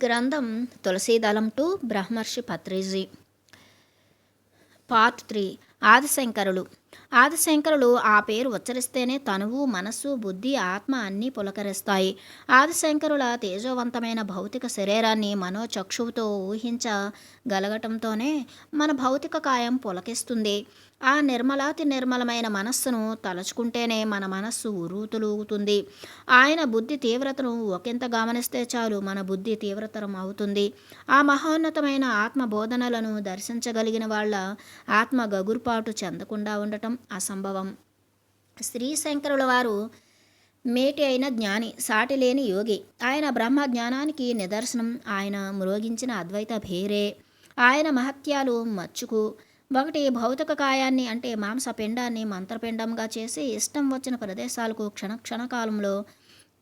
గ్రంథం తులసీదళం టు బ్రహ్మర్షి పత్రిజీ. పార్ట్ 3. ఆదిశంకరులు. ఆదిశంకరులు ఆ పేరు ఉచ్చరిస్తేనే తనువు, మనస్సు, బుద్ధి, ఆత్మ అన్నీ పులకరిస్తాయి. ఆదిశంకరుల తేజోవంతమైన భౌతిక శరీరాన్ని మనోచక్షువుతో ఊహించగలగటంతోనే మన భౌతిక కాయం పులకిస్తుంది. ఆ నిర్మలాతి నిర్మలమైన మనస్సును తలుచుకుంటేనే మన మనస్సు ఉర్రూతలూగుతుంది. ఆయన బుద్ధి తీవ్రతను ఒకంత గమనిస్తే చాలు మన బుద్ధి తీవ్రతరం అవుతుంది. ఆ మహోన్నతమైన ఆత్మ బోధనలను దర్శించగలిగిన వాళ్ళ ఆత్మ గగుర్పాటు చెందకుండా ఉండటం అసంభవం. శ్రీశంకరుల వారు మేటి అయిన జ్ఞాని, సాటి లేని యోగి. ఆయన బ్రహ్మ జ్ఞానానికి నిదర్శనం. ఆయన మ్రోగించిన అద్వైత భేరే. ఆయన మహత్యాలు మచ్చుకు. ఒకటి, భౌతిక కాయాన్ని అంటే మాంసపిండాన్ని మంత్రపిండంగా చేసి ఇష్టం వచ్చిన ప్రదేశాలకు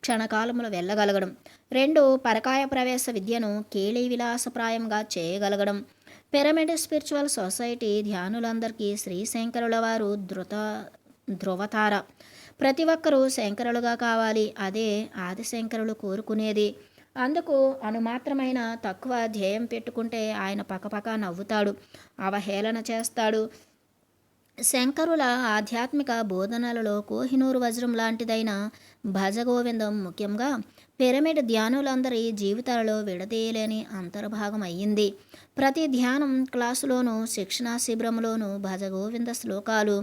క్షణకాలంలో వెళ్ళగలగడం. 2, పరకాయ ప్రవేశ విద్యను కేళీ విలాసప్రాయంగా చేయగలగడం. పిరమిడ్ స్పిరిచువల్ సొసైటీ ధ్యానులందరికీ శ్రీశంకరుల వారు ధృవతార. ప్రతి ఒక్కరూ శంకరులుగా కావాలి. అదే ఆదిశంకరులు కోరుకునేది. అందుకు అనుమాత్రమైన తక్కువ ధ్యేయం పెట్టుకుంటే ఆయన పకపక నవ్వుతాడు, అవహేళన చేస్తాడు. శంకరుల ఆధ్యాత్మిక బోధనలలో కోహినూరు వజ్రం లాంటిదైన భజగోవిందం ముఖ్యంగా పిరమిడ్ ధ్యానులందరి జీవితాలలో విడదీయలేని అంతర్భాగం అయ్యింది. ప్రతి ధ్యానం క్లాసులోనూ శిక్షణా శిబిరంలోనూ భజగోవింద శ్లోకాలు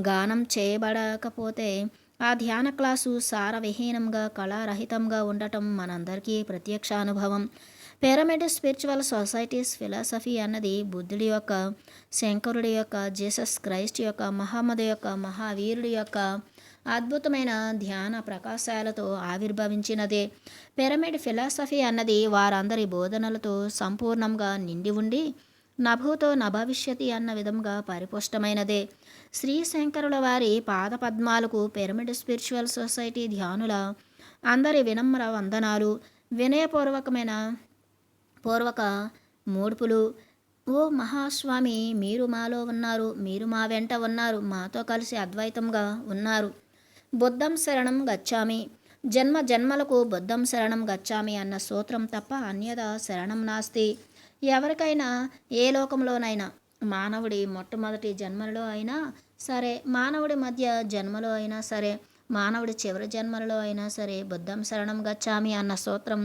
గానం చేయబడకపోతే ఆ ధ్యాన క్లాసు సారవిహీనంగా, కళారహితంగా ఉండటం మనందరికీ ప్రత్యక్ష అనుభవం. పిరమిడ్ స్పిరిచువల్ సొసైటీస్ ఫిలాసఫీ అన్నది బుద్ధుడి యొక్క, శంకరుడి యొక్క, జీసస్ క్రైస్ట్ యొక్క, మహమ్మద్ యొక్క, మహావీరుడి యొక్క అద్భుతమైన ధ్యాన ప్రకాశాలతో ఆవిర్భవించినదే. పిరమిడ్ ఫిలాసఫీ అన్నది వారందరి బోధనలతో సంపూర్ణంగా నిండి ఉండి నభూతో నభవిష్యతి అన్న విధంగా పరిపుష్టమైనదే. శ్రీశంకరుల వారి పాదపద్మాలకు పిరమిడ్ స్పిరిచువల్ సొసైటీ ధ్యానుల అందరి వినమ్ర వందనాలు, పూర్వక మూడ్పులు. ఓ మహాస్వామి, మీరు మాలో ఉన్నారు, మీరు మా వెంట ఉన్నారు, మాతో కలిసి అద్వైతంగా ఉన్నారు. బుద్ధం శరణం గచ్చామి. జన్మ జన్మలకు బుద్ధం శరణం గచ్చామి అన్న సూత్రం తప్ప అన్యథా శరణం నాస్తి. ఎవరికైనా ఏ లోకంలోనైనా, మానవుడి మొట్టమొదటి జన్మలో అయినా సరే, మానవుడి మధ్య జన్మలో అయినా సరే, మానవుడి చివరి జన్మలలో అయినా సరే, బుద్ధం శరణం గచ్చామి అన్న సూత్రం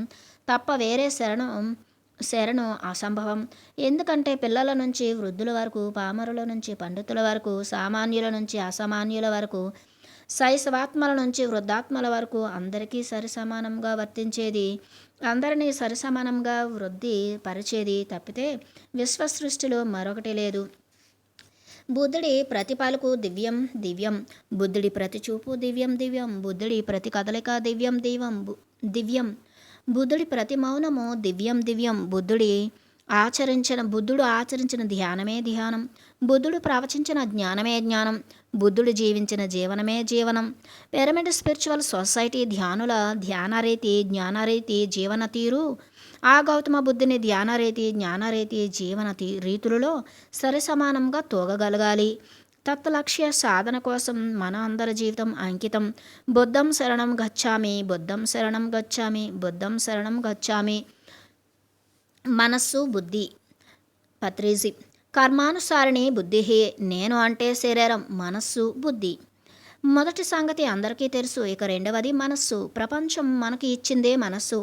తప్ప వేరే శరణు అసంభవం. ఎందుకంటే పిల్లల నుంచి వృద్ధుల వరకు, పామరుల నుంచి పండితుల వరకు, సామాన్యుల నుంచి అసామాన్యుల వరకు, శైశవాత్మల నుంచి వృద్ధాత్మల వరకు అందరికీ సరిసమానంగా వర్తించేది, అందరినీ సరిసమానంగా వృద్ధి పరిచేది తప్పితే విశ్వసృష్టిలో మరొకటి లేదు. బుద్ధుడి ప్రతి పలుకు దివ్యం దివ్యం, బుద్ధుడి ప్రతి చూపు దివ్యం దివ్యం, బుద్ధుడి ప్రతి కదలిక దివ్యం దివ్యం, బుద్ధుడి ప్రతి మౌనము దివ్యం దివ్యం, బుద్ధుడు ఆచరించిన ధ్యానమే ధ్యానం, బుద్ధుడు ప్రవచించిన జ్ఞానమే జ్ఞానం, బుద్ధుడు జీవించిన జీవనమే జీవనం. పిరమిడ్ స్పిరిచువల్ సొసైటీ ధ్యానుల ధ్యానరీతి, జ్ఞానరీతి, జీవన తీరు ఆ గౌతమ బుద్ధుని ధ్యానరీతి, జ్ఞానరీతి, జీవన రీతులలో సరిసమానంగా తూగగలగాలి. తత్లక్ష్య సాధన కోసం మన అందరి జీవితం అంకితం. బుద్ధం శరణం గచ్చామి, బుద్ధం శరణం గచ్చామి, బుద్ధం శరణం గచ్చామి. మనస్సు, బుద్ధి. పత్రిజీ. కర్మానుసారిణి బుద్ధి. నేను అంటే శరీరం, మనస్సు, బుద్ధి. మొదటి సంగతి అందరికీ తెలుసు. ఇక రెండవది మనస్సు. ప్రపంచం మనకి ఇచ్చిందే మనస్సు.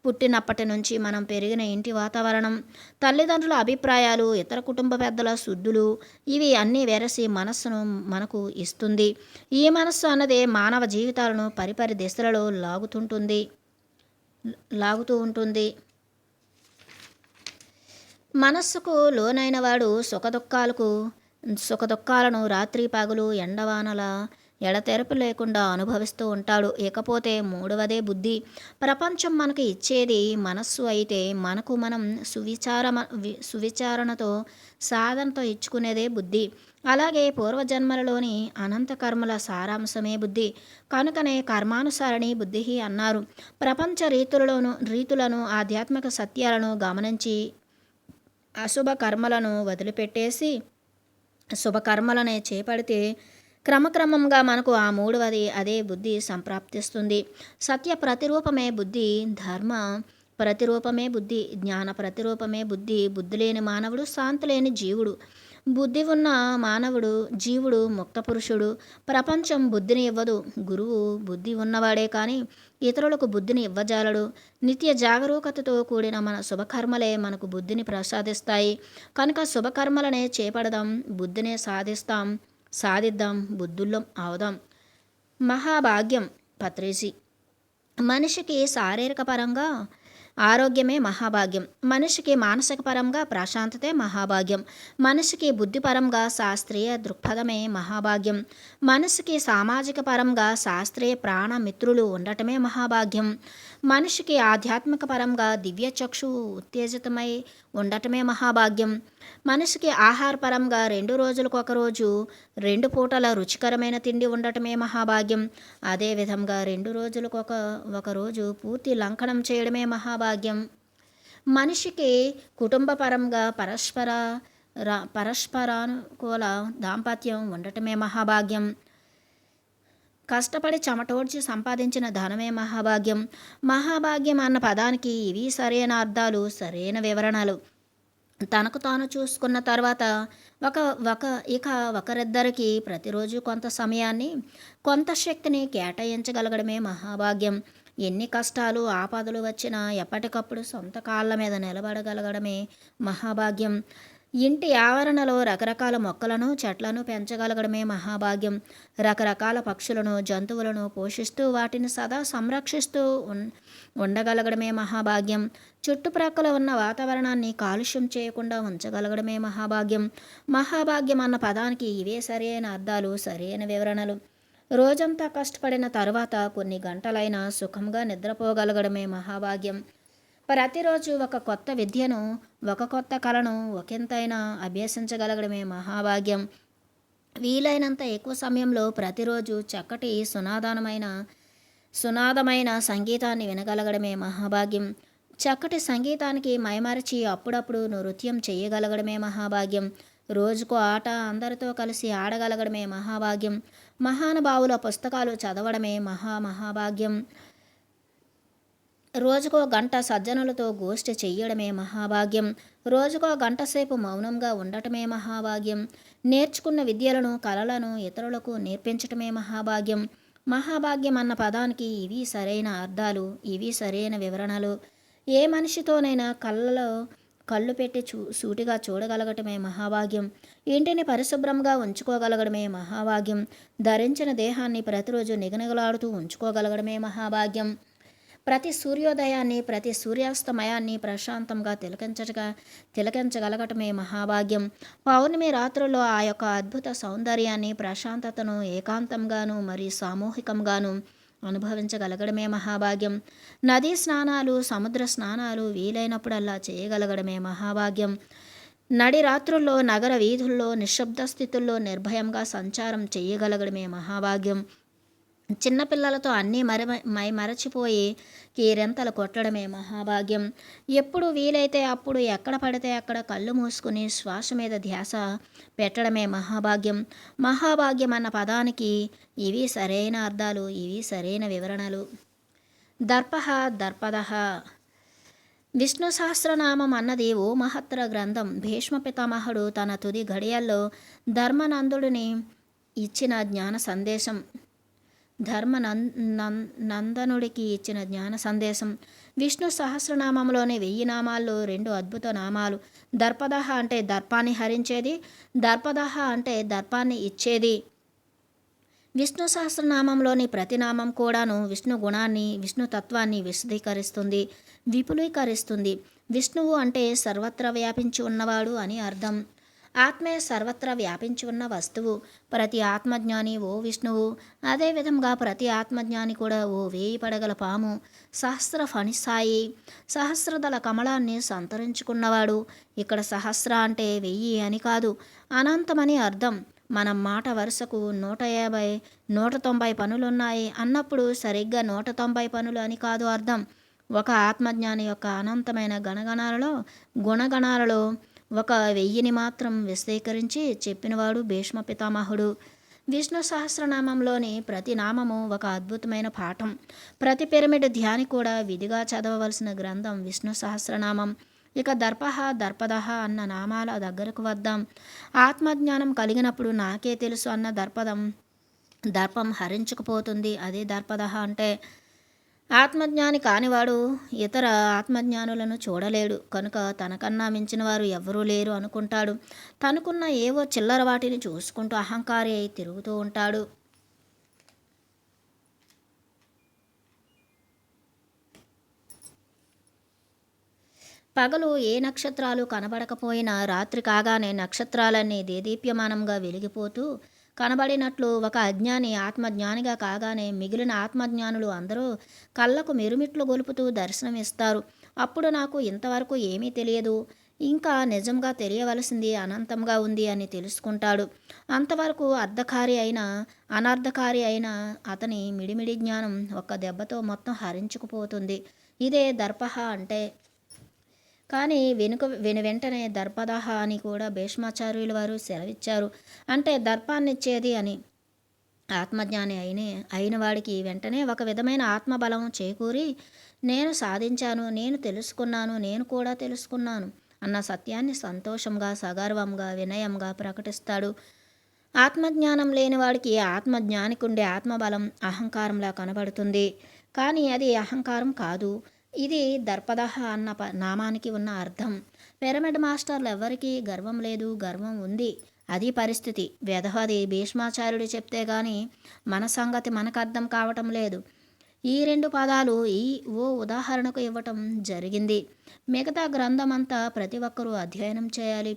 పుట్టినప్పటి నుంచి మనం పెరిగిన ఇంటి వాతావరణం, తల్లిదండ్రుల అభిప్రాయాలు, ఇతర కుటుంబ పెద్దల శుద్ధులు, ఇవి అన్నీ వెరసి మనస్సును మనకు ఇస్తుంది. ఈ మనస్సు అన్నదే మానవ జీవితాలను పరిపరి దిశలలో లాగుతూ ఉంటుంది. మనస్సుకు లోనైన వాడు సుఖదుఖాలను రాత్రి పగలు ఎండవానల ఎడతెరపు లేకుండా అనుభవిస్తూ ఉంటాడు. ఇకపోతే మూడవదే బుద్ధి. ప్రపంచం మనకు ఇచ్చేది మనస్సు అయితే మనకు మనం సువిచారణతో, సాధనతో ఇచ్చుకునేదే బుద్ధి. అలాగే పూర్వజన్మలలోని అనంత కర్మల సారాంశమే బుద్ధి. కనుకనే కర్మానుసారిణి బుద్ధి అన్నారు. ప్రపంచ రీతులను, ఆధ్యాత్మిక సత్యాలను గమనించి అశుభ కర్మలను వదిలిపెట్టేసి శుభకర్మలనే చేపడితే క్రమక్రమంగా మనకు ఆ మూడవది అదే బుద్ధి సంప్రాప్తిస్తుంది. సత్య ప్రతిరూపమే బుద్ధి. ధర్మ ప్రతిరూపమే బుద్ధి, జ్ఞాన ప్రతిరూపమే బుద్ధి. బుద్ధి లేని మానవుడు శాంతి లేని జీవుడు. బుద్ధి ఉన్న మానవుడు జీవుడు ముక్త పురుషుడు. ప్రపంచం బుద్ధిని ఇవ్వదు. గురువు బుద్ధి ఉన్నవాడే కానీ ఇతరులకు బుద్ధిని ఇవ్వజాలడు. నిత్య జాగరూకతతో కూడిన మన శుభకర్మలే మనకు బుద్ధిని ప్రసాదిస్తాయి. కనుక శుభకర్మలనే చేపడదాం, బుద్ధినే సాధిద్దాం, బుద్ధుల్లం అవుదాం. మహాభాగ్యం. పత్రిజీ. మనిషికి శారీరక పరంగా ఆరోగ్యమే మహాభాగ్యం. మనిషికి మానసిక పరంగా ప్రశాంతతే మహాభాగ్యం. మనిషికి బుద్ధిపరంగా శాస్త్రీయ దృక్పథమే మహాభాగ్యం. మనిషికి సామాజిక పరంగా శాస్త్రీయ ప్రాణమిత్రులు ఉండటమే మహాభాగ్యం. మనిషికి ఆధ్యాత్మిక పరంగా దివ్య చక్షువు ఉత్తేజితమై ఉండటమే మహాభాగ్యం. మనిషికి ఆహారపరంగా 2 రోజులకు రోజు 2 పూటల రుచికరమైన తిండి ఉండటమే మహాభాగ్యం. అదేవిధంగా 2 రోజులకు ఒక రోజు పూర్తి లంకనం చేయడమే మహాభాగ్యం. మనిషికి కుటుంబపరంగా పరస్పరానుకూల దాంపత్యం ఉండటమే మహాభాగ్యం. కష్టపడి చెమటోడ్చి సంపాదించిన ధనమే మహాభాగ్యం. మహాభాగ్యం అన్న పదానికి ఇవి సరైన అర్థాలు, సరైన వివరణలు. తనకు తాను చూసుకున్న తర్వాత ఒకరిద్దరికి ప్రతిరోజు కొంత సమయాన్ని, కొంత శక్తిని కేటాయించగలగడమే మహాభాగ్యం. ఎన్ని కష్టాలు ఆపదలు వచ్చినా ఎప్పటికప్పుడు సొంత కాళ్ళ మీద నిలబడగలగడమే మహాభాగ్యం. ఇంటి ఆవరణలో రకరకాల మొక్కలను చెట్లను పెంచగలగడమే మహాభాగ్యం. రకరకాల పక్షులను జంతువులను పోషిస్తూ వాటిని సదా సంరక్షిస్తూ ఉండగలగడమే మహాభాగ్యం. చుట్టుప్రక్కల ఉన్న వాతావరణాన్ని కాలుష్యం చేయకుండా ఉంచగలగడమే మహాభాగ్యం. మహాభాగ్యం అన్న పదానికి ఇవే సరైన అర్థాలు, సరైన వివరణలు. రోజంతా కష్టపడిన తరువాత కొన్ని గంటలైనా సుఖంగా నిద్రపోగలగడమే మహాభాగ్యం. ప్రతిరోజు ఒక కొత్త విద్యను, ఒక కొత్త కళను ఒకంతైనా అభ్యసించగలగడమే మహాభాగ్యం. వీలైనంత ఎక్కువ సమయంలో ప్రతిరోజు చక్కటి సునాదమైన సంగీతాన్ని వినగలగడమే మహాభాగ్యం. చక్కటి సంగీతానికి మైమరచి అప్పుడప్పుడు నృత్యం చేయగలగడమే మహాభాగ్యం. రోజుకో ఆట అందరితో కలిసి ఆడగలగడమే మహాభాగ్యం. మహానుభావుల పుస్తకాలు చదవడమే మహాభాగ్యం. రోజుకో గంట సజ్జనులతో గోష్ఠి చెయ్యడమే మహాభాగ్యం. రోజుకో గంట సేపు మౌనంగా ఉండటమే మహాభాగ్యం. నేర్చుకున్న విద్యలను, కళలను ఇతరులకు నేర్పించటమే మహాభాగ్యం. మహాభాగ్యం అన్న పదానికి ఇవి సరైన అర్థాలు, ఇవి సరైన వివరణలు. ఏ మనిషితోనైనా కళ్ళు పెట్టి సూటిగా చూడగలగటమే మహాభాగ్యం. ఇంటిని పరిశుభ్రంగా ఉంచుకోగలగడమే మహాభాగ్యం. ధరించిన దేహాన్ని ప్రతిరోజు నిగనిగలాడుతూ ఉంచుకోగలగడమే మహాభాగ్యం. ప్రతి సూర్యోదయాన్ని, ప్రతి సూర్యాస్తమయాన్ని ప్రశాంతంగా తిలకించగలగటమే మహాభాగ్యం. పౌర్ణమి రాత్రుల్లో ఆ యొక్క అద్భుత సౌందర్యాన్ని, ప్రశాంతతను ఏకాంతంగాను మరియు సామూహికంగాను అనుభవించగలగడమే మహాభాగ్యం. నదీ స్నానాలు, సముద్ర స్నానాలు వీలైనప్పుడల్లా చేయగలగడమే మహాభాగ్యం. నడి రాత్రుల్లో నగర వీధుల్లో నిశ్శబ్ద స్థితుల్లో నిర్భయంగా సంచారం చేయగలగడమే మహాభాగ్యం. చిన్నపిల్లలతో అన్నీ మరచిపోయి కీరెంతలు కొట్టడమే మహాభాగ్యం. ఎప్పుడు వీలైతే అప్పుడు ఎక్కడ పడితే అక్కడ కళ్ళు మూసుకుని శ్వాస మీద ధ్యాస పెట్టడమే మహాభాగ్యం. మహాభాగ్యం అన్న పదానికి ఇవి సరైన అర్థాలు, ఇవి సరైన వివరణలు. దర్పః దర్పదః. విష్ణు సహస్రనామం అన్నది ఓ మహత్తర గ్రంథం. భీష్మ పితామహుడు తన తుది ఘడియల్లో ధర్మనందుడిని ఇచ్చిన జ్ఞాన సందేశం. నందనుడికి ఇచ్చిన జ్ఞాన సందేశం. విష్ణు సహస్రనామంలోని 1000 నామాల్లో 2 అద్భుత నామాలు. దర్పదః అంటే దర్పాన్ని హరించేది, దర్పదః అంటే దర్పాన్ని ఇచ్చేది. విష్ణు సహస్రనామంలోని ప్రతి నామం కూడాను విష్ణు గుణాన్ని, విష్ణు తత్వాన్ని విశదీకరిస్తుంది, విపులీకరిస్తుంది. విష్ణువు అంటే సర్వత్రా వ్యాపించి ఉన్నవాడు అని అర్థం. ఆత్మే సర్వత్రా వ్యాపించి ఉన్న వస్తువు. ప్రతి ఆత్మజ్ఞాని ఓ విష్ణువు. అదేవిధంగా ప్రతి ఆత్మజ్ఞాని కూడా ఓ 1000 పడగల పాము. సహస్ర ఫణిసాయి, సహస్రదళ కమలాన్ని సంతరించుకున్నవాడు. ఇక్కడ సహస్ర అంటే 1000 అని కాదు, అనంతమని అర్థం. మనం మాట వరుసకు 150, 190 పనులున్నాయి అన్నప్పుడు సరిగ్గా 190 పనులు అని కాదు అర్థం. ఒక ఆత్మజ్ఞాని యొక్క అనంతమైన గుణగణాలలో ఒక 1000ని మాత్రం విశదీకరించి చెప్పినవాడు భీష్మ పితామహుడు. విష్ణు సహస్రనామంలోని ప్రతి నామము ఒక అద్భుతమైన పాఠం. ప్రతి పిరమిడ్ ధ్యాని కూడా విధిగా చదవవలసిన గ్రంథం విష్ణు సహస్రనామం. ఇక దర్పహ దర్పదహ అన్న నామాల దగ్గరకు వద్దాం. ఆత్మజ్ఞానం కలిగినప్పుడు నాకే తెలుసు అన్న దర్పం హరించుకుపోతుంది. అదే దర్పదహ అంటే. ఆత్మజ్ఞాని కానివాడు ఇతర ఆత్మజ్ఞానులను చూడలేడు కనుక తనకన్నా మించిన వారు ఎవ్వరూ లేరు అనుకుంటాడు. తనకున్న ఏవో చిల్లర వాటిని చూసుకుంటూ అహంకారి అయి తిరుగుతూ ఉంటాడు. పగలు ఏ నక్షత్రాలు కనబడకపోయినా రాత్రి కాగానే నక్షత్రాలన్నీ దేదీప్యమానంగా వెలిగిపోతూ కనబడినట్లు ఒక అజ్ఞాని ఆత్మజ్ఞానిగా కాగానే మిగిలిన ఆత్మజ్ఞానులు అందరూ కళ్ళకు మిరుమిట్లు గొలుపుతూ దర్శనమిస్తారు. అప్పుడు నాకు ఇంతవరకు ఏమీ తెలియదు, ఇంకా నిజంగా తెలియవలసింది అనంతంగా ఉంది అని తెలుసుకుంటాడు. అంతవరకు అర్ధకారి అయిన అనర్ధకారి అయిన అతని మిడిమిడి జ్ఞానం ఒక్క దెబ్బతో మొత్తం హరించుకుపోతుంది. ఇదే దర్పహ అంటే. కానీ వెంటనే దర్పదహ అని కూడా భీష్మాచార్యుల వారు సెలవిచ్చారు. అంటే దర్పాన్నిచ్చేది అని. ఆత్మజ్ఞాని అయిన వాడికి వెంటనే ఒక విధమైన ఆత్మబలం చేకూరి నేను సాధించాను, నేను తెలుసుకున్నాను, నేను కూడా తెలుసుకున్నాను అన్న సత్యాన్ని సంతోషంగా, సగర్వంగా, వినయంగా ప్రకటిస్తాడు. ఆత్మజ్ఞానం లేని వాడికి ఆత్మజ్ఞానికి ఉండే ఆత్మబలం అహంకారంలా కనబడుతుంది. కానీ అది అహంకారం కాదు. ఇది దర్పదహ అన్న నామానికి ఉన్న అర్థం. పిరమిడ్ మాస్టర్లు ఎవ్వరికీ గర్వం లేదు, గర్వం ఉంది. అది పరిస్థితి. వెధవది భీష్మాచార్యుడు చెప్తే గాని మన సంగతి మనకు అర్థం కావటం లేదు. ఈ 2 పదాలు ఓ ఉదాహరణకు ఇవ్వటం జరిగింది. మిగతా గ్రంథం అంతా ప్రతి ఒక్కరూ అధ్యయనం చేయాలి.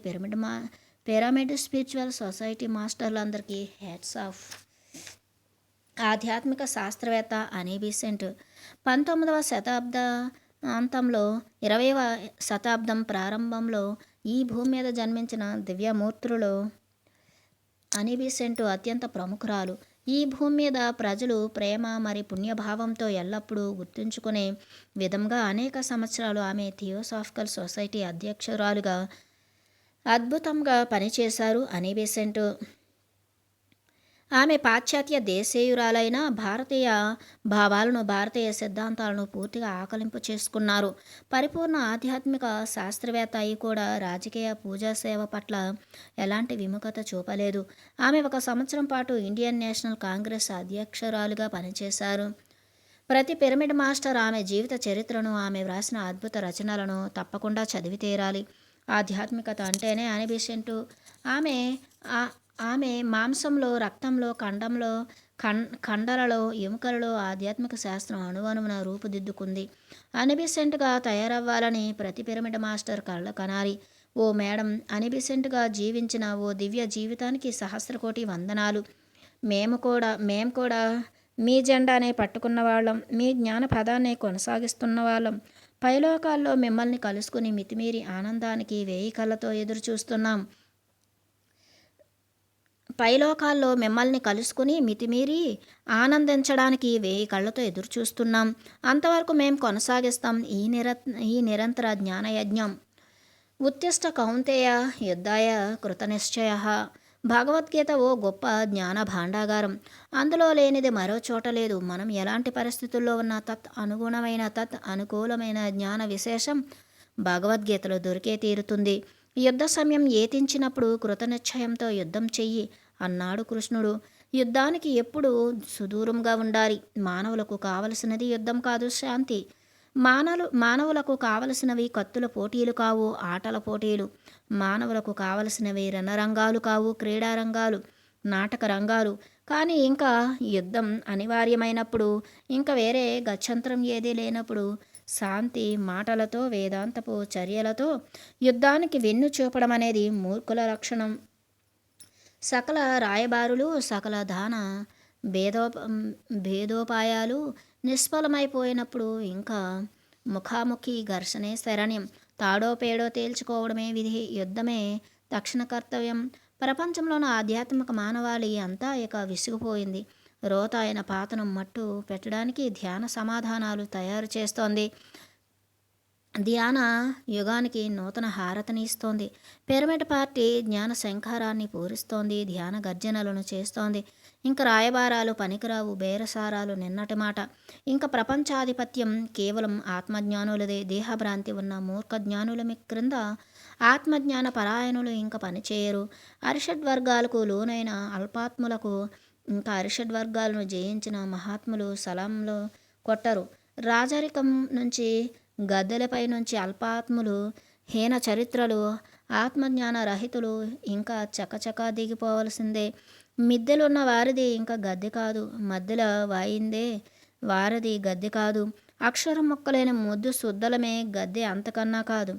పిరమిడ్ స్పిరిచువల్ సొసైటీ మాస్టర్లందరికీ హ్యాట్స్ ఆఫ్. ఆధ్యాత్మిక శాస్త్రవేత్త అని బీసెంట్ 19వ శతాబ్ద అంతంలో 20వ శతాబ్దం ప్రారంభంలో ఈ భూమి మీద జన్మించిన దివ్యమూర్తులలో అని బీసెంట్ అత్యంత ప్రముఖురాలు. ఈ భూమి మీద ప్రజలు ప్రేమ మరి పుణ్యభావంతో ఎల్లప్పుడూ గుర్తుంచుకునే విధంగా అనేక సంవత్సరాలు ఆమె థియోసాఫికల్ సొసైటీ అధ్యక్షురాలుగా అద్భుతంగా పనిచేశారు అని బీసెంట్. ఆమె పాశ్చాత్య దేశీయురాలైన భారతీయ భావాలను, భారతీయ సిద్ధాంతాలను పూర్తిగా ఆకలింపు చేసుకున్నారు. పరిపూర్ణ ఆధ్యాత్మిక శాస్త్రవేత్త అయి కూడా రాజకీయ పూజా సేవ పట్ల ఎలాంటి విముఖత చూపలేదు. ఆమె 1 సంవత్సరం పాటు ఇండియన్ నేషనల్ కాంగ్రెస్ అధ్యక్షురాలుగా పనిచేశారు. ప్రతి పిరమిడ్ మాస్టర్ ఆమె జీవిత చరిత్రను, ఆమె వ్రాసిన అద్భుత రచనలను తప్పకుండా చదివి తీరాలి. ఆధ్యాత్మికత అంటేనే అని బీసెంట్. ఆమె మాంసంలో, రక్తంలో, కండలలో, ఎముకలలో ఆధ్యాత్మిక శాస్త్రం అణువణువున రూపుదిద్దుకుంది. అనిబిసెంట్గా తయారవ్వాలని ప్రతి పిరమిడ్ మాస్టర్ కళ్ళ కనాలి. ఓ మేడం, అనిబిసెంట్గా జీవించిన ఓ దివ్య జీవితానికి సహస్రకోటి వందనాలు. మేము కూడా మీ జెండానే పట్టుకున్న వాళ్ళం, మీ జ్ఞాన పదాన్నే కొనసాగిస్తున్న వాళ్ళం. పైలోకాల్లో మిమ్మల్ని కలుసుకుని మితిమీరి ఆనందానికి 1000 కళ్ళతో ఎదురు చూస్తున్నాం. పైలోకాల్లో మిమ్మల్ని కలుసుకుని మితిమీరి ఆనందించడానికి 1000 కళ్ళతో ఎదురు చూస్తున్నాం. అంతవరకు మేము కొనసాగిస్తాం ఈ నిరంతర జ్ఞానయజ్ఞం. ఉత్తిష్ట కౌంతేయ యుద్ధాయ కృతనిశ్చయః. భగవద్గీత ఓ గొప్ప జ్ఞాన భాండాగారం. అందులో లేనిది మరో చోట లేదు. మనం ఎలాంటి పరిస్థితుల్లో ఉన్న అనుకూలమైన జ్ఞాన విశేషం భగవద్గీతలో దొరికే తీరుతుంది. యుద్ధ సమయం ఏతించినప్పుడు కృతనిశ్చయంతో యుద్ధం చెయ్యి అన్నాడు కృష్ణుడు. యుద్ధానికి ఎప్పుడు సుదూరంగా ఉండాలి. మానవులకు కావలసినది యుద్ధం కాదు, శాంతి. మానవులకు కావలసినవి కత్తుల పోటీలు కావు, ఆటల పోటీలు. మానవులకు కావలసినవి రణరంగాలు కావు, క్రీడారంగాలు, నాటక రంగాలు. కానీ ఇంకా యుద్ధం అనివార్యమైనప్పుడు, ఇంకా వేరే గత్యంతరం ఏదీ లేనప్పుడు శాంతి మాటలతో, వేదాంతపు చర్యలతో యుద్ధానికి వెన్ను చూపడం అనేది మూర్ఖుల లక్షణం. సకల రాయబారులు, సకల దాన భేదోపాయాలు నిష్ఫలమైపోయినప్పుడు ఇంకా ముఖాముఖి ఘర్షణే శరణ్యం. తాడో పేడో తేల్చుకోవడమే విధి, యుద్ధమే తక్షణ కర్తవ్యం. ప్రపంచంలోని ఆధ్యాత్మిక మానవాళి అంతా ఇక విసిగిపోయింది. రోత అయిన పాతను మట్టు పెట్టడానికి ధ్యాన సమాధానాలు తయారు చేస్తోంది. ధ్యాన యుగానికి నూతన హారతిని ఇస్తోంది. పిరమిడ్ పార్టీ జ్ఞాన శంఖారాన్ని పూరిస్తోంది. ధ్యాన గర్జనలను చేస్తోంది. ఇంక రాయబారాలు పనికిరావు, బేరసారాలు నిన్నటి మాట. ఇంక ప్రపంచాధిపత్యం కేవలం ఆత్మజ్ఞానులదే. దేహభ్రాంతి ఉన్న మూర్ఖ జ్ఞానుల క్రింద ఆత్మజ్ఞాన పరాయణులు ఇంక పనిచేయరు. అరిషడ్ వర్గాలకు లోనైన అల్పాత్ములకు, ఇంకా అరిషడ్ వర్గాలను జయించిన మహాత్ములు సలాంలు కొట్టరు. రాజరికం నుంచి, గద్దెలపై నుంచి అల్పాత్ములు, హీన చరిత్రలు, ఆత్మజ్ఞాన రహితులు ఇంకా చకచకా దిగిపోవలసిందే. మిద్దెలున్న వారిది ఇంకా గద్దె కాదు, మధ్యలో వాయిందే వారిది గద్దె కాదు. అక్షరం మొక్కలేని ముద్దు శుద్ధలమే గద్దె, అంతకన్నా కాదు.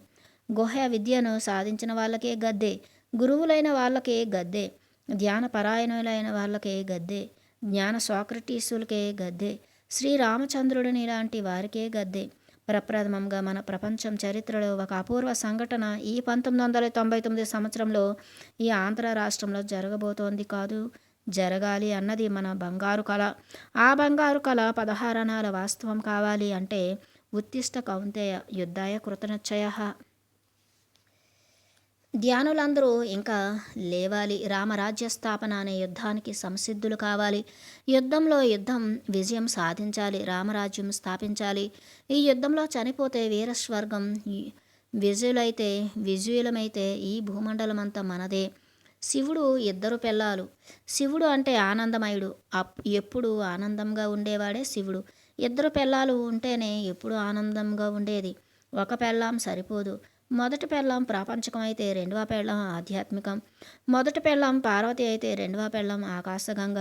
గుహ్య విద్యను సాధించిన వాళ్ళకే గద్దె, గురువులైన వాళ్ళకే గద్దె, ధ్యాన పరాయణులైన వాళ్ళకే గద్దె, జ్ఞాన సోక్రటీసులకే గద్దె, శ్రీరామచంద్రుడిని లాంటి వారికే గద్దె. ప్రప్రథమంగా మన ప్రపంచం చరిత్రలో ఒక అపూర్వ సంఘటన ఈ 1999 సంవత్సరంలో ఈ ఆంధ్ర రాష్ట్రంలో జరగబోతోంది కాదు, జరగాలి అన్నది మన బంగారు కళ. ఆ బంగారు కళ 16 అణాల వాస్తవం కావాలి అంటే ఉత్తిష్ట కౌంతేయ యుద్ధాయ కృతనిశ్చయః. ధ్యానులందరూ ఇంకా లేవాలి. రామరాజ్య స్థాపన అనే యుద్ధానికి సంసిద్ధులు కావాలి. యుద్ధం విజయం సాధించాలి. రామరాజ్యం స్థాపించాలి. ఈ యుద్ధంలో చనిపోతే వీరస్వర్గం, విజయులమైతే ఈ భూమండలమంతా మనదే. శివుడు ఇద్దరు పిల్లలు. శివుడు అంటే ఆనందమయుడు. ఎప్పుడు ఆనందంగా ఉండేవాడే శివుడు. ఇద్దరు పిల్లలు ఉంటేనే ఎప్పుడు ఆనందంగా ఉండేది. ఒక పెళ్ళాం సరిపోదు. మొదటి పెళ్ళాం ప్రాపంచికం అయితే రెండవ పెళ్ళాం ఆధ్యాత్మికం. మొదటి పెళ్ళాం పార్వతి అయితే రెండవ పెళ్ళాం ఆకాశగంగ.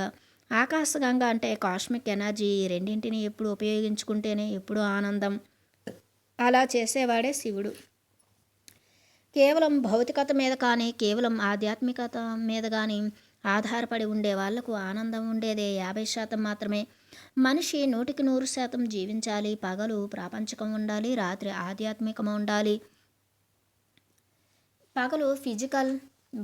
ఆకాశగంగ అంటే కాస్మిక్ ఎనర్జీ. ఈ రెండింటిని ఎప్పుడు ఉపయోగించుకుంటేనే ఎప్పుడు ఆనందం. అలా చేసేవాడే శివుడు. కేవలం భౌతికత మీద కానీ, కేవలం ఆధ్యాత్మికత మీద కానీ ఆధారపడి ఉండే వాళ్లకు ఆనందం ఉండేదే 50% మాత్రమే. మనిషి 100% జీవించాలి. పగలు ప్రాపంచికం ఉండాలి, రాత్రి ఆధ్యాత్మికం ఉండాలి. పగలు ఫిజికల్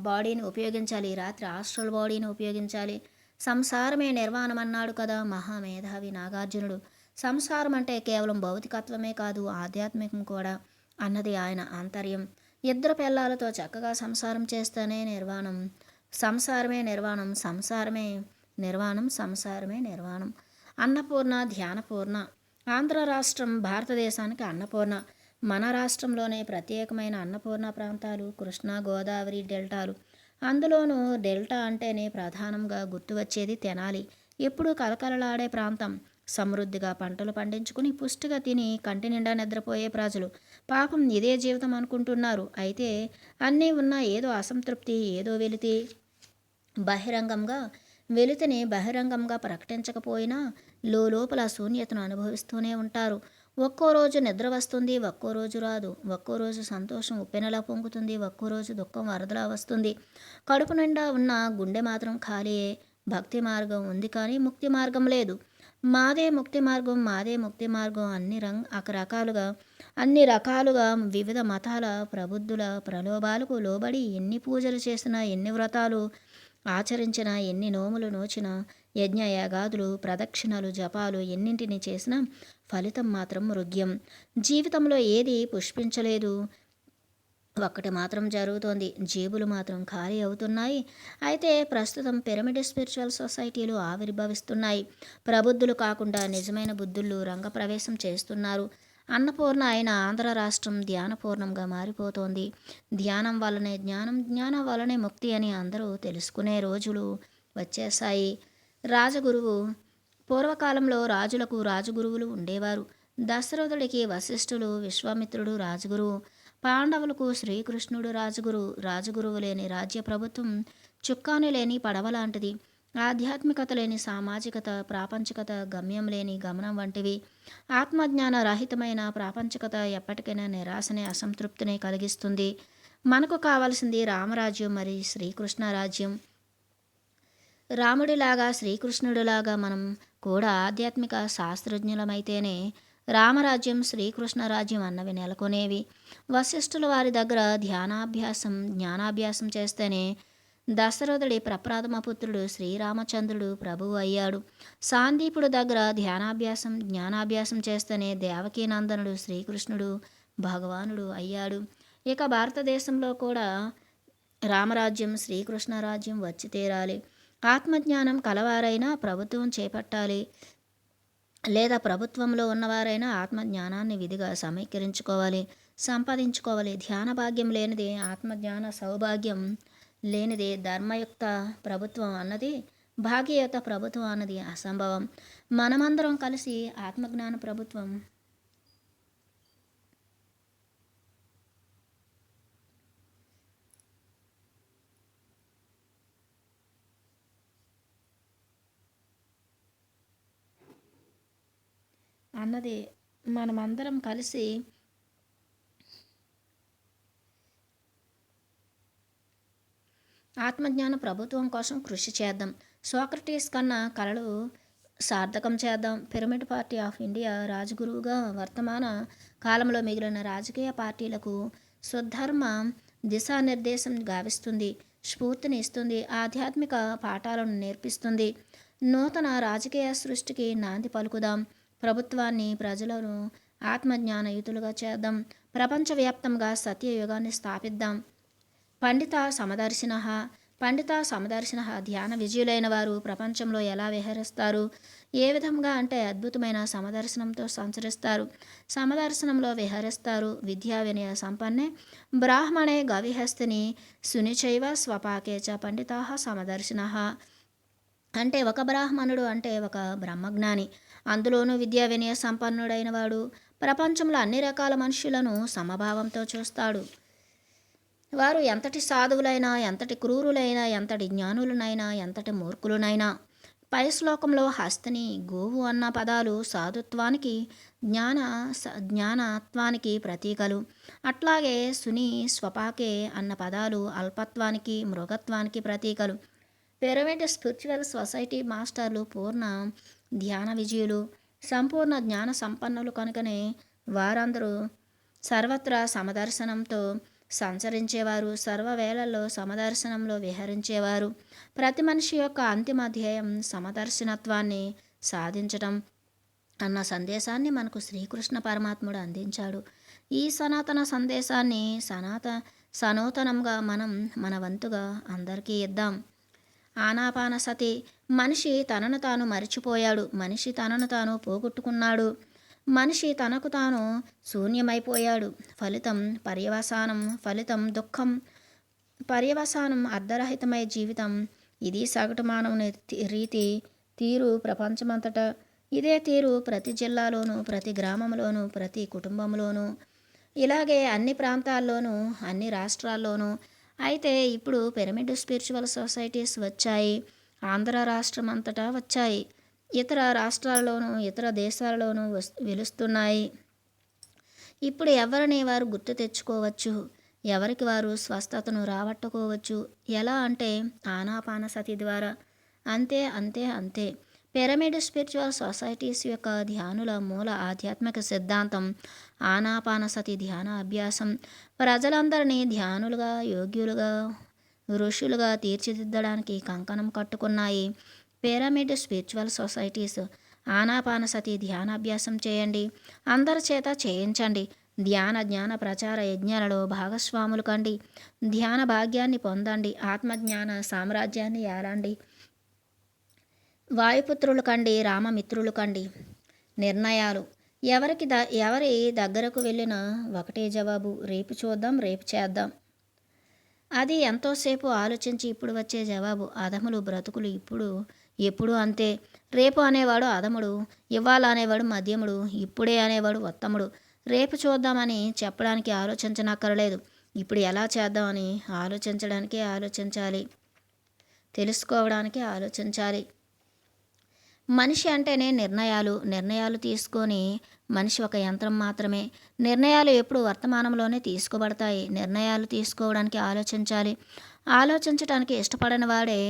బాడీని ఉపయోగించాలి, రాత్రి ఆస్ట్రల్ బాడీని ఉపయోగించాలి. సంసారమే నిర్వాణం అన్నాడు కదా మహామేధావి నాగార్జునుడు. సంసారం అంటే కేవలం భౌతికత్వమే కాదు, ఆధ్యాత్మికం కూడా అన్నది ఆయన ఆంతర్యం. ఇద్దరు పిల్లలతో చక్కగా సంసారం చేస్తేనే నిర్వాణం. సంసారమే నిర్వాణం, సంసారమే నిర్వాణం, సంసారమే నిర్వాణం. అన్నపూర్ణ, ధ్యానపూర్ణ. ఆంధ్ర రాష్ట్రం భారతదేశానికి అన్నపూర్ణ. మన రాష్ట్రంలోనే ప్రత్యేకమైన అన్నపూర్ణ ప్రాంతాలు కృష్ణా, గోదావరి డెల్టాలు. అందులోనూ డెల్టా అంటేనే ప్రధానంగా గుర్తు వచ్చేది తెనాలి. ఎప్పుడూ కలకలలాడే ప్రాంతం. సమృద్ధిగా పంటలు పండించుకుని పుష్టిగా తిని కంటి నిండా నిద్రపోయే ప్రజలు. పాపం ఇదే జీవితం అనుకుంటున్నారు. అయితే అన్నీ ఉన్నా ఏదో అసంతృప్తి, ఏదో వెలితిని బహిరంగంగా ప్రకటించకపోయినా లోపల శూన్యతను అనుభవిస్తూనే ఉంటారు. ఒక్కో రోజు నిద్ర వస్తుంది, ఒక్కో రోజు రాదు. ఒక్కో రోజు సంతోషం ఉప్పెనలా పొంగుతుంది, ఒక్కో రోజు దుఃఖం వరదలా వస్తుంది. కడుపు నిండా ఉన్న గుండె మాత్రం ఖాళీయే. భక్తి మార్గం ఉంది కానీ ముక్తి మార్గం లేదు. మాదే ముక్తి మార్గం, మాదే ముక్తి మార్గం. అన్ని రకాలుగా వివిధ మతాల ప్రబుద్ధుల ప్రలోభాలకు లోబడి ఎన్ని పూజలు చేసినా, ఎన్ని వ్రతాలు ఆచరించినా, ఎన్ని నోములు నోచినా, యజ్ఞయాగాదులు, ప్రదక్షిణలు, జపాలు ఎన్నింటిని చేసినా ఫలితం మాత్రం మృగ్యం. జీవితంలో ఏది పుష్పించలేదు. ఒక్కటి మాత్రం జరుగుతోంది, జేబులు మాత్రం ఖాళీ అవుతున్నాయి. అయితే ప్రస్తుతం పిరమిడ్ స్పిరిచువల్ సొసైటీలు ఆవిర్భవిస్తున్నాయి. ప్రబుద్ధులు కాకుండా నిజమైన బుద్ధులు రంగప్రవేశం చేస్తున్నారు. అన్నపూర్ణ అయిన ఆంధ్ర రాష్ట్రం ధ్యానపూర్ణంగా మారిపోతోంది. ధ్యానం వల్లనే జ్ఞానం, జ్ఞానం వల్లనే ముక్తి అని అందరూ తెలుసుకునే రోజులు వచ్చేశాయి. రాజగురువు. పూర్వకాలంలో రాజులకు రాజగురువులు ఉండేవారు. దశరథుడికి వశిష్ఠులు, విశ్వామిత్రుడు రాజగురువు. పాండవులకు శ్రీకృష్ణుడు రాజగురువు లేని రాజ్య ప్రభుత్వం చుక్కాని లేని పడవ లాంటిది. ఆధ్యాత్మికత లేని సామాజికత, ప్రాపంచికత గమ్యం లేని గమనం వంటివి. ఆత్మజ్ఞాన రహితమైన ప్రాపంచికత ఎప్పటికైనా నిరాశనే, అసంతృప్తిని కలిగిస్తుంది. మనకు కావాల్సింది రామరాజ్యం, మరి శ్రీకృష్ణ రాజ్యం. రాముడిలాగా, శ్రీకృష్ణుడిలాగా మనం కూడా ఆధ్యాత్మిక శాస్త్రజ్ఞులమైతేనే రామరాజ్యం, శ్రీకృష్ణ రాజ్యం అన్నవి నెలకొనేవి. వశిష్ఠుల వారి దగ్గర జ్ఞానాభ్యాసం చేస్తేనే దశరథుడి ప్రప్రథమ పుత్రుడు శ్రీరామచంద్రుడు ప్రభువు అయ్యాడు. సాందీపుడు దగ్గర జ్ఞానాభ్యాసం చేస్తేనే దేవకీనందనుడు శ్రీకృష్ణుడు భగవానుడు అయ్యాడు. ఇక భారతదేశంలో కూడా రామరాజ్యం, శ్రీకృష్ణ రాజ్యం వచ్చి తీరాలి. ఆత్మజ్ఞానం కలవారైనా ప్రభుత్వం చేపట్టాలి, లేదా ప్రభుత్వంలో ఉన్నవారైనా ఆత్మజ్ఞానాన్ని విధిగా సమీకరించుకోవాలి, సంపాదించుకోవాలి. ధ్యాన భాగ్యం లేనిది, ఆత్మజ్ఞాన సౌభాగ్యం లేనిది ధర్మయుక్త ప్రభుత్వం అన్నది, భాగ్యయుత ప్రభుత్వం అన్నది అసంభవం. మనమందరం కలిసి ఆత్మజ్ఞాన ప్రభుత్వం అన్నది మనమందరం కలిసి ఆత్మజ్ఞాన ప్రభుత్వం కోసం కృషి చేద్దాం. సోక్రటీస్ కన్నా కలలు సార్థకం చేద్దాం. పిరమిడ్ పార్టీ ఆఫ్ ఇండియా రాజగురువుగా వర్తమాన కాలంలో మిగిలిన రాజకీయ పార్టీలకు స్వధర్మ దిశానిర్దేశం గావిస్తుంది, స్ఫూర్తిని ఇస్తుంది, ఆధ్యాత్మిక పాఠాలను నేర్పిస్తుంది. నూతన రాజకీయ సృష్టికి నాంది పలుకుదాం. ప్రభుత్వాన్ని, ప్రజలను ఆత్మజ్ఞానయుతులుగా చేద్దాం. ప్రపంచవ్యాప్తంగా సత్యయుగాన్ని స్థాపిద్దాం. పండిత సమదర్శిన ధ్యాన విజయులైన వారు ప్రపంచంలో ఎలా విహరిస్తారు? ఏ విధంగా అంటే అద్భుతమైన సమదర్శనంతో సంచరిస్తారు, సమదర్శనంలో విహరిస్తారు. విద్యా వినయ సంపన్నే బ్రాహ్మణే గవిహస్తిని సునిచైవ స్వపాకే చ పండితా సమదర్శిన. అంటే ఒక బ్రాహ్మణుడు అంటే ఒక బ్రహ్మజ్ఞాని, అందులోనూ విద్యా వినయ సంపన్నుడైన వాడు ప్రపంచంలో అన్ని రకాల మనుషులను సమభావంతో చూస్తాడు. వారు ఎంతటి సాధువులైనా, ఎంతటి క్రూరులైనా, ఎంతటి జ్ఞానులనైనా, ఎంతటి మూర్ఖులనైనా. పై శ్లోకంలో హస్తిని, గోవు అన్న పదాలు సాధుత్వానికి, జ్ఞానత్వానికి ప్రతీకలు. అట్లాగే సుని, స్వపాకే అన్న పదాలు అల్పత్వానికి, మృగత్వానికి ప్రతీకలు. పిరమిడ్ స్పిరిచువల్ సొసైటీ మాస్టర్లు పూర్ణ ధ్యాన విజయులు, సంపూర్ణ జ్ఞాన సంపన్నులు కనుకనే వారందరూ సర్వత్రా సమదర్శనంతో సంచరించేవారు, సర్వవేళల్లో సమదర్శనంలో విహరించేవారు. ప్రతి మనిషి యొక్క అంతిమ ధ్యేయం సమదర్శనత్వాన్ని సాధించటం అన్న సందేశాన్ని మనకు శ్రీకృష్ణ పరమాత్ముడు అందించాడు. ఈ సనాతన సందేశాన్ని సనూతనంగా మనం మన వంతుగా అందరికీ ఇద్దాం. ఆనాపానసతి. మనిషి తనను తాను మరిచిపోయాడు, మనిషి తనను తాను పోగొట్టుకున్నాడు, మనిషి తనకు తాను శూన్యమైపోయాడు. ఫలితం దుఃఖం, పర్యవసానం అర్ధరహితమై జీవితం. ఇది సగటు మానవుని తీరు ప్రపంచమంతటా. ఇదే తీరు ప్రతి జిల్లాలోనూ, ప్రతి గ్రామంలోనూ, ప్రతి కుటుంబంలోనూ, ఇలాగే అన్ని ప్రాంతాల్లోనూ, అన్ని రాష్ట్రాల్లోనూ. అయితే ఇప్పుడు పిరమిడ్ స్పిరిచువల్ సొసైటీస్ వచ్చాయి, ఆంధ్ర రాష్ట్రం అంతటా వచ్చాయి, ఇతర రాష్ట్రాల్లోనూ, ఇతర దేశాలలోనూ వెలుస్తున్నాయి. ఇప్పుడు ఎవరిని వారు గుర్తు తెచ్చుకోవచ్చు, ఎవరికి వారు స్వస్థతను రాబట్టుకోవచ్చు. ఎలా అంటే ఆనాపానసతి ద్వారా. అంతే అంతే అంతే. పిరమిడ్ స్పిరిచువల్ సొసైటీస్ యొక్క ధ్యానుల మూల ఆధ్యాత్మిక సిద్ధాంతం ఆనాపానసతి ధ్యాన అభ్యాసం. ప్రజలందరినీ ధ్యానులుగా, యోగ్యులుగా, ఋషులుగా తీర్చిదిద్దడానికి కంకణం కట్టుకున్నాయి పిరమిడ్ స్పిరిచువల్ సొసైటీస్. ఆనాపానసతి ధ్యానాభ్యాసం చేయండి, అందరి చేత చేయించండి. జ్ఞాన ప్రచార యజ్ఞాలలో భాగస్వాములు కండి. ధ్యాన భాగ్యాన్ని పొందండి. ఆత్మజ్ఞాన సామ్రాజ్యాన్ని ఏలండి. వాయుపుత్రులు కండి, రామమిత్రులు కండి. నిర్ణయాలు. ఎవరి దగ్గరకు వెళ్ళినా ఒకటే జవాబు, రేపు చూద్దాం, రేపు చేద్దాం. అది ఎంతోసేపు ఆలోచించి ఇప్పుడు వచ్చే జవాబు. అధములు బ్రతుకులు ఎప్పుడు అంతే. రేపు అనేవాడు అధముడు, ఇవాళ అనేవాడు మధ్యముడు, ఇప్పుడే అనేవాడు ఉత్తముడు. రేపు చూద్దామని చెప్పడానికి ఆలోచించనక్కర్లేదు, ఇప్పుడు ఎలా చేద్దామని ఆలోచించాలి, తెలుసుకోవడానికి ఆలోచించాలి. మనిషి అంటేనే నిర్ణయాలు తీసుకొని మనిషి ఒక యంత్రం మాత్రమే. నిర్ణయాలు ఎప్పుడు వర్తమానంలోనే తీసుకోబడతాయి. నిర్ణయాలు తీసుకోవడానికి ఆలోచించడానికి ఇష్టపడని వాడే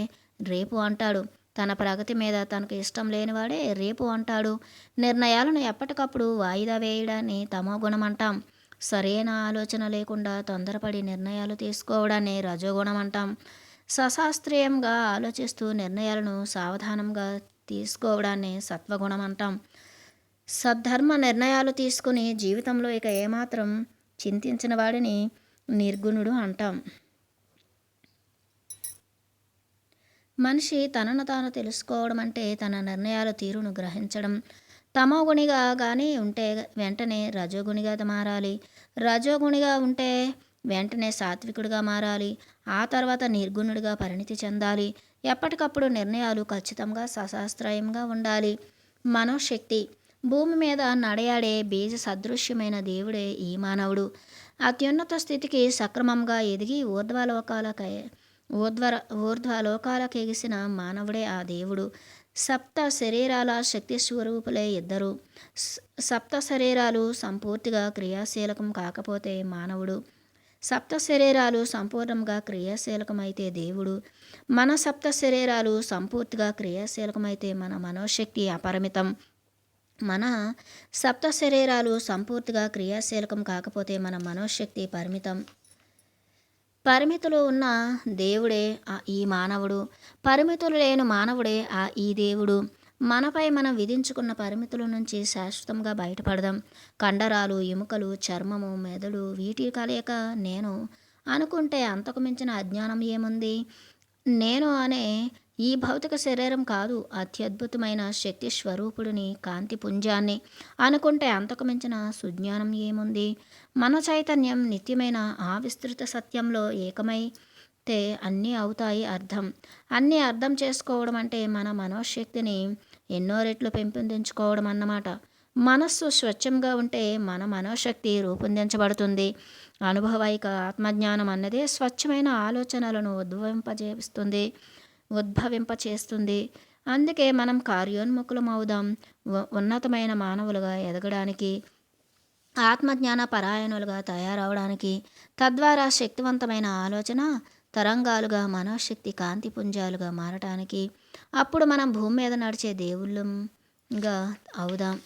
రేపు అంటాడు. తన ప్రగతి మీద తనకు ఇష్టం లేనివాడే రేపు అంటాడు. నిర్ణయాలను ఎప్పటికప్పుడు వాయిదా వేయడాన్ని తమోగుణం అంటాం. సరైన ఆలోచన లేకుండా తొందరపడి నిర్ణయాలు తీసుకోవడాన్ని రజోగుణం అంటాం. సశాస్త్రీయంగా ఆలోచిస్తూ నిర్ణయాలను సావధానంగా తీసుకోవడాన్ని సత్వగుణం అంటాం. సద్ధర్మ నిర్ణయాలు తీసుకుని జీవితంలో ఇక ఏమాత్రం చింతించిన వాడిని నిర్గుణుడు అంటాం. మనిషి తనను తాను తెలుసుకోవడం అంటే తన నిర్ణయాల తీరును గ్రహించడం. తమోగుణిగా కానీ ఉంటే వెంటనే రజోగుణిగా మారాలి. రజోగుణిగా ఉంటే వెంటనే సాత్వికుడిగా మారాలి. ఆ తర్వాత నిర్గుణుడిగా పరిణితి చెందాలి. ఎప్పటికప్పుడు నిర్ణయాలు ఖచ్చితంగా సశాస్త్రీయంగా ఉండాలి. మనోశక్తి. భూమి మీద నడయాడే బీజ సదృశ్యమైన దేవుడే ఈ మానవుడు. అత్యున్నత స్థితికి సక్రమంగా ఎదిగి ఊర్ధ్వలోకాలకెగిసిన మానవుడే ఆ దేవుడు. సప్త శరీరాల శక్తి స్వరూపులే ఇద్దరు. సప్త శరీరాలు సంపూర్తిగా క్రియాశీలకం కాకపోతే మానవుడు, సప్త శరీరాలు సంపూర్ణంగా క్రియాశీలకమైతే దేవుడు. మన సప్త శరీరాలు సంపూర్తిగా క్రియాశీలకమైతే మన మనోశక్తి అపరిమితం. మన సప్త శరీరాలు సంపూర్తిగా క్రియాశీలకం కాకపోతే మన మనోశక్తి పరిమితం. పరిమితులు ఉన్న దేవుడే ఈ మానవుడు. పరిమితులు లేని మానవుడే ఈ దేవుడు. మనపై మనం విధించుకున్న పరిమితుల నుంచి శాశ్వతంగా బయటపడదాం. కండరాలు, ఎముకలు, చర్మము, మెదడు వీటి కలయిక నేను అనుకుంటే అంతకు మించిన అజ్ఞానం ఏముంది? నేను అనే ఈ భౌతిక శరీరం కాదు, అత్యద్భుతమైన శక్తి స్వరూపుడిని, కాంతి పుంజాన్ని అనుకుంటే అంతకు మించిన సుజ్ఞానం ఏముంది? మన చైతన్యం నిత్యమైన ఆ విస్తృత సత్యంలో ఏకమైతే అన్నీ అవుతాయి అర్థం. అన్నీ అర్థం చేసుకోవడం అంటే మన మనోశక్తిని ఎన్నో రెట్లు పెంపొందించుకోవడం అన్నమాట. మనస్సు స్వచ్ఛంగా ఉంటే మన మనోశక్తి రూపొందించబడుతుంది. అనుభవైక ఆత్మజ్ఞానం అన్నదే స్వచ్ఛమైన ఆలోచనలను ఉద్భవింపచేస్తుంది. అందుకే మనం కార్యోన్ముఖులమవుదాం. ఉన్నతమైన మానవులుగా ఎదగడానికి, ఆత్మజ్ఞాన పరాయణులుగా తయారవడానికి, తద్వారా శక్తివంతమైన ఆలోచన తరంగాలుగా మనోశక్తి కాంతి పుంజాలుగా మారటానికి. అప్పుడు మనం భూమి మీద నడిచే దేవుళ్ళంగా అవుదాం.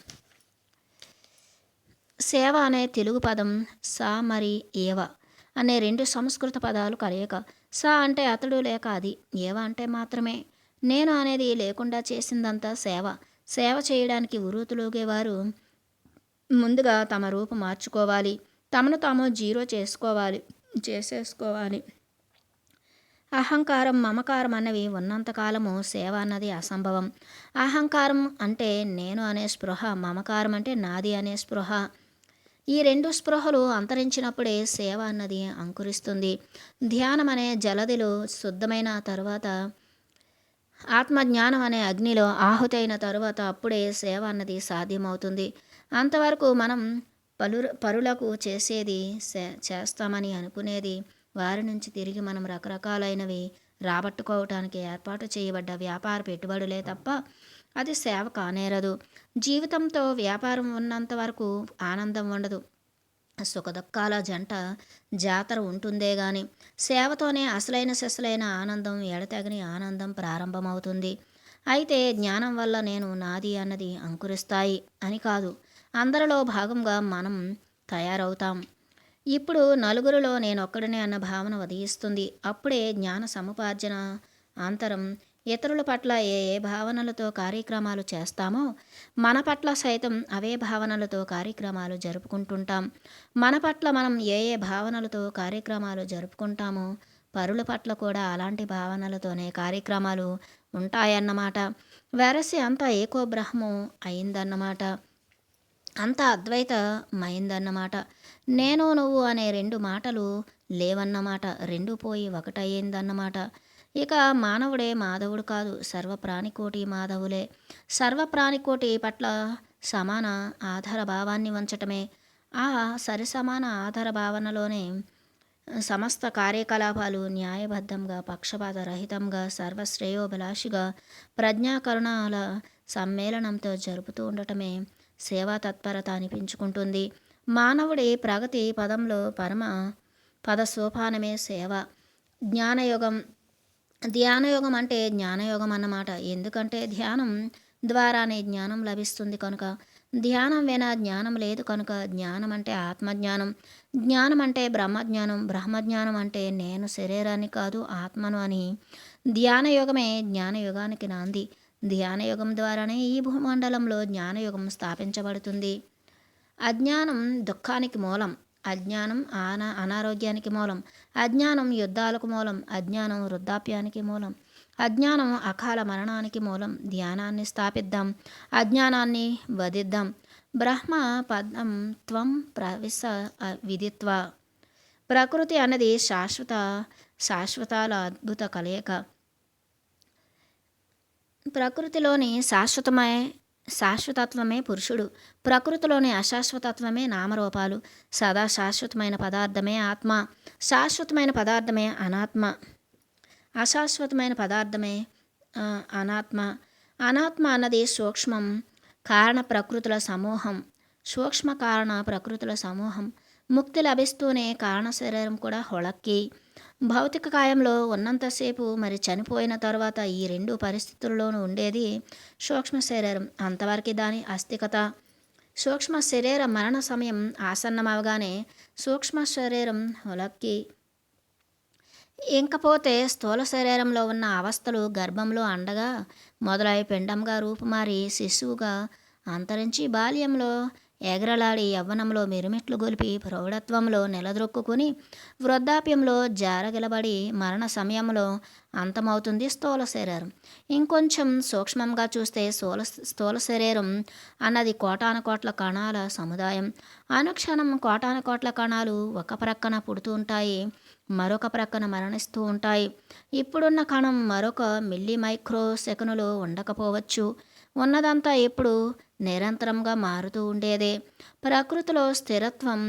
సేవ అనే తెలుగు పదం సా మరి ఏవ అనే రెండు సంస్కృత పదాలు కలయిక. సా అంటే అతడు లేక అది, ఏవ అంటే మాత్రమే. నేను అనేది లేకుండా చేసిందంతా సేవ. సేవ చేయడానికి ఉరుతులుగేవారు ముందుగా తమ రూపు మార్చుకోవాలి. తమను తాము జీరో చేసేసుకోవాలి. అహంకారం, మమకారం అన్నవి ఉన్నంతకాలము సేవ అన్నది అసంభవం. అహంకారం అంటే నేను అనే స్పృహ, మమకారం అంటే నాది అనే స్పృహ. ఈ రెండు స్పృహలు అంతరించినప్పుడే సేవ అన్నది అంకురిస్తుంది. ధ్యానం అనే జలదిలో శుద్ధమైన తరువాత, ఆత్మజ్ఞానం అనే అగ్నిలో ఆహుతైన తరువాత అప్పుడే సేవ అన్నది సాధ్యమవుతుంది. అంతవరకు మనం పరులకు చేసేది చేస్తామని అనుకునేది వారి నుంచి తిరిగి మనం రకరకాలైనవి రాబట్టుకోవటానికి ఏర్పాటు చేయబడ్డ వ్యాపార పెట్టుబడులే తప్ప అది సేవ కానేరదు. జీవితంతో వ్యాపారం ఉన్నంత వరకు ఆనందం ఉండదు. సుఖదుఖాల జాతర ఉంటుందే గాని సేవతోనే అసలైన సిసలైన ఆనందం, ఎడతెగని ఆనందం ప్రారంభమవుతుంది. అయితే జ్ఞానం వల్ల నేను నాది అన్నది అంకురిస్తాయి అని కాదు, అందరిలో భాగంగా మనం తయారవుతాం. ఇప్పుడు నలుగురిలో నేనొక్కడినే అన్న భావన ఉదయిస్తుంది. అప్పుడే జ్ఞాన సముపార్జన అంతరం. ఇతరుల పట్ల ఏ ఏ భావనలతో కార్యక్రమాలు చేస్తామో మన పట్ల సైతం అవే భావనలతో కార్యక్రమాలు జరుపుకుంటుంటాం. మన పట్ల మనం ఏ ఏ భావనలతో కార్యక్రమాలు జరుపుకుంటామో పరుల పట్ల కూడా అలాంటి భావనలతోనే కార్యక్రమాలు ఉంటాయన్నమాట. వెరసి అంతా ఏకో బ్రహ్మం అయిందన్నమాట. అంతా అద్వైతమైందన్నమాట. నేను నువ్వు అనే రెండు మాటలు లేవన్నమాట. రెండు పోయి ఒకటయ్యిందన్నమాట. ఇక మానవుడే మాధవుడు కాదు, సర్వప్రాణికోటి మాధవులే. సర్వప్రాణికోటి పట్ల సమాన ఆధార భావాన్ని ఉంచటమే. ఆ సరిసమాన ఆధార భావనలోనే సమస్త కార్యకలాపాలు న్యాయబద్ధంగా, పక్షపాత రహితంగా, సర్వశ్రేయోభిలాషిగా, ప్రజ్ఞాకరుణాల సమ్మేళనంతో జరుపుతూ ఉండటమే సేవా తత్పరత అనిపించుకుంటుంది. మానవుడి ప్రగతి పదంలో పరమ పద సోపానమే సేవ. ధ్యానయోగం అంటే జ్ఞానయోగం అన్నమాట. ఎందుకంటే ధ్యానం ద్వారానే జ్ఞానం లభిస్తుంది కనుక. ధ్యానం వినా జ్ఞానం లేదు కనుక. జ్ఞానం అంటే ఆత్మజ్ఞానం, జ్ఞానం అంటే బ్రహ్మజ్ఞానం, బ్రహ్మజ్ఞానం అంటే నేను శరీరాన్ని కాదు ఆత్మను అని. ధ్యానయోగమే జ్ఞానయుగానికి నాంది. ధ్యానయోగం ద్వారానే ఈ భూమండలంలో జ్ఞానయుగం స్థాపించబడుతుంది. అజ్ఞానం దుఃఖానికి మూలం. అజ్ఞానం అనారోగ్యానికి మూలం, అజ్ఞానం యుద్ధాలకు మూలం, అజ్ఞానం వృద్ధాప్యానికి మూలం, అజ్ఞానం అకాల మరణానికి మూలం. ధ్యానాన్ని స్థాపిద్దాం, అజ్ఞానాన్ని వదిద్దాం. బ్రహ్మ పదం త్వం ప్రవిశ విదిత్వ. ప్రకృతి అన్నది శాశ్వతాల అద్భుత కలయిక. ప్రకృతిలోని శాశ్వతత్వమే పురుషుడు, ప్రకృతిలోని అశాశ్వతత్వమే నామరూపాలు. సదా శాశ్వతమైన పదార్థమే ఆత్మ, శాశ్వతమైన పదార్థమే అనాత్మ, అశాశ్వతమైన పదార్థమే అనాత్మ. అనాత్మ అన్నది సూక్ష్మం కారణ ప్రకృతుల సమూహం, సూక్ష్మ కారణ ప్రకృతుల సమూహం. ముక్తి లభిస్తూనే కారణ శరీరం కూడా హొళక్కి. భౌతిక కాయంలో ఉన్నంతసేపు మరి చనిపోయిన తర్వాత ఈ రెండు పరిస్థితుల్లోనూ ఉండేది సూక్ష్మ శరీరం. అంతవరకు దాని అస్థికత. సూక్ష్మ శరీర మరణ సమయం ఆసన్నమవగానే సూక్ష్మ శరీరం హొలక్కి. ఇంకపోతే స్థూల శరీరంలో ఉన్న అవస్థలు గర్భంలో అండగా మొదలై పిండంగా రూపుమారి శిశువుగా అంతరించి బాల్యంలో ఎగరలాడి యవ్వనంలో మిరుమిట్లు గొలిపి ప్రౌఢత్వంలో నిలదొక్కుని వృద్ధాప్యంలో జారగిలబడి మరణ సమయంలో అంతమవుతుంది స్థూల శరీరం. ఇంకొంచెం సూక్ష్మంగా చూస్తే స్థూల శరీరం అన్నది కోటాను కోట్ల కణాల సముదాయం. అనుక్షణం కోటాను కోట్ల కణాలు ఒక ప్రక్కన పుడుతూ ఉంటాయి, మరొక ప్రక్కన మరణిస్తూ ఉంటాయి. ఇప్పుడున్న కణం మరొక మిల్లీ మైక్రో సెకనులు ఉండకపోవచ్చు. ఉన్నదంతా ఇప్పుడు నిరంతరంగా మారుతూ ఉండేదే. ప్రకృతిలో స్థిరత్వం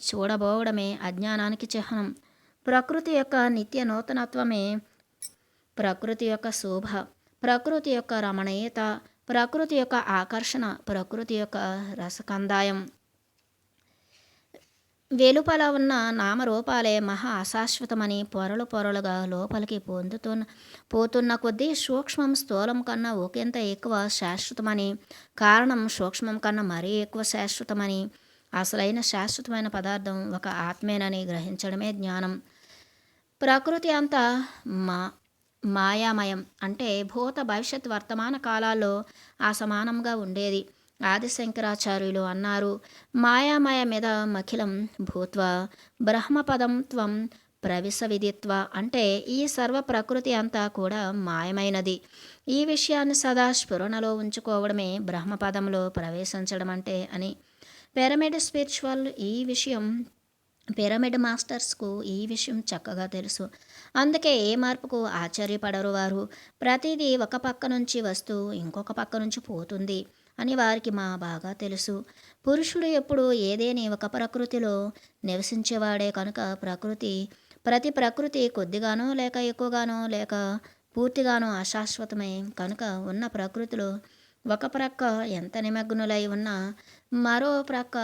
చూడబోవడమే అజ్ఞానానికి చిహ్నం. ప్రకృతి యొక్క నిత్య నూతనత్వమే ప్రకృతి యొక్క శోభ, ప్రకృతి యొక్క రమణీయత, ప్రకృతి యొక్క ఆకర్షణ, ప్రకృతి యొక్క రసకందాయం. వెలుపల ఉన్న నామరూపాలే మహా అశాశ్వతమని పొరలుగా లోపలికి పోతున్న కొద్దీ సూక్ష్మం స్థూలం కన్నా ఒకంత ఎక్కువ శాశ్వతమని, కారణం సూక్ష్మం కన్నా మరీ ఎక్కువ శాశ్వతమని, అసలైన శాశ్వతమైన పదార్థం ఒక ఆత్మేనని గ్రహించడమే జ్ఞానం. ప్రకృతి అంతా మాయామయం, అంటే భూత భవిష్యత్ వర్తమాన కాలాల్లో అసమానంగా ఉండేది. ఆదిశంకరాచార్యులు అన్నారు, మాయామయ మీద మఖిలం భూత్వ బ్రహ్మపదం త్వం ప్రవిశవిదిత్వ. అంటే ఈ సర్వ ప్రకృతి అంతా కూడా మాయమైనది. ఈ విషయాన్ని సదా స్ఫురణలో ఉంచుకోవడమే బ్రహ్మపదంలో ప్రవేశించడం అంటే అని. పిరమిడ్ మాస్టర్స్కు ఈ విషయం చక్కగా తెలుసు. అందుకే ఏ మార్పుకు ఆశ్చర్యపడరు వారు. ప్రతిదీ ఒక పక్క నుంచి వస్తూ ఇంకొక పక్క నుంచి పోతుంది అని వారికి బాగా తెలుసు. పురుషుడు ఎప్పుడు ఏదేని ఒక ప్రకృతిలో నివసించేవాడే కనుక ప్రతి ప్రకృతి కొద్దిగానో లేక ఎక్కువగానో లేక పూర్తిగానో అశాశ్వతమే కనుక ఉన్న ప్రకృతిలో ఒక ప్రక్క ఎంత నిమగ్నులై ఉన్నా మరో ప్రక్క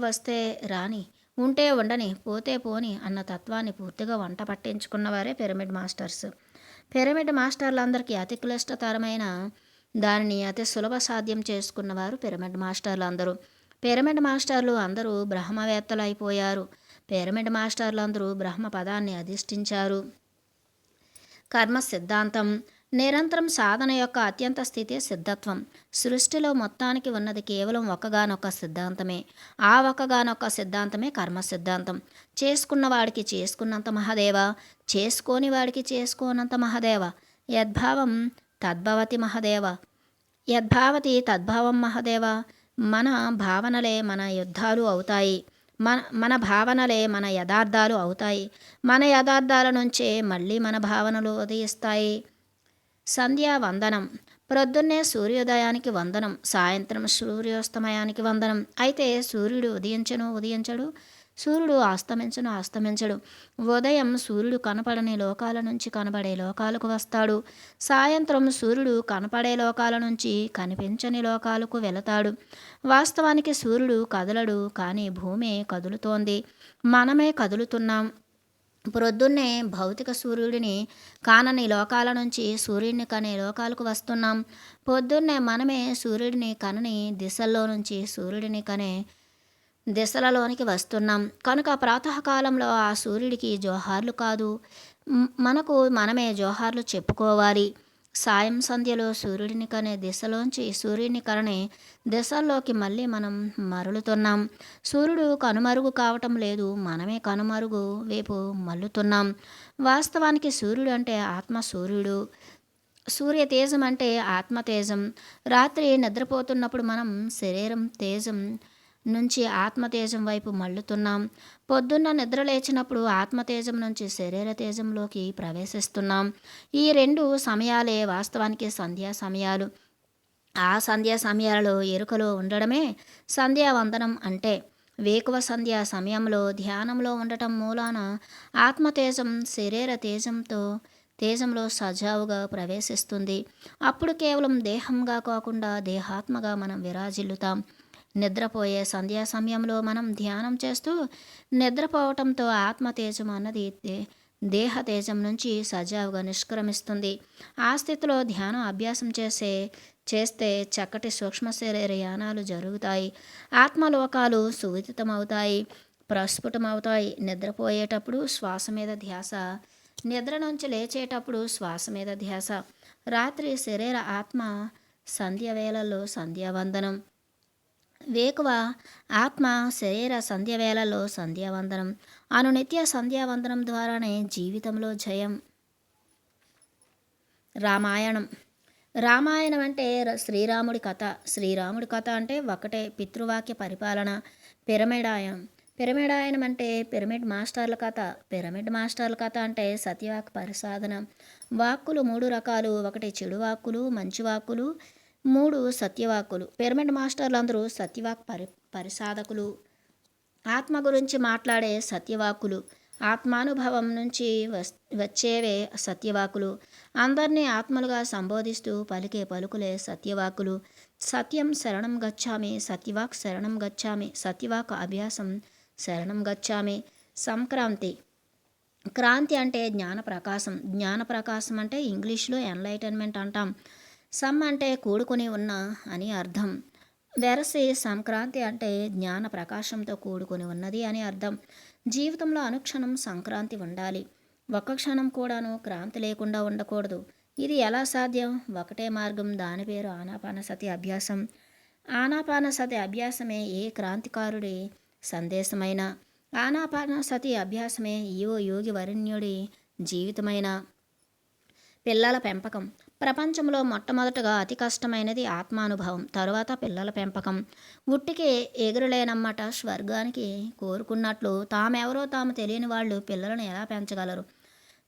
వస్తే రాని, ఉంటే ఉండని, పోతే పోని అన్న తత్వాన్ని పూర్తిగా వంట పట్టించుకున్నవారే పిరమిడ్ మాస్టర్స్. పిరమిడ్ మాస్టర్లందరికీ అతి క్లిష్టతరమైన దానిని అతి సులభ సాధ్యం చేసుకున్నవారు పిరమిడ్ మాస్టర్లు అందరూ. పిరమిడ్ మాస్టర్లు అందరూ బ్రహ్మవేత్తలు అయిపోయారు. పిరమిడ్ మాస్టర్లు అందరూ బ్రహ్మ పదాన్ని అధిష్ఠించారు. కర్మ సిద్ధాంతం నిరంతరం సాధన యొక్క అత్యంత స్థితి సిద్ధత్వం. సృష్టిలో మొత్తానికి ఉన్నది కేవలం ఒకగానొక్క సిద్ధాంతమే. ఆ ఒకగానొక్క సిద్ధాంతమే కర్మ సిద్ధాంతం. చేసుకున్నవాడికి చేసుకున్నంత మహదేవ, చేసుకోని వాడికి చేసుకోనంత మహదేవ. యద్భావం తద్భవతి మహదేవ, యద్భావతి తద్భావం మహదేవ. మన భావనలే మన యుద్ధాలు అవుతాయి, మన భావనలే మన యథార్థాలు అవుతాయి. మన యథార్థాల నుంచే మళ్ళీ మన భావనలు ఉదయిస్తాయి. సంధ్యా వందనం. ప్రొద్దున్నే సూర్యోదయానికి వందనం, సాయంత్రం సూర్యోస్తమయానికి వందనం. అయితే సూర్యుడు ఉదయించడు, సూర్యుడు అస్తమించడు. ఉదయం సూర్యుడు కనపడని లోకాల నుంచి కనబడే లోకాలకు వస్తాడు. సాయంత్రం సూర్యుడు కనపడే లోకాల నుంచి కనిపించని లోకాలకు వెళతాడు. వాస్తవానికి సూర్యుడు కదలడు, కానీ భూమి కదులుతోంది, మనమే కదులుతున్నాం. ప్రొద్దున్నే భౌతిక సూర్యుడిని కానని లోకాల నుంచి సూర్యుడిని కనే లోకాలకు వస్తున్నాం. పొద్దున్నే మనమే సూర్యుడిని కనని దిశల్లో నుంచి సూర్యుడిని కనే దిశలలోనికి వస్తున్నాం. కనుక ప్రాతకాలంలో ఆ సూర్యుడికి జోహార్లు కాదు, మనకు మనమే జోహార్లు చెప్పుకోవాలి. సాయం సంధ్యలో సూర్యుడిని కనే దిశలోంచి సూర్యుని కనే దిశల్లోకి మళ్ళీ మనం మరలుతున్నాం. సూర్యుడు కనుమరుగు కావటం లేదు, మనమే కనుమరుగు వైపు మల్లుతున్నాం. వాస్తవానికి సూర్యుడు అంటే ఆత్మ సూర్యుడు, సూర్య తేజం అంటే ఆత్మ తేజం. రాత్రి నిద్రపోతున్నప్పుడు మనం శరీరం తేజం నుంచి ఆత్మతేజం వైపు మళ్ళుతున్నాం. పొద్దున్న నిద్ర లేచినప్పుడు ఆత్మతేజం నుంచి శరీర తేజంలోకి ప్రవేశిస్తున్నాం. ఈ రెండు సమయాలే వాస్తవానికి సంధ్యా సమయాలు. ఆ సంధ్యా సమయాలలో ఎరుకలో ఉండడమే సంధ్యావందనం అంటే. వేకువ సంధ్యా సమయంలో ధ్యానంలో ఉండటం మూలాన ఆత్మతేజం శరీర తేజంలో సజావుగా ప్రవేశిస్తుంది. అప్పుడు కేవలం దేహంగా కాకుండా దేహాత్మగా మనం విరాజిల్లుతాం. నిద్రపోయే సంధ్యా సమయంలో మనం ధ్యానం చేస్తూ నిద్రపోవటంతో ఆత్మతేజం అన్నది దేహ తేజం నుంచి సజావుగా నిష్క్రమిస్తుంది. ఆ స్థితిలో ధ్యానం అభ్యాసం చేస్తే చక్కటి సూక్ష్మ శరీర యానాలు జరుగుతాయి. ఆత్మలోకాలు సువిదితమవుతాయి, ప్రస్ఫుటమవుతాయి. నిద్రపోయేటప్పుడు శ్వాస మీద ధ్యాస, నిద్ర నుంచి లేచేటప్పుడు శ్వాస మీద ధ్యాస. రాత్రి శరీర ఆత్మ సంధ్య వేళల్లో సంధ్యావందనం, వేకువ ఆత్మ శరీర సంధ్యవేళలో సంధ్యావందనం. అనునిత్య సంధ్యావందనం ద్వారానే జీవితంలో జయం. రామాయణం. రామాయణం అంటే శ్రీరాముడి కథ. శ్రీరాముడి కథ అంటే ఒకటే, పితృవాక్య పరిపాలన. పిరమిడాయనం అంటే పిరమిడ్ మాస్టర్ల కథ. పిరమిడ్ మాస్టర్ల కథ అంటే సత్యవాక్ పరిసాధన. వాక్కులు మూడు రకాలు, ఒకటి చెడు వాక్కులు, మంచి వాక్కులు, మూడు సత్యవాక్కులు. పిరమిడ్ మాస్టర్లు అందరూ సత్యవాక్ పరిసాధకులు. ఆత్మ గురించి మాట్లాడే సత్యవాక్కులు, ఆత్మానుభవం నుంచి వచ్చేవే సత్యవాక్కులు. అందరినీ ఆత్మలుగా సంబోధిస్తూ పలికే పలుకులే సత్యవాక్కులు. సత్యం శరణం గచ్చామి, సత్యవాక్ శరణం గచ్చామి, సత్యవాక్ అభ్యాసం శరణం గచ్చామి. సంక్రాంతి. క్రాంతి అంటే జ్ఞాన ప్రకాశం. జ్ఞాన ప్రకాశం అంటే ఇంగ్లీష్లో ఎన్లైటన్మెంట్ అంటాం. సమ్ అంటే కూడుకొని ఉన్న అని అర్థం. వెరసి సంక్రాంతి అంటే జ్ఞాన ప్రకాశంతో కూడుకొని ఉన్నది అని అర్థం. జీవితంలో అనుక్షణం సంక్రాంతి ఉండాలి. ఒక్క క్షణం కూడాను క్రాంతి లేకుండా ఉండకూడదు. ఇది ఎలా సాధ్యం? ఒకటే మార్గం, దాని పేరు ఆనాపానసతి అభ్యాసం. ఆనాపానసతి అభ్యాసమే ఏ క్రాంతికారుడి సందేశమైన. ఆనాపానసతి అభ్యాసమే ఈవో యోగి వరుణ్యుడి జీవితమైన. పిల్లల పెంపకం. ప్రపంచంలో మొట్టమొదటగా అతి కష్టమైనది ఆత్మానుభవం, తరువాత పిల్లల పెంపకం. ఉట్టికి ఎగురులేనమ్మట స్వర్గానికి కోరుకున్నట్లు తామెవరో తాము తెలియని వాళ్ళు పిల్లలను ఎలా పెంచగలరు?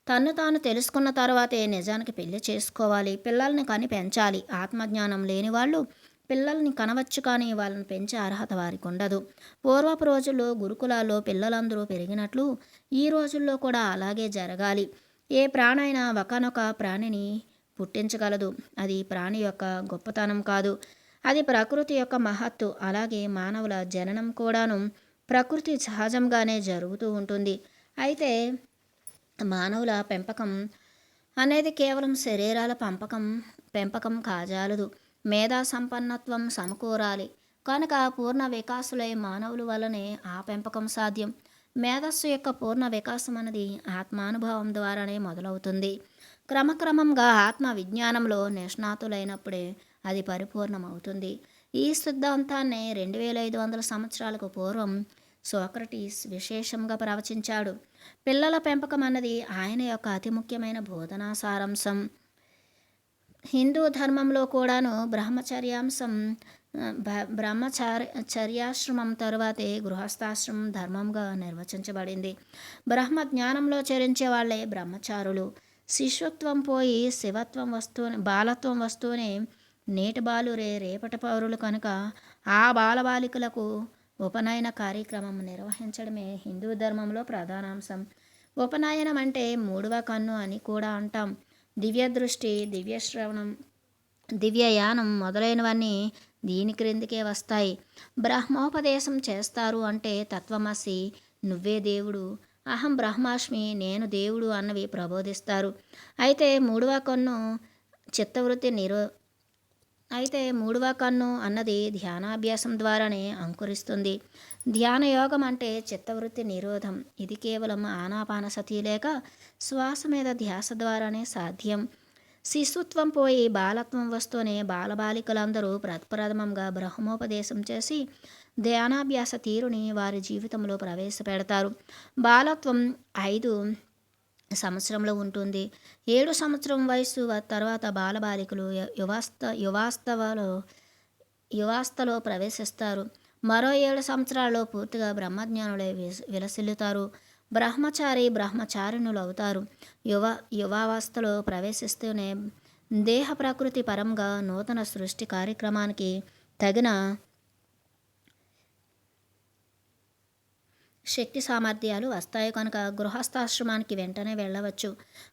తన్ను తాను తెలుసుకున్న తర్వాతే నిజానికి పెళ్లి చేసుకోవాలి, పిల్లల్ని కని పెంచాలి. ఆత్మజ్ఞానం లేని వాళ్ళు పిల్లల్ని కనవచ్చు, కానీ వాళ్ళని పెంచే అర్హత వారికి ఉండదు. పూర్వపు రోజుల్లో గురుకులాల్లో పిల్లలందరూ పెరిగినట్లు ఈ రోజుల్లో కూడా అలాగే జరగాలి. ఏ ప్రాణైనా ఒకనొక ప్రాణిని పుట్టించగలదు. అది ప్రాణి యొక్క గొప్పతనం కాదు, అది ప్రకృతి యొక్క మహత్తు. అలాగే మానవుల జననం కూడాను ప్రకృతి సహజంగానే జరుగుతూ ఉంటుంది. అయితే మానవుల పెంపకం అనేది కేవలం శరీరాల పెంపకం కాజాలదు. మేధా సంపన్నత్వం సమకూరాలి. కనుక పూర్ణ వికాసులై మానవుల వల్లనే ఆ పెంపకం సాధ్యం. మేధస్సు యొక్క పూర్ణ వికాసం అనేది ఆత్మానుభవం ద్వారానే మొదలవుతుంది. క్రమక్రమంగా ఆత్మ విజ్ఞానంలో నిష్ణాతులైనప్పుడే అది పరిపూర్ణమవుతుంది. ఈ సిద్ధాంతాన్ని 2500 సంవత్సరాలకు పూర్వం సోక్రటీస్ విశేషంగా ప్రవచించాడు. పిల్లల పెంపకం అన్నది ఆయన యొక్క అతి ముఖ్యమైన బోధనా సారాంశం. హిందూ ధర్మంలో కూడాను బ్రహ్మచర్యాశ్రమం తరువాతే గృహస్థాశ్రమం ధర్మంగా నిర్వచించబడింది. బ్రహ్మ జ్ఞానంలో చరించే వాళ్ళే బ్రహ్మచారులు. శిష్యత్వం పోయి బాలత్వం వస్తూనే నేటి బాలురే రేపటి పౌరులు. కనుక ఆ బాలబాలికలకు ఉపనయన కార్యక్రమం నిర్వహించడమే హిందూ ధర్మంలో ప్రధానాంశం. ఉపనయనం అంటే మూడవ కన్ను అని కూడా అంటాం. దివ్య దృష్టి, దివ్య శ్రవణం, దివ్యయానం మొదలైనవన్నీ దీని క్రిందికే వస్తాయి. బ్రహ్మోపదేశం చేస్తారు అంటే తత్వమసి, నువ్వే దేవుడు, అహం బ్రహ్మాస్మి, నేను దేవుడు అన్నవి ప్రబోధిస్తారు. అయితే మూడవ కన్ను అన్నది ధ్యానాభ్యాసం ద్వారానే అంకురిస్తుంది. ధ్యానయోగం అంటే చిత్తవృత్తి నిరోధం. ఇది కేవలం ఆనాపానసతి లేక శ్వాస మీద ధ్యాస ద్వారానే సాధ్యం. శిశుత్వం పోయి బాలత్వం వస్తూనే బాలబాలికలందరూ ప్రప్రథమంగా బ్రహ్మోపదేశం చేసి ధ్యానాభ్యాస తీరుని వారి జీవితంలో ప్రవేశపెడతారు. బాలత్వం 5 సంవత్సరంలో ఉంటుంది. 7 సంవత్సరం వయస్సు తర్వాత బాలబాలికలు యువాస్థలో ప్రవేశిస్తారు. మరో 7 సంవత్సరాల్లో పూర్తిగా బ్రహ్మజ్ఞానులై విలసిల్లుతారు. బ్రహ్మచారిణులు అవుతారు. యువావస్థలో ప్రవేశిస్తూనే దేహ ప్రకృతి పరంగా నూతన సృష్టి కార్యక్రమానికి తగిన శక్తి సామర్థ్యాలు వస్తాయి కనుక గృహస్థాశ్రమానికి వెంటనే వెళ్ళవచ్చు.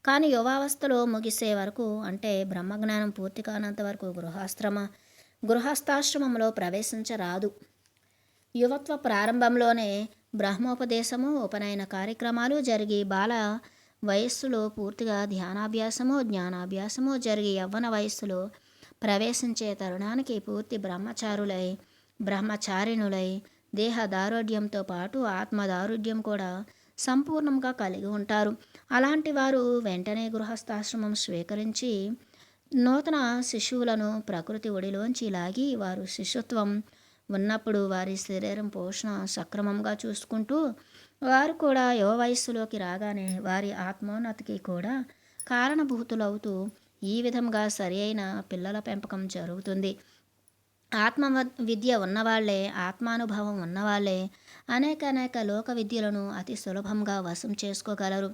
కానీ యువావస్థలో ముగిసే వరకు, అంటే బ్రహ్మజ్ఞానం పూర్తి కానంత వరకు గృహస్థాశ్రమంలో ప్రవేశించరాదు. యువత్వ ప్రారంభంలోనే బ్రహ్మోపదేశము, ఉపనయన కార్యక్రమాలు జరిగి బాల వయస్సులో పూర్తిగా ధ్యానాభ్యాసము, జ్ఞానాభ్యాసము జరిగి యవ్వన వయస్సులో ప్రవేశించే తరుణానికి పూర్తి బ్రహ్మచారిణులై దేహ దారుఢ్యంతో పాటు ఆత్మ దారుఢ్యం కూడా సంపూర్ణంగా కలిగి ఉంటారు. అలాంటి వారు వెంటనే గృహస్థాశ్రమం స్వీకరించి నూతన శిశువులను ప్రకృతి ఒడిలోంచి లాగి వారు శిశుత్వం ఉన్నప్పుడు వారి శరీరం పోషణ సక్రమంగా చూసుకుంటూ వారు కూడా యువ వయస్సులోకి రాగానే వారి ఆత్మోన్నతికి కూడా కారణభూతులవుతూ ఈ విధంగా సరి అయిన పిల్లల పెంపకం జరుగుతుంది. ఆత్మ విద్య ఉన్నవాళ్లే, ఆత్మానుభవం ఉన్నవాళ్లే అనేక లోక విద్యలను అతి సులభంగా వశం చేసుకోగలరు.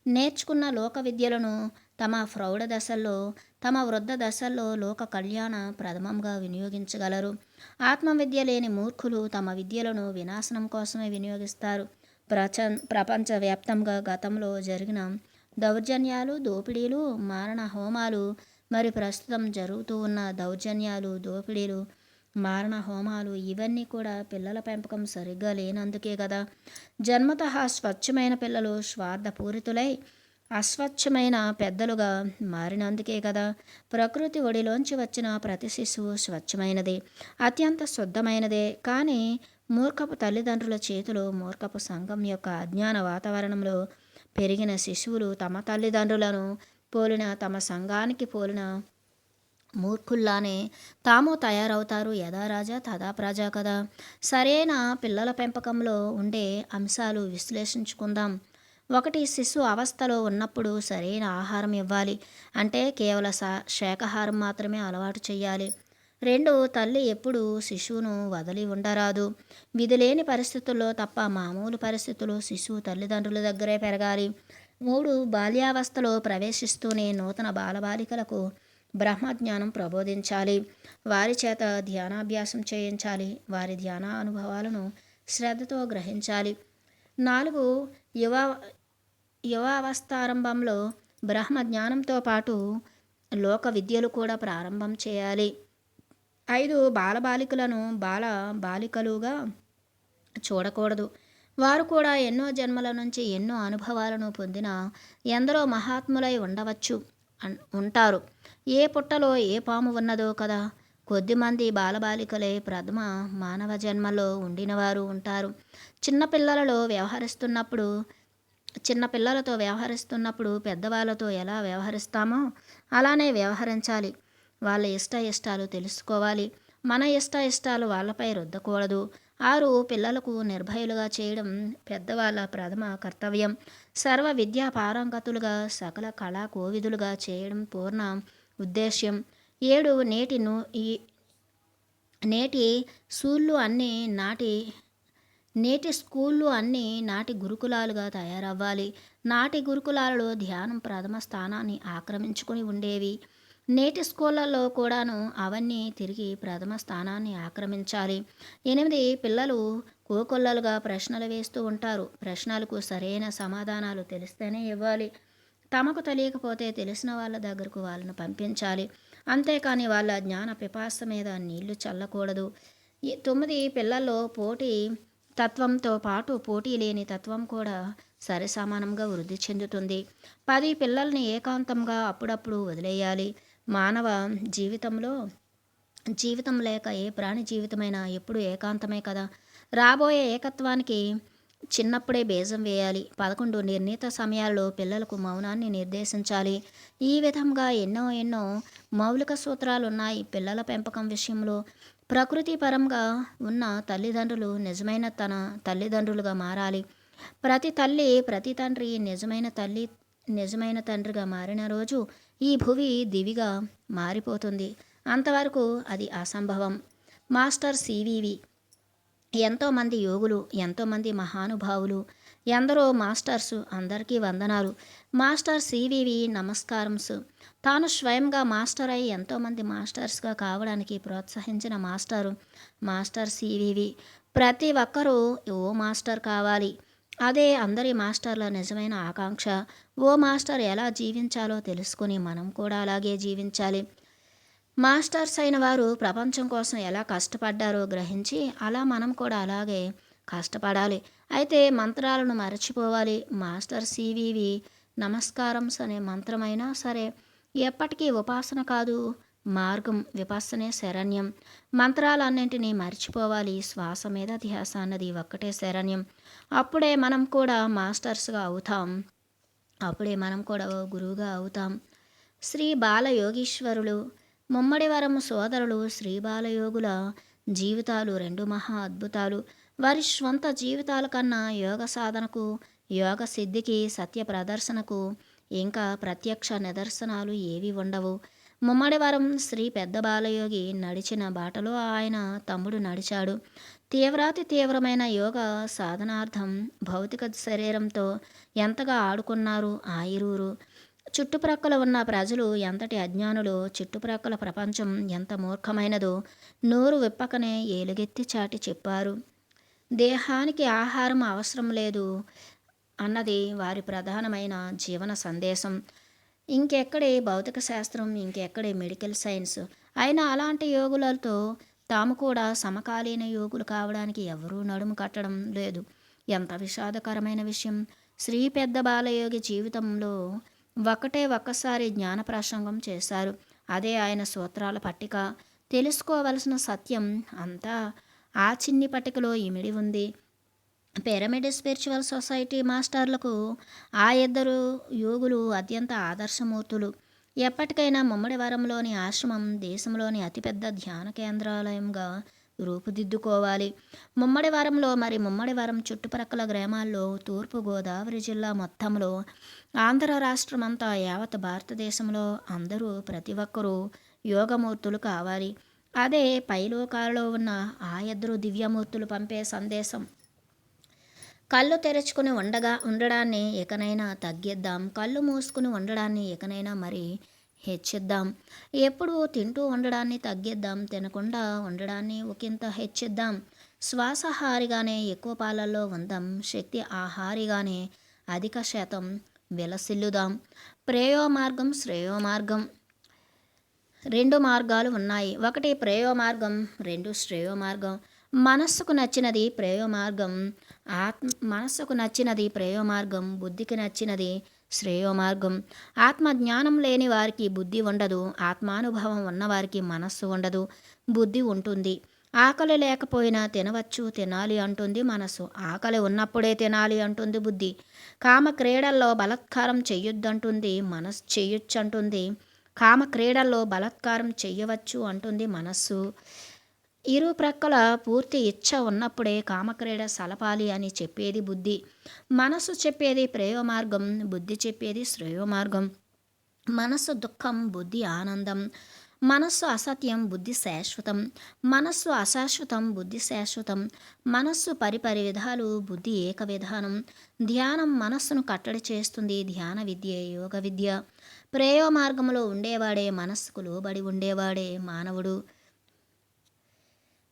నేర్చుకున్న లోక విద్యలను తమ ప్రౌఢ దశల్లో, తమ వృద్ధ దశల్లో లోక కళ్యాణ ప్రథమంగా వినియోగించగలరు. ఆత్మవిద్య లేని మూర్ఖులు తమ విద్యలను వినాశనం కోసమే వినియోగిస్తారు. ప్రపంచవ్యాప్తంగా గతంలో జరిగిన దౌర్జన్యాలు, దోపిడీలు, మారణ హోమాలు, మరి ప్రస్తుతం జరుగుతూ ఉన్న దౌర్జన్యాలు, దోపిడీలు, మారణ హోమాలు ఇవన్నీ కూడా పిల్లల పెంపకం సరిగ్గా లేనందుకే కదా. జన్మతః స్వచ్ఛమైన పిల్లలు స్వార్థపూరితులై అస్వచ్ఛమైన పెద్దలుగా మారినందుకే కదా. ప్రకృతి ఒడిలోంచి వచ్చిన ప్రతి శిశువు స్వచ్ఛమైనదే, అత్యంత శుద్ధమైనదే. కానీ మూర్ఖపు తల్లిదండ్రుల చేతిలో, మూర్ఖపు సంఘం యొక్క అజ్ఞాన వాతావరణంలో పెరిగిన శిశువులు తమ తల్లిదండ్రులను పోలిన, తమ సంఘానికి పోలిన మూర్ఖుల్లానే తాము తయారవుతారు. యథా రాజా తథా ప్రజా కదా. సరైన పిల్లల పెంపకంలో ఉండే అంశాలు విశ్లేషించుకుందాం. 1. శిశు అవస్థలో ఉన్నప్పుడు సరైన ఆహారం ఇవ్వాలి. అంటే కేవల శాకాహారం మాత్రమే అలవాటు చేయాలి. 2. తల్లి ఎప్పుడు శిశువును వదిలి ఉండరాదు. విధి లేని పరిస్థితుల్లో తప్ప మామూలు పరిస్థితుల్లో శిశువు తల్లిదండ్రుల దగ్గరే పెరగాలి. 3. బాల్యావస్థలో ప్రవేశిస్తూనే నూతన బాలబాలికలకు బ్రహ్మజ్ఞానం ప్రబోధించాలి. వారి చేత ధ్యానాభ్యాసం చేయించాలి. వారి ధ్యాన అనుభవాలను శ్రద్ధతో గ్రహించాలి. 4. యువావస్థారంభంలో బ్రహ్మజ్ఞానంతో పాటు లోక విద్యలు కూడా ప్రారంభం చేయాలి. 5. బాలబాలికలను బాలికలుగా చూడకూడదు. వారు కూడా ఎన్నో జన్మల నుంచి ఎన్నో అనుభవాలను పొందిన ఎందరో మహాత్ములై ఉంటారు. ఏ పుట్టలో ఏ పాము ఉన్నదో కదా. కొద్దిమంది బాలబాలికలే ప్రథమ మానవ జన్మలో ఉండినవారు ఉంటారు. చిన్నపిల్లలతో వ్యవహరిస్తున్నప్పుడు పెద్దవాళ్ళతో ఎలా వ్యవహరిస్తామో అలానే వ్యవహరించాలి. వాళ్ళ ఇష్టాలు తెలుసుకోవాలి. మన ఇష్టాలు వాళ్ళపై రుద్దకూడదు. 6. పిల్లలకు నిర్భయులుగా చేయడం పెద్దవాళ్ళ ప్రథమ కర్తవ్యం. సర్వ విద్యా పారంగతులుగా, సకల కళా కోవిదులుగా చేయడం పూర్ణ ఉద్దేశ్యం. 7. నేటి స్కూళ్ళు అన్నీ నాటి గురుకులాలుగా తయారవ్వాలి. నాటి గురుకులాలలో ధ్యానం ప్రథమ స్థానాన్ని ఆక్రమించుకుని ఉండేవి. నేటి స్కూళ్ళల్లో కూడాను అవన్నీ తిరిగి ప్రథమ స్థానాన్ని ఆక్రమించాలి. 8. పిల్లలు కోకొల్లలుగా ప్రశ్నలు వేస్తూ ఉంటారు. ప్రశ్నలకు సరైన సమాధానాలు తెలిస్తేనే ఇవ్వాలి. తమకు తెలియకపోతే తెలిసిన వాళ్ళ దగ్గరకు వాళ్ళను పంపించాలి. అంతేకాని వాళ్ళ జ్ఞాన పిపాస మీద నీళ్లు చల్లకూడదు. 9. పిల్లల్లో పోటీ తత్వంతో పాటు పోటీ లేని తత్వం కూడా సరిసమానంగా వృద్ధి చెందుతుంది. 10. పిల్లల్ని ఏకాంతంగా అప్పుడప్పుడు వదిలేయాలి. మానవ జీవితం లేక ఏ ప్రాణి జీవితమైనా ఎప్పుడు ఏకాంతమే కదా. రాబోయే ఏకత్వానికి చిన్నప్పుడే బీజం వేయాలి. 11 నిర్ణీత సమయాల్లో పిల్లలకు మౌనాన్ని నిర్దేశించాలి. ఈ విధంగా ఎన్నో ఎన్నో మౌలిక సూత్రాలున్నాయి పిల్లల పెంపకం విషయంలో. ప్రకృతి పరంగా ఉన్న తల్లిదండ్రులు నిజమైన తన తల్లిదండ్రులుగా మారాలి. ప్రతి తల్లి, ప్రతి తండ్రి నిజమైన తండ్రిగా మారిన రోజు ఈ భువి దివిగా మారిపోతుంది. అంతవరకు అది అసంభవం. Master CVV. ఎంతోమంది యోగులు, ఎంతోమంది మహానుభావులు, ఎందరో మాస్టర్సు, అందరికీ వందనాలు. మాస్టర్ సివివి నమస్కారంసు. తాను స్వయంగా మాస్టర్ అయి ఎంతోమంది మాస్టర్స్గా కావడానికి ప్రోత్సహించిన మాస్టర్ సివివి. ప్రతి ఒక్కరూ ఓ మాస్టర్ కావాలి. అదే అందరి మాస్టర్ల నిజమైన ఆకాంక్ష. ఓ మాస్టర్ ఎలా జీవించాలో తెలుసుకుని మనం కూడా అలాగే జీవించాలి. మాస్టర్స్ అయిన వారు ప్రపంచం కోసం ఎలా కష్టపడ్డారో గ్రహించి అలా మనం కూడా అలాగే కష్టపడాలి. అయితే మంత్రాలను మరచిపోవాలి. మాస్టర్ సివివి నమస్కారంస్ అనే మంత్రమైనా సరే ఎప్పటికీ ఉపాసన కాదు, మార్గం విపස්සనే శరణ్యం. మంత్రాలన్నింటినీ మర్చిపోవాలి. శ్వాస మీద ధ్యాస అన్నది ఒక్కటే శరణ్యం. అప్పుడే మనం కూడా మాస్టర్స్గా అవుతాం. అప్పుడే మనం కూడా ఓ గురువుగా అవుతాం. శ్రీ బాలయోగీశ్వరులు ముమ్మడివరం సోదరులు శ్రీ బాలయోగుల జీవితాలు రెండు మహా అద్భుతాలు. వారి స్వంత జీవితాల కన్నా యోగ సాధనకు, యోగ సిద్ధికి, సత్య ప్రదర్శనకు ఇంకా ప్రత్యక్ష నిదర్శనాలు ఏవి ఉండవు. ముమ్మడివరం శ్రీ పెద్ద బాలయోగి నడిచిన బాటలో ఆయన తమ్ముడు నడిచాడు. తీవ్రాతి తీవ్రమైన యోగ సాధనార్థం భౌతిక శరీరంతో ఎంతగా ఆడుకున్నారు ఆ ఇరువురు. చుట్టుప్రక్కల ఉన్న ప్రజలు ఎంతటి అజ్ఞానులో, చుట్టుప్రక్కల ప్రపంచం ఎంత మూర్ఖమైనదో నోరు విప్పకనే ఏలుగెత్తి చాటి చెప్పారు. దేహానికి ఆహారం అవసరం లేదు అన్నది వారి ప్రధానమైన జీవన సందేశం. ఇంకెక్కడే భౌతిక శాస్త్రం, ఇంకెక్కడే మెడికల్ సైన్స్. అయినా అలాంటి యోగులతో తాము కూడా సమకాలీన యోగులు కావడానికి ఎవరూ నడుము కట్టడం లేదు. ఎంత విషాదకరమైన విషయం. శ్రీ పెద్ద బాలయోగి జీవితంలో ఒక్కసారి జ్ఞాన ప్రసంగం చేశారు. అదే ఆయన సూత్రాల పట్టిక. తెలుసుకోవలసిన సత్యం అంతా ఆ చిన్ని పట్టికలో ఇమిడి ఉంది. పిరమిడ్ స్పిరిచువల్ సొసైటీ మాస్టర్లకు ఆ ఇద్దరు యోగులు అత్యంత ఆదర్శమూర్తులు. ఎప్పటికైనా ముమ్మడివరంలోని ఆశ్రమం దేశంలోని అతిపెద్ద ధ్యాన కేంద్రాలయంగా రూపుదిద్దుకోవాలి. ముమ్మడివరం చుట్టుప్రక్కల గ్రామాల్లో, తూర్పు గోదావరి జిల్లా మొత్తంలో, ఆంధ్ర రాష్ట్రమంతా, యావత్ భారతదేశంలో అందరూ ప్రతి ఒక్కరూ యోగమూర్తులు కావాలి. అదే పైలోకాలలో ఉన్న ఆ ఇద్దరు దివ్యమూర్తులు పంపే సందేశం. కళ్ళు తెరుచుకుని ఉండడాన్ని ఇకనైనా తగ్గిద్దాం. కళ్ళు మూసుకుని ఉండడాన్ని ఇకనైనా మరి హెచ్చిద్దాం. ఎప్పుడు తింటూ ఉండడాన్ని తగ్గిద్దాం. తినకుండా ఉండడాన్ని ఒకంత హెచ్చిద్దాం. శ్వాసహారిగానే ఎక్కువ పాలల్లో ఉందాం. శక్తి ఆహారిగానే అధిక శాతం విలసిల్లుదాం. ప్రేయో మార్గం, శ్రేయో మార్గం. 2 మార్గాలు ఉన్నాయి. ఒకటి ప్రేయో మార్గం, 2 శ్రేయో మార్గం. మనస్సుకు నచ్చినది ప్రేయో మార్గం, బుద్ధికి నచ్చినది శ్రేయో మార్గం. ఆత్మజ్ఞానం లేని వారికి బుద్ధి ఉండదు. ఆత్మానుభవం ఉన్నవారికి మనస్సు ఉండదు, బుద్ధి ఉంటుంది. ఆకలి లేకపోయినా తినవచ్చు, తినాలి అంటుంది మనసు. ఆకలి ఉన్నప్పుడే తినాలి అంటుంది బుద్ధి. కామ క్రీడల్లో బలాత్కారం చెయ్యొద్దంటుంది మనస్సు. చెయ్యొచ్చంటుంది. కామ క్రీడల్లో బలాత్కారం చెయ్యవచ్చు అంటుంది మనస్సు. ఇరు ప్రక్కల పూర్తి ఇచ్ఛ ఉన్నప్పుడే కామక్రీడ సలపాలి అని చెప్పేది బుద్ధి. మనస్సు చెప్పేది ప్రేయో మార్గం, బుద్ధి చెప్పేది శ్రేయో మార్గం. మనస్సు దుఃఖం, బుద్ధి ఆనందం. మనస్సు అసత్యం, బుద్ధి శాశ్వతం. మనస్సు అశాశ్వతం, బుద్ధి శాశ్వతం. మనస్సు పరిపరి విధాలు, బుద్ధి ఏక విధానం. ధ్యానం మనస్సును కట్టడి చేస్తుంది. ధ్యాన విద్యే యోగ విద్య. ప్రేయో మార్గంలో ఉండేవాడే మనస్సుకు లోబడి ఉండేవాడే మానవుడు.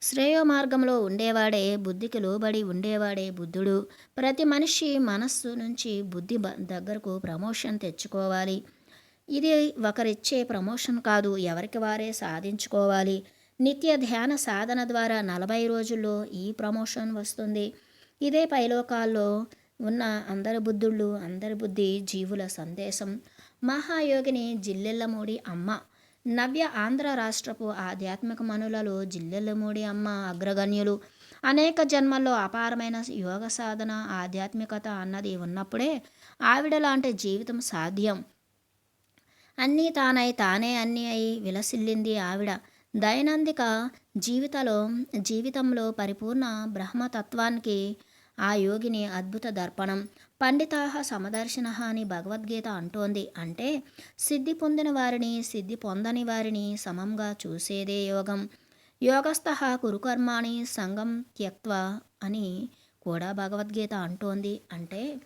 శ్రేయో మార్గంలో ఉండేవాడే బుద్ధికి లోబడి ఉండేవాడే బుద్ధుడు. ప్రతి మనిషి మనస్సు నుంచి బుద్ధి దగ్గరకు ప్రమోషన్ తెచ్చుకోవాలి. ఇది ఒకరిచ్చే ప్రమోషన్ కాదు, ఎవరికి వారే సాధించుకోవాలి. నిత్య ధ్యాన సాధన ద్వారా 40 రోజుల్లో ఈ ప్రమోషన్ వస్తుంది. ఇదే పైలోకాల్లో ఉన్న అందరి బుద్ధి జీవుల సందేశం. మహాయోగిని జిల్లెళ్ళమూడి అమ్మ. నవ్య ఆంధ్ర రాష్ట్రపు ఆధ్యాత్మిక మనులలో జిల్లెళ్ళమూడి అమ్మ అగ్రగణ్యులు. అనేక జన్మల్లో అపారమైన యోగ సాధన, ఆధ్యాత్మికత అన్నది ఉన్నప్పుడే ఆవిడ లాంటి జీవితం సాధ్యం. అన్నీ తానై తానే అన్నీ అయి విలసిల్లింది ఆవిడ. దైనందిక జీవితలో జీవితంలో పరిపూర్ణ బ్రహ్మతత్వానికి ఆ యోగిని అద్భుత దర్పణం. పండితాః సమదర్శినః అని భగవద్గీత అంటోంది. అంటే సిద్ధి పొందిన వారిని, సిద్ధి పొందని వారిని సమంగా చూసేదే యోగం. యోగస్థః కురుకర్మాణి సంగం త్యక్త్వా అని కూడా భగవద్గీత అంటోంది. అంటే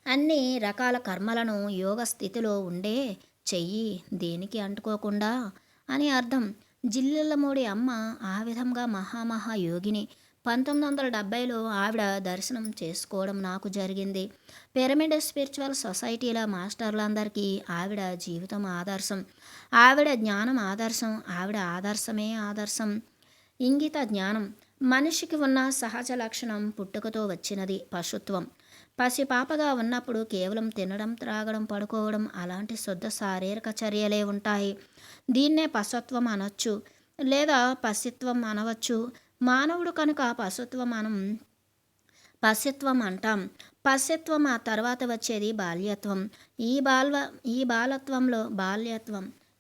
అన్ని రకాల కర్మలను యోగ స్థితిలో ఉండే చెయ్యి, దేనికి అంటుకోకుండా అని అర్థం. జిల్లెళ్ళమూడి అమ్మ ఆ విధంగా మహామహా యోగిని. 1970లో ఆవిడ దర్శనం చేసుకోవడం నాకు జరిగింది. పిరమిడ్ స్పిరిచువల్ సొసైటీల మాస్టర్లందరికీ ఆవిడ జీవితం ఆదర్శం. ఆవిడ జ్ఞానం ఆదర్శం. ఆవిడ ఆదర్శమే ఆదర్శం. ఇంగిత జ్ఞానం. మనిషికి ఉన్న సహజ లక్షణం పుట్టుకతో వచ్చినది పశుత్వం. పసిపాపగా ఉన్నప్పుడు కేవలం తినడం, త్రాగడం, పడుకోవడం అలాంటి శుద్ధ శారీరక చర్యలే ఉంటాయి. దీన్నే పశుత్వం అనొచ్చు, లేదా పసిత్వం అనవచ్చు. మానవుడు కనుక పసిత్వం అంటాం. పసిత్వం ఆ తర్వాత వచ్చేది బాల్యత్వం.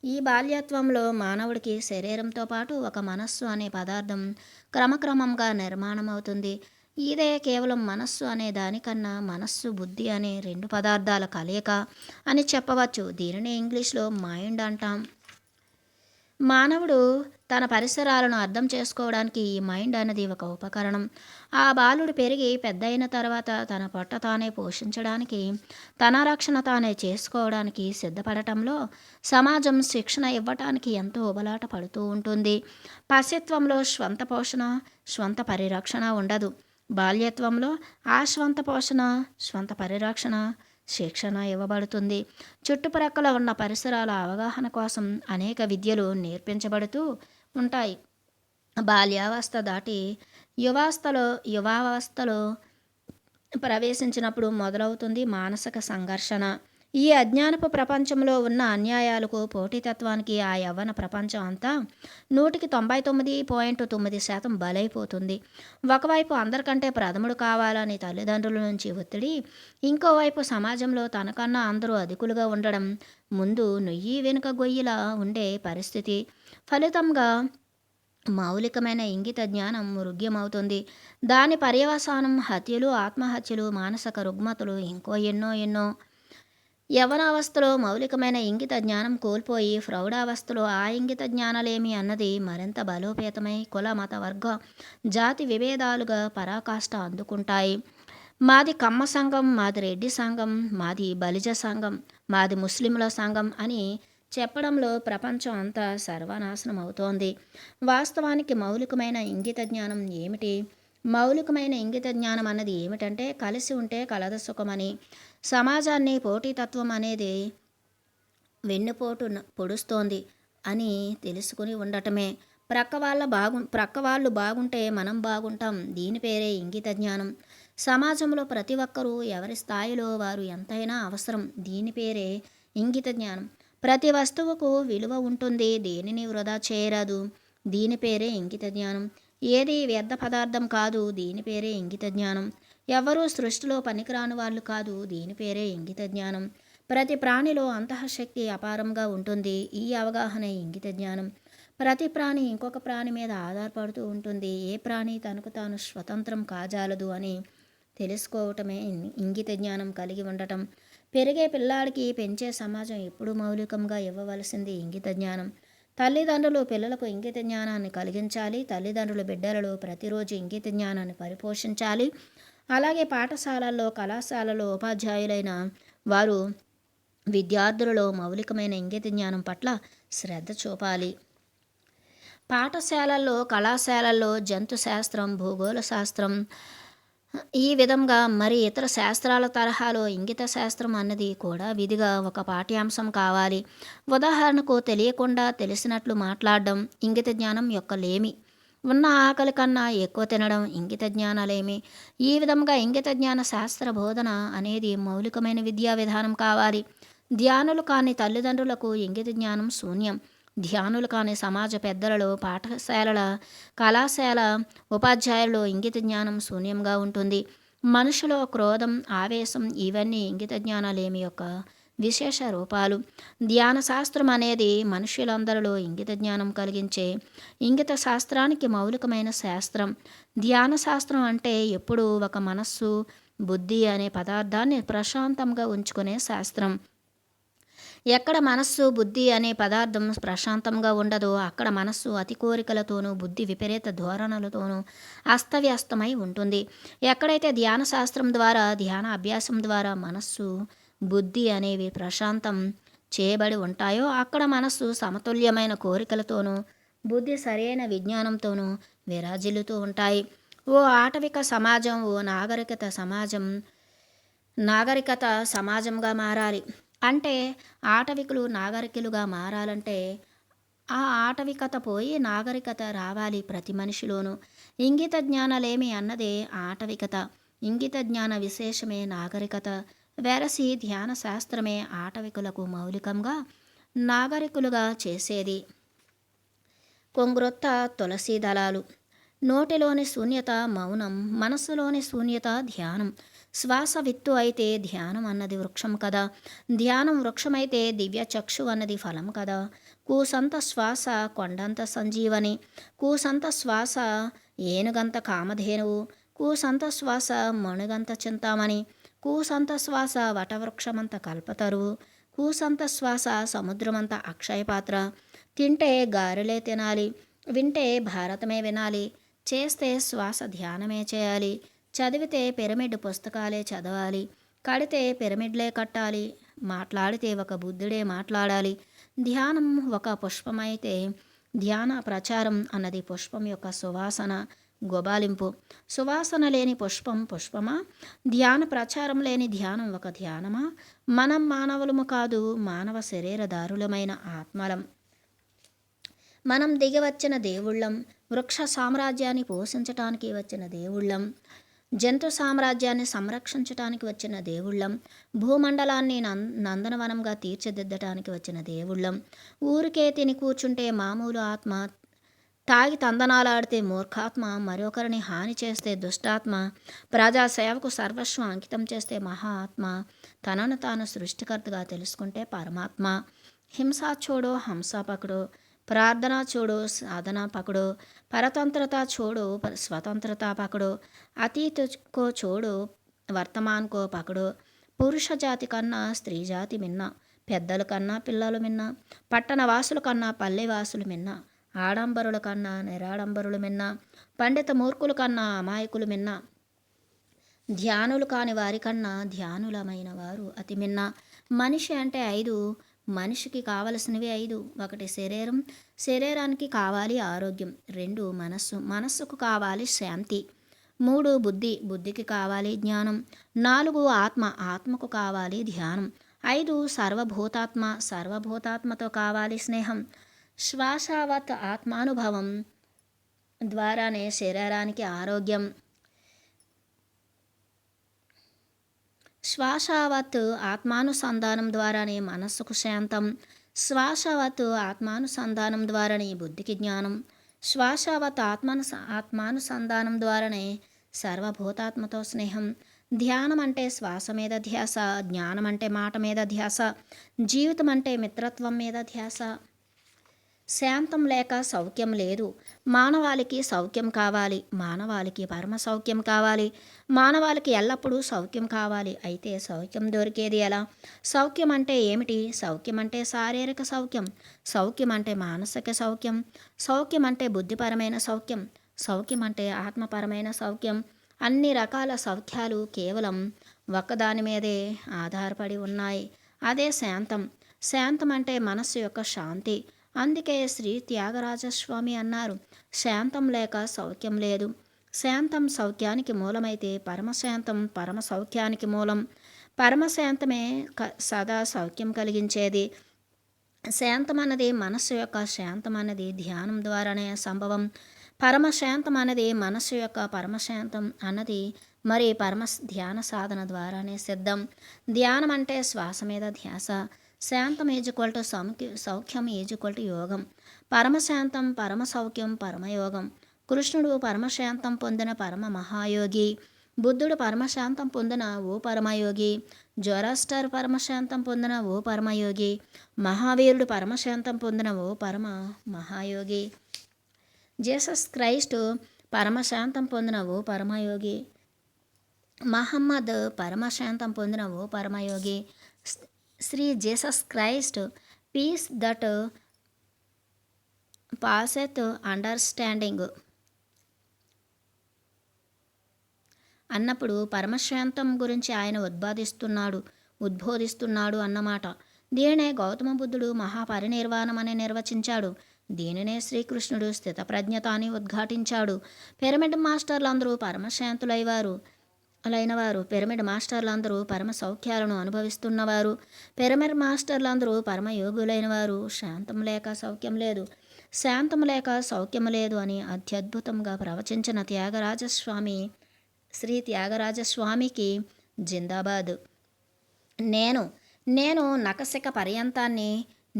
ఈ బాల్యత్వంలో మానవుడికి శరీరంతో పాటు ఒక మనస్సు అనే పదార్థం క్రమక్రమంగా నిర్మాణమవుతుంది. ఇదే కేవలం మనస్సు అనే దానికన్నా మనస్సు, బుద్ధి అనే రెండు పదార్థాల కలయిక అని చెప్పవచ్చు. దీనిని ఇంగ్లీష్లో మైండ్ అంటాం. మానవుడు తన పరిసరాలను అర్థం చేసుకోవడానికి ఈ మైండ్ అనేది ఒక ఉపకరణం. ఆ బాలుడు పెరిగి పెద్దయిన తర్వాత తన పొట్ట తానే పోషించడానికి, తన రక్షణ తానే చేసుకోవడానికి సిద్ధపడటంలో సమాజం శిక్షణ ఇవ్వటానికి ఎంతో ఉబలాట పడుతూ ఉంటుంది. పసిత్వంలో స్వంత పోషణ, స్వంత పరిరక్షణ ఉండదు. బాల్యత్వంలో ఆ స్వంత పోషణ, స్వంత పరిరక్షణ, శిక్షణ ఇవ్వబడుతుంది. చుట్టుప్రక్కల ఉన్న పరిసరాల అవగాహన కోసం అనేక విద్యలు నేర్పించబడుతూ ఉంటాయి. బాల్యావస్థ దాటి యువావస్థలో ప్రవేశించినప్పుడు మొదలవుతుంది మానసిక సంఘర్షణ. ఈ అజ్ఞానపు ప్రపంచంలో ఉన్న అన్యాయాలకు, పోటీతత్వానికి ఆ యవ్వన ప్రపంచం అంతా 99.9% బలైపోతుంది. ఒకవైపు అందరికంటే ప్రథముడు కావాలని తల్లిదండ్రుల నుంచి ఒత్తిడి, ఇంకోవైపు సమాజంలో తనకన్నా అందరూ అధికులుగా ఉండడం, ముందు నొయ్యి వెనుక గొయ్యిలా ఉండే పరిస్థితి. ఫలితంగా మౌలికమైన ఇంగిత జ్ఞానం మృగ్యమవుతుంది. దాని పర్యవసానం హత్యలు, ఆత్మహత్యలు, మానసిక రుగ్మతలు, ఇంకో ఎన్నో. యవ్వనావస్థలో మౌలికమైన ఇంగిత జ్ఞానం కోల్పోయి ప్రౌఢావస్థలో ఆ ఇంగిత జ్ఞానాలేమి అన్నది మరింత బలోపేతమై కుల, మత, వర్గ, జాతి విభేదాలుగా పరాకాష్ట అందుకుంటాయి. మాది కమ్మ సంఘం, మాది రెడ్డి సంఘం, మాది బలిజ సంఘం, మాది ముస్లింల సంఘం అని చెప్పడంలో ప్రపంచం అంతా సర్వనాశనం అవుతోంది. వాస్తవానికి మౌలికమైన ఇంగిత జ్ఞానం ఏమిటి? మౌలికమైన ఇంగిత జ్ఞానం అన్నది ఏమిటంటే కలిసి ఉంటే కలద సుఖమని, సమాజాన్ని పోటీతత్వం అనేది వెన్నుపోటు పొడుస్తోంది అని తెలుసుకుని ఉండటమే. ప్రక్క వాళ్ళు బాగుంటే మనం బాగుంటాం. దీని పేరే ఇంగిత జ్ఞానం. సమాజంలో ప్రతి ఒక్కరూ ఎవరి స్థాయిలో వారు ఎంతైనా అవసరం. దీని పేరే ఇంగిత జ్ఞానం. ప్రతి వస్తువుకు విలువ ఉంటుంది. దేనిని వృధా చేయరాదు. దీని పేరే ఇంగిత జ్ఞానం. ఏది వ్యర్థ పదార్థం కాదు. దీని పేరే ఇంగిత జ్ఞానం. ఎవరూ సృష్టిలో పనికిరాని వాళ్ళు కాదు. దీని పేరే ఇంగిత జ్ఞానం. ప్రతి ప్రాణిలో అంతఃశక్తి అపారంగా ఉంటుంది. ఈ అవగాహన ఇంగిత జ్ఞానం. ప్రతి ప్రాణి ఇంకొక ప్రాణి మీద ఆధారపడుతూ ఉంటుంది. ఏ ప్రాణి తనకు తాను స్వతంత్రం కాజాలదు అని తెలుసుకోవటమే ఇంగిత జ్ఞానం కలిగి ఉండటం. పెరిగే పిల్లాడికి పెంచే సమాజం ఎప్పుడూ మౌలికంగా ఇవ్వవలసింది ఇంగిత జ్ఞానం. తల్లిదండ్రులు పిల్లలకు ఇంగిత జ్ఞానాన్ని కలిగించాలి. తల్లిదండ్రులు బిడ్డలలో ప్రతిరోజు ఇంగిత జ్ఞానాన్ని పరిపోషించాలి. అలాగే పాఠశాలల్లో, కళాశాలలో ఉపాధ్యాయులైన వారు విద్యార్థులలో మౌలికమైన ఇంగిత జ్ఞానం పట్ల శ్రద్ధ చూపాలి. పాఠశాలల్లో, కళాశాలల్లో జంతు శాస్త్రం, భూగోళ శాస్త్రం, ఈ విధంగా మరి ఇతర శాస్త్రాల తరహాలో ఇంగిత శాస్త్రం అన్నది కూడా విధిగా ఒక పాఠ్యాంశం కావాలి. ఉదాహరణకు తెలియకుండా తెలిసినట్లు మాట్లాడడం ఇంగిత జ్ఞానం యొక్క లేమి. ఉన్న ఆకలి కన్నా ఎక్కువ తినడం ఇంగిత జ్ఞానాలేమి. ఈ విధంగా ఇంగిత జ్ఞాన శాస్త్ర బోధన అనేది మౌలికమైన విద్యా విధానం కావాలి. ధ్యానులు కాని తల్లిదండ్రులకు ఇంగిత జ్ఞానం శూన్యం. ధ్యానులు కాని సమాజ పెద్దలలో, పాఠశాలల, కళాశాల ఉపాధ్యాయులలో ఇంగిత జ్ఞానం శూన్యంగా ఉంటుంది. మనుషులో క్రోధం, ఆవేశం ఇవన్నీ ఇంగిత జ్ఞానాలేమి యొక్క విశేష రూపాలు. ధ్యాన శాస్త్రం అనేది మనుష్యులందరిలో ఇంగిత జ్ఞానం కలిగించే ఇంగిత శాస్త్రానికి మౌలికమైన శాస్త్రం. ధ్యాన శాస్త్రం అంటే ఎప్పుడూ ఒక మనస్సు, బుద్ధి అనే పదార్థాన్ని ప్రశాంతంగా ఉంచుకునే శాస్త్రం. ఎక్కడ మనస్సు, బుద్ధి అనే పదార్థం ప్రశాంతంగా ఉండదో అక్కడ మనస్సు అతి కోరికలతోనూ, బుద్ధి విపరీత ధోరణులతోనూ అస్తవ్యస్తమై ఉంటుంది. ఎక్కడైతే ధ్యాన శాస్త్రం ద్వారా, ధ్యాన అభ్యాసం ద్వారా మనస్సు, బుద్ధి అనేవి ప్రశాంతం చేయబడి ఉంటాయో అక్కడ మనస్సు సమతుల్యమైన కోరికలతోనూ, బుద్ధి సరైన విజ్ఞానంతోనూ విరాజిల్లుతూ ఉంటాయి. ఓ ఆటవిక సమాజం, ఓ నాగరికత సమాజంగా మారాలి అంటే, ఆటవికులు నాగరికులుగా మారాలంటే ఆ ఆటవికత పోయి నాగరికత రావాలి ప్రతి మనిషిలోనూ. ఇంగిత జ్ఞానలేమి అన్నదే ఆటవికత, ఇంగిత జ్ఞాన విశేషమే నాగరికత. వెరసి ధ్యాన శాస్త్రమే ఆటవికులకు మౌలికంగా నాగరికులుగా చేసేది. కొంగ్రొత్త తులసి దళాలు. నోటిలోని శూన్యత మౌనం, మనస్సులోని శూన్యత ధ్యానం. శ్వాస విత్తు అయితే ధ్యానం అన్నది వృక్షం కదా. ధ్యానం వృక్షమైతే దివ్య చక్షు అన్నది ఫలం కదా. కూసంత శ్వాస కొండంత సంజీవని, కూసంత శ్వాస ఏనుగంత కామధేనువు, కూసంత శ్వాస మణుగంత చింతామణి, కూసంత శ్వాస వటవృక్షమంత కల్పతరువు, కూసంత శ్వాస సముద్రమంత అక్షయపాత్ర. తింటే గారెలే తినాలి, వింటే భారతమే వినాలి, చేస్తే శ్వాస ధ్యానమే చేయాలి, చదివితే పిరమిడ్ పుస్తకాలే చదవాలి, కడితే పిరమిడ్లే కట్టాలి, మాట్లాడితే ఒక బుద్ధుడే మాట్లాడాలి. ధ్యానం ఒక పుష్పమైతే ధ్యాన ప్రచారం అన్నది పుష్పం యొక్క సువాసన గొబాలింపు. సువాసన లేని పుష్పం పుష్పమా? ధ్యాన ప్రచారం లేని ధ్యానం ఒక ధ్యానమా? మనం మానవులము కాదు, మానవ శరీరధారులమైన ఆత్మలం. మనం దిగి వచ్చిన దేవుళ్ళం, వృక్ష సామ్రాజ్యాన్ని పోషించటానికి వచ్చిన దేవుళ్ళం, జంతు సామ్రాజ్యాన్ని సంరక్షించటానికి వచ్చిన దేవుళ్ళం, భూమండలాన్ని నందనవనంగా తీర్చిదిద్దటానికి వచ్చిన దేవుళ్ళం. ఊరికే తిని కూర్చుంటే మామూలు ఆత్మ, తాగి తందనాలాడితే మూర్ఖాత్మ, మరొకరిని హాని చేస్తే దుష్టాత్మ, ప్రజాసేవకు సర్వస్వం అంకితం చేస్తే మహా ఆత్మ, తనను తాను సృష్టికర్తగా తెలుసుకుంటే పరమాత్మ. హింస చూడో హంస పకడో, ప్రార్థన చూడో సాధన పకడో, పరతంత్రత చూడో స్వతంత్రత పకడో, అతీత కో చూడో వర్తమాన్ కో పకడో. పురుష జాతి కన్నా స్త్రీ జాతి మిన్న, పెద్దల కన్నా పిల్లలు మిన్న, పట్టణ వాసుల కన్నా పల్లె వాసులు మిన్న, ఆడంబరుల కన్నా నిరాడంబరులు మిన్న, పండిత మూర్ఖుల కన్నా అమాయకులు మిన్న, ధ్యానులు కాని వారి కన్నా ధ్యానులమైన వారు అతి మిన్న. మనిషి అంటే 5, మనిషికి కావలసినవి 5. 1 శరీరం, శరీరానికి కావాలి ఆరోగ్యం. 2 మనస్సు, మనస్సుకు కావాలి శాంతి. 3 బుద్ధి, బుద్ధికి కావాలి జ్ఞానం. 4 ఆత్మ, ఆత్మకు కావాలి ధ్యానం. 5 సర్వభూతాత్మ, సర్వభూతాత్మతో కావాలి స్నేహం. శ్వాసవత్ ఆత్మానుభవం ద్వారానే శరీరానికి ఆరోగ్యం. శ్వాసవత్ ఆత్మానుసంధానం ద్వారానే మనస్సుకు శాంతం. శ్వాసవత్ ఆత్మానుసంధానం ద్వారానే బుద్ధికి జ్ఞానం. శ్వాసవత్ ఆత్మానుసంధానం ద్వారానే సర్వభూతాత్మతో స్నేహం. ధ్యానం అంటే శ్వాస మీద ధ్యాస, జ్ఞానం అంటే మాట మీద ధ్యాస, జీవితం అంటే మిత్రత్వం మీద ధ్యాస. శాంతం లేక సౌఖ్యం లేదు. మానవాళికి సౌఖ్యం కావాలి, మానవాళికి పరమ సౌఖ్యం కావాలి, మానవాళికి ఎల్లప్పుడూ సౌఖ్యం కావాలి. అయితే సౌఖ్యం దొరికేది ఎలా? సౌఖ్యం అంటే ఏమిటి? సౌఖ్యం అంటే శారీరక సౌఖ్యం, సౌఖ్యం అంటే మానసిక సౌఖ్యం, సౌఖ్యం అంటే బుద్ధిపరమైన సౌఖ్యం, సౌఖ్యం అంటే ఆత్మపరమైన సౌఖ్యం. అన్ని రకాల సౌఖ్యాలు కేవలం ఒక్కదాని మీదే ఆధారపడి ఉన్నాయి, అదే శాంతం. శాంతం అంటే మనస్సు యొక్క శాంతి. అందుకే శ్రీ త్యాగరాజస్వామి అన్నారు, శాంతం లేక సౌఖ్యం లేదు. శాంతం సౌఖ్యానికి మూలమైతే పరమశాంతం పరమ సౌఖ్యానికి మూలం. పరమశాంతమే సదా సౌఖ్యం కలిగించేది. శాంతం అన్నది మనస్సు యొక్క శాంతం అన్నది ధ్యానం ద్వారానే సంభవం. పరమశాంతం అన్నది మనస్సు యొక్క పరమశాంతం అన్నది మరి ధ్యాన సాధన ద్వారానే సిద్ధం. ధ్యానం అంటే శ్వాస మీద ధ్యాస, శాంతం = సౌఖ్యం యోగం. పరమశాంతం, పరమ సౌఖ్యం, పరమయోగం. కృష్ణుడు పరమశాంతం పొందిన పరమ మహాయోగి. బుద్ధుడు పరమశాంతం పొందిన ఓ పరమయోగి. జొరాస్టర్ పరమశాంతం పొందిన ఓ పరమయోగి. మహావీరుడు పరమశాంతం పొందిన ఓ పరమ మహాయోగి. జీసస్ క్రైస్ట్ పరమశాంతం పొందిన ఓ పరమయోగి. మహమ్మద్ పరమశాంతం పొందిన ఓ పరమయోగి. Shri Jesus Christ, peace that passeth understanding అన్నప్పుడు పరమశాంతం గురించి ఆయన ఉద్బోధిస్తున్నాడు అన్నమాట. దీనినే గౌతమ బుద్ధుడు మహాపరినిర్వాణం అని నిర్వచించాడు. దీనినే శ్రీకృష్ణుడు స్థితప్రజ్ఞత అని ఉద్ఘాటించాడు. పిరమిడ్ మాస్టర్లందరూ పరమశాంతులైనవారు. పిరమిడ్ మాస్టర్లందరూ పరమ సౌఖ్యాలను అనుభవిస్తున్నవారు. పిరమిడ్ మాస్టర్లందరూ పరమయోగులైన వారు. శాంతం లేక సౌఖ్యం లేదు, శాంతం లేక సౌఖ్యం లేదు అని అత్యద్భుతంగా ప్రవచించిన శ్రీ త్యాగరాజస్వామికి జిందాబాద్. నేను నఖశిఖ పర్యంతాన్ని,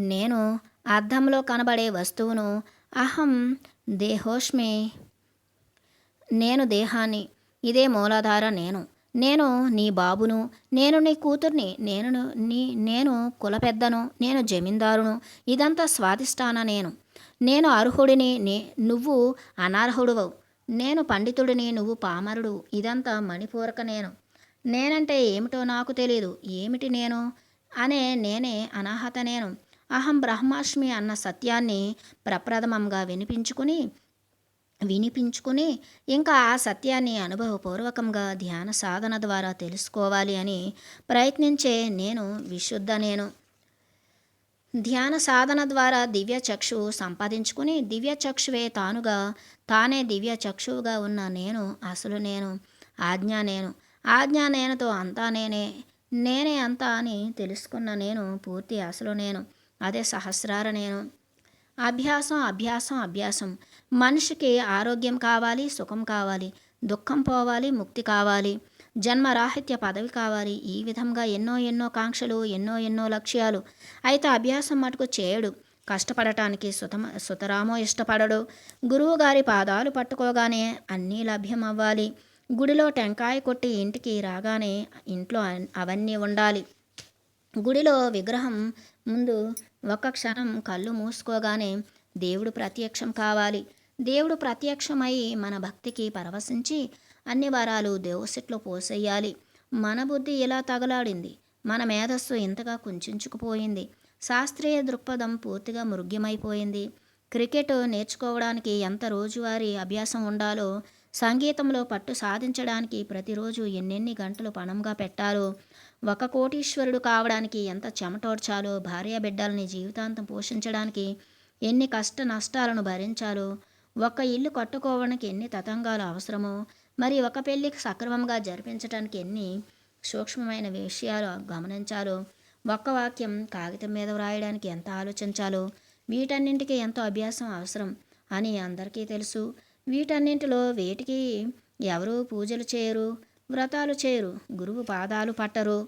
నేను అద్దంలో కనబడే వస్తువును, అహం దేహోష్మి, నేను దేహాన్ని, ఇదే మూలాధార నేను నీ బాబును, నేను నీ కూతుర్ని, నేను కుల పెద్దను, నేను జమీందారును, ఇదంతా స్వాదిష్టాన నేను అర్హుడిని, నువ్వు అనర్హుడువు, నేను పండితుడిని, నువ్వు పామరుడు, ఇదంతా మణిపూరక నేనంటే ఏమిటో నాకు తెలీదు, ఏమిటి నేను అనే నేనే అనాహత అహం బ్రహ్మాస్మి అన్న సత్యాన్ని ప్రప్రథమంగా వినిపించుకుని ఇంకా ఆ సత్యాన్ని అనుభవపూర్వకంగా ధ్యాన సాధన ద్వారా తెలుసుకోవాలి అని ప్రయత్నించే విశుద్ధ ధ్యాన సాధన ద్వారా దివ్య చక్షువు సంపాదించుకుని దివ్య చక్షువే తానే దివ్య చక్షువుగా ఉన్న అసలు ఆజ్ఞా నేనుతో అంతా నేనే అంతా అని తెలుసుకున్న పూర్తి అసలు అదే సహస్రార అభ్యాసం. మనిషికి ఆరోగ్యం కావాలి, సుఖం కావాలి, దుఃఖం పోవాలి, ముక్తి కావాలి, జన్మరాహిత్య పదవి కావాలి. ఈ విధంగా ఎన్నో కాంక్షలు, ఎన్నో లక్ష్యాలు. అయితే అభ్యాసం మటుకు చేయడు. కష్టపడటానికి సుతరామో ఇష్టపడడు. గురువుగారి పాదాలు పట్టుకోగానే అన్నీ లభ్యం అవ్వాలి. గుడిలో టెంకాయ కొట్టి ఇంటికి రాగానే ఇంట్లో అవన్నీ ఉండాలి. గుడిలో విగ్రహం ముందు ఒక్క క్షణం కళ్ళు మూసుకోగానే దేవుడు ప్రత్యక్షం కావాలి. దేవుడు ప్రత్యక్షమై మన భక్తికి పరవశించి అన్ని వరాలు దేవసిట్లో పోసేయాలి. మన బుద్ధి ఇలా తగలాడింది, మన మేధస్సు ఇంతగా కుంచుకుపోయింది, శాస్త్రీయ దృక్పథం పూర్తిగా మృగ్యమైపోయింది. క్రికెట్ నేర్చుకోవడానికి ఎంత రోజువారీ అభ్యాసం ఉండాలో, సంగీతంలో పట్టు సాధించడానికి ప్రతిరోజు ఎన్నెన్ని గంటలు పణంగా పెట్టాలో, ఒక కోటీశ్వరుడు కావడానికి ఎంత చెమటోడ్చాలో, భార్య బిడ్డల్ని జీవితాంతం పోషించడానికి ఎన్ని కష్ట నష్టాలను భరించాలో, ఒక ఇల్లు కట్టుకోవడానికి ఎన్ని తతంగాలు అవసరమో, మరి ఒక పెళ్ళికి సక్రమంగా జరిపించడానికి ఎన్ని సూక్ష్మమైన విషయాలు గమనించాలో, ఒక్క వాక్యం కాగితం మీద వ్రాయడానికి ఎంత ఆలోచించాలో, వీటన్నింటికి ఎంతో అభ్యాసం అవసరం అని అందరికీ తెలుసు. వీటన్నింటిలో వేటికి ఎవరూ పూజలు చేయరు, వ్రతాలు చేయరు, గురువు పాదాలు పట్టరు,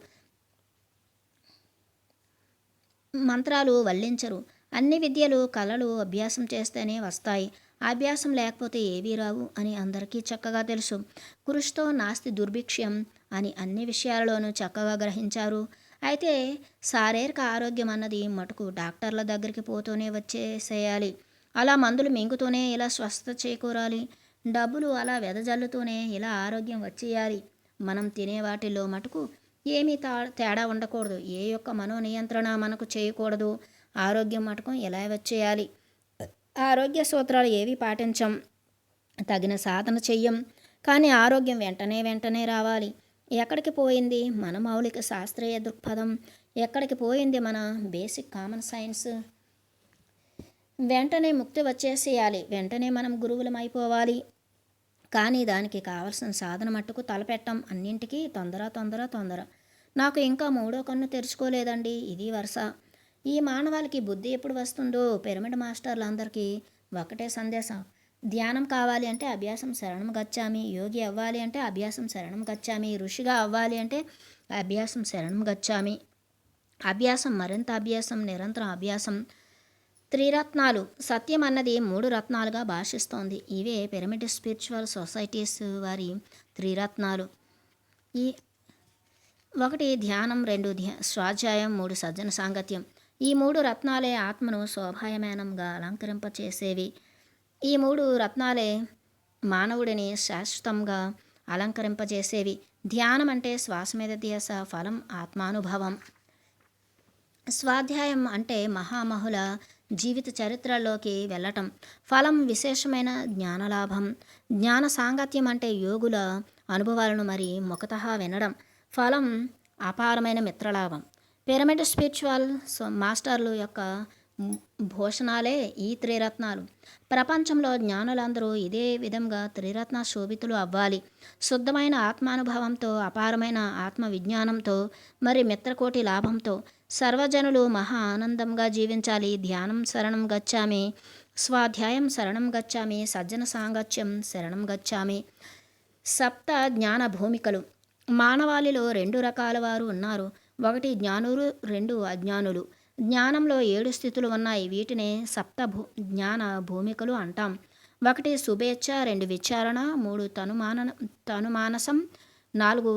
మంత్రాలు వల్లించరు. అన్ని విద్యలు, కళలు అభ్యాసం చేస్తేనే వస్తాయి. అభ్యాసం లేకపోతే ఏవీ రావు అని అందరికీ చక్కగా తెలుసు. కృషితో నాస్తి దుర్భిక్ష్యం అని అన్ని విషయాలలోనూ చక్కగా గ్రహించారు. అయితే శారీరక ఆరోగ్యం అన్నది మటుకు డాక్టర్ల దగ్గరికి పోతూనే వచ్చేసేయాలి. అలా మందులు మింగుతూనే ఇలా స్వస్థత చేకూరాలి. డబ్బులు అలా వెదజల్లుతూనే ఇలా ఆరోగ్యం వచ్చేయాలి. మనం తినే వాటిల్లో మటుకు ఏమీ తేడా ఉండకూడదు. ఏ యొక్క మనోనియంత్రణ మనకు చేయకూడదు. ఆరోగ్యం మటుకు ఎలా వచ్చేయాలి. ఆరోగ్య సూత్రాలు ఏవి పాటించం, తగిన సాధన చెయ్యం. కానీ ఆరోగ్యం వెంటనే రావాలి. ఎక్కడికి పోయింది మన మౌలిక శాస్త్రీయ దృక్పథం? ఎక్కడికి పోయింది మన బేసిక్ కామన్ సైన్స్? వెంటనే ముక్తి వచ్చేసేయాలి. వెంటనే మనం గురువులం అయిపోవాలి. కానీ దానికి కావలసిన సాధన మట్టుకు తలపెట్టం. అన్నింటికీ తొందర. నాకు ఇంకా మూడో కన్ను తెరుచుకోలేదండి, ఇది వరుస. ఈ మానవాళికి బుద్ధి ఎప్పుడు వస్తుందో పిరమిడ్ మాస్టర్లందరికీ ఒకటే సందేశం. ధ్యానం కావాలి అంటే అభ్యాసం శరణం గచ్చామి, యోగి అవ్వాలి అంటే అభ్యాసం శరణం గచ్చామి, ఋషిగా అవ్వాలి అంటే అభ్యాసం శరణం గచ్చామి. అభ్యాసం, మరింత అభ్యాసం, నిరంతరం అభ్యాసం. త్రిరత్నాలు. సత్యం అన్నది 3 రత్నాలుగా భాషిస్తోంది. ఇవే పిరమిడ్ స్పిరిచువల్ సొసైటీస్ వారి త్రిరత్నాలు. ఈ 1 ధ్యానం, 2 స్వాధ్యాయం, 3 సజ్జన సాంగత్యం. ఈ 3 రత్నాలే ఆత్మను శోభాయమానంగా అలంకరింపచేసేవి. ఈ 3 రత్నాలే మానవుడిని శాశ్వతంగా అలంకరింపజేసేవి. ధ్యానం అంటే శ్వాస మీద ధ్యాస, ఫలం ఆత్మానుభవం. స్వాధ్యాయం అంటే మహామహుల జీవిత చరిత్రలోకి వెళ్ళటం, ఫలం విశేషమైన జ్ఞానలాభం. జ్ఞాన సాంగత్యం అంటే యోగుల అనుభవాలను మరి ముఖతః వినడం, ఫలం అపారమైన మిత్రలాభం. పిరమిడ్ స్పిరిచువల్ మాస్టర్లు యొక్క భూషణాలే ఈ త్రిరత్నాలు. ప్రపంచంలో జ్ఞానులందరూ ఇదే విధంగా త్రిరత్న శోభితులు అవ్వాలి. శుద్ధమైన ఆత్మానుభవంతో, అపారమైన ఆత్మ విజ్ఞానంతో, మరి మిత్రకోటి లాభంతో సర్వజనులు మహా ఆనందంగా జీవించాలి. ధ్యానం శరణం గచ్చామి, స్వాధ్యాయం శరణం గచ్చామి, సజ్జన సాంగత్యం శరణం గచ్చామి. సప్త జ్ఞాన భూమికలు. మానవాళిలో 2 రకాల వారు ఉన్నారు. 1 జ్ఞానులు, 2 అజ్ఞానులు. జ్ఞానంలో 7 స్థితులు ఉన్నాయి. వీటినే సప్త జ్ఞాన భూమికలు అంటాం. 1 శుభేచ్ఛ, 2 విచారణ, 3 తనుమానసం, 4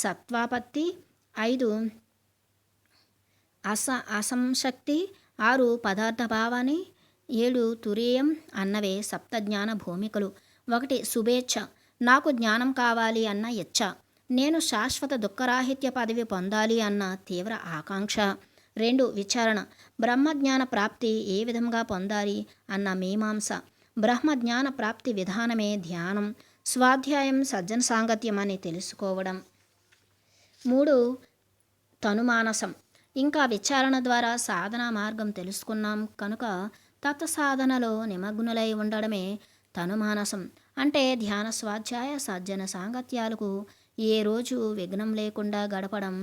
సత్వాపత్తి, 5 అసంశక్తి, 6 పదార్థ భావాన్ని, 7 తురీయం అన్నవే సప్త జ్ఞాన భూమికలు. 1 శుభేచ్ఛ. నాకు జ్ఞానం కావాలి అన్న ఇచ్ఛ. నేను శాశ్వత దుఃఖరాహిత్య పదవి పొందాలి అన్న తీవ్ర ఆకాంక్ష. 2 విచారణ. బ్రహ్మజ్ఞాన ప్రాప్తి ఏ విధంగా పొందాలి అన్న మీమాంస. బ్రహ్మజ్ఞాన ప్రాప్తి విధానమే ధ్యానం, స్వాధ్యాయం, సజ్జన సాంగత్యం అని తెలుసుకోవడం. 3 తనుమానసం. ఇంకా విచారణ ద్వారా సాధనా మార్గం తెలుసుకున్నాం కనుక తత్సాధనలో నిమగ్నులై ఉండడమే తనుమానసం. అంటే ధ్యాన, స్వాధ్యాయ, సజ్జన సాంగత్యాలకు ఏ రోజు విఘ్నం లేకుండా గడపడం,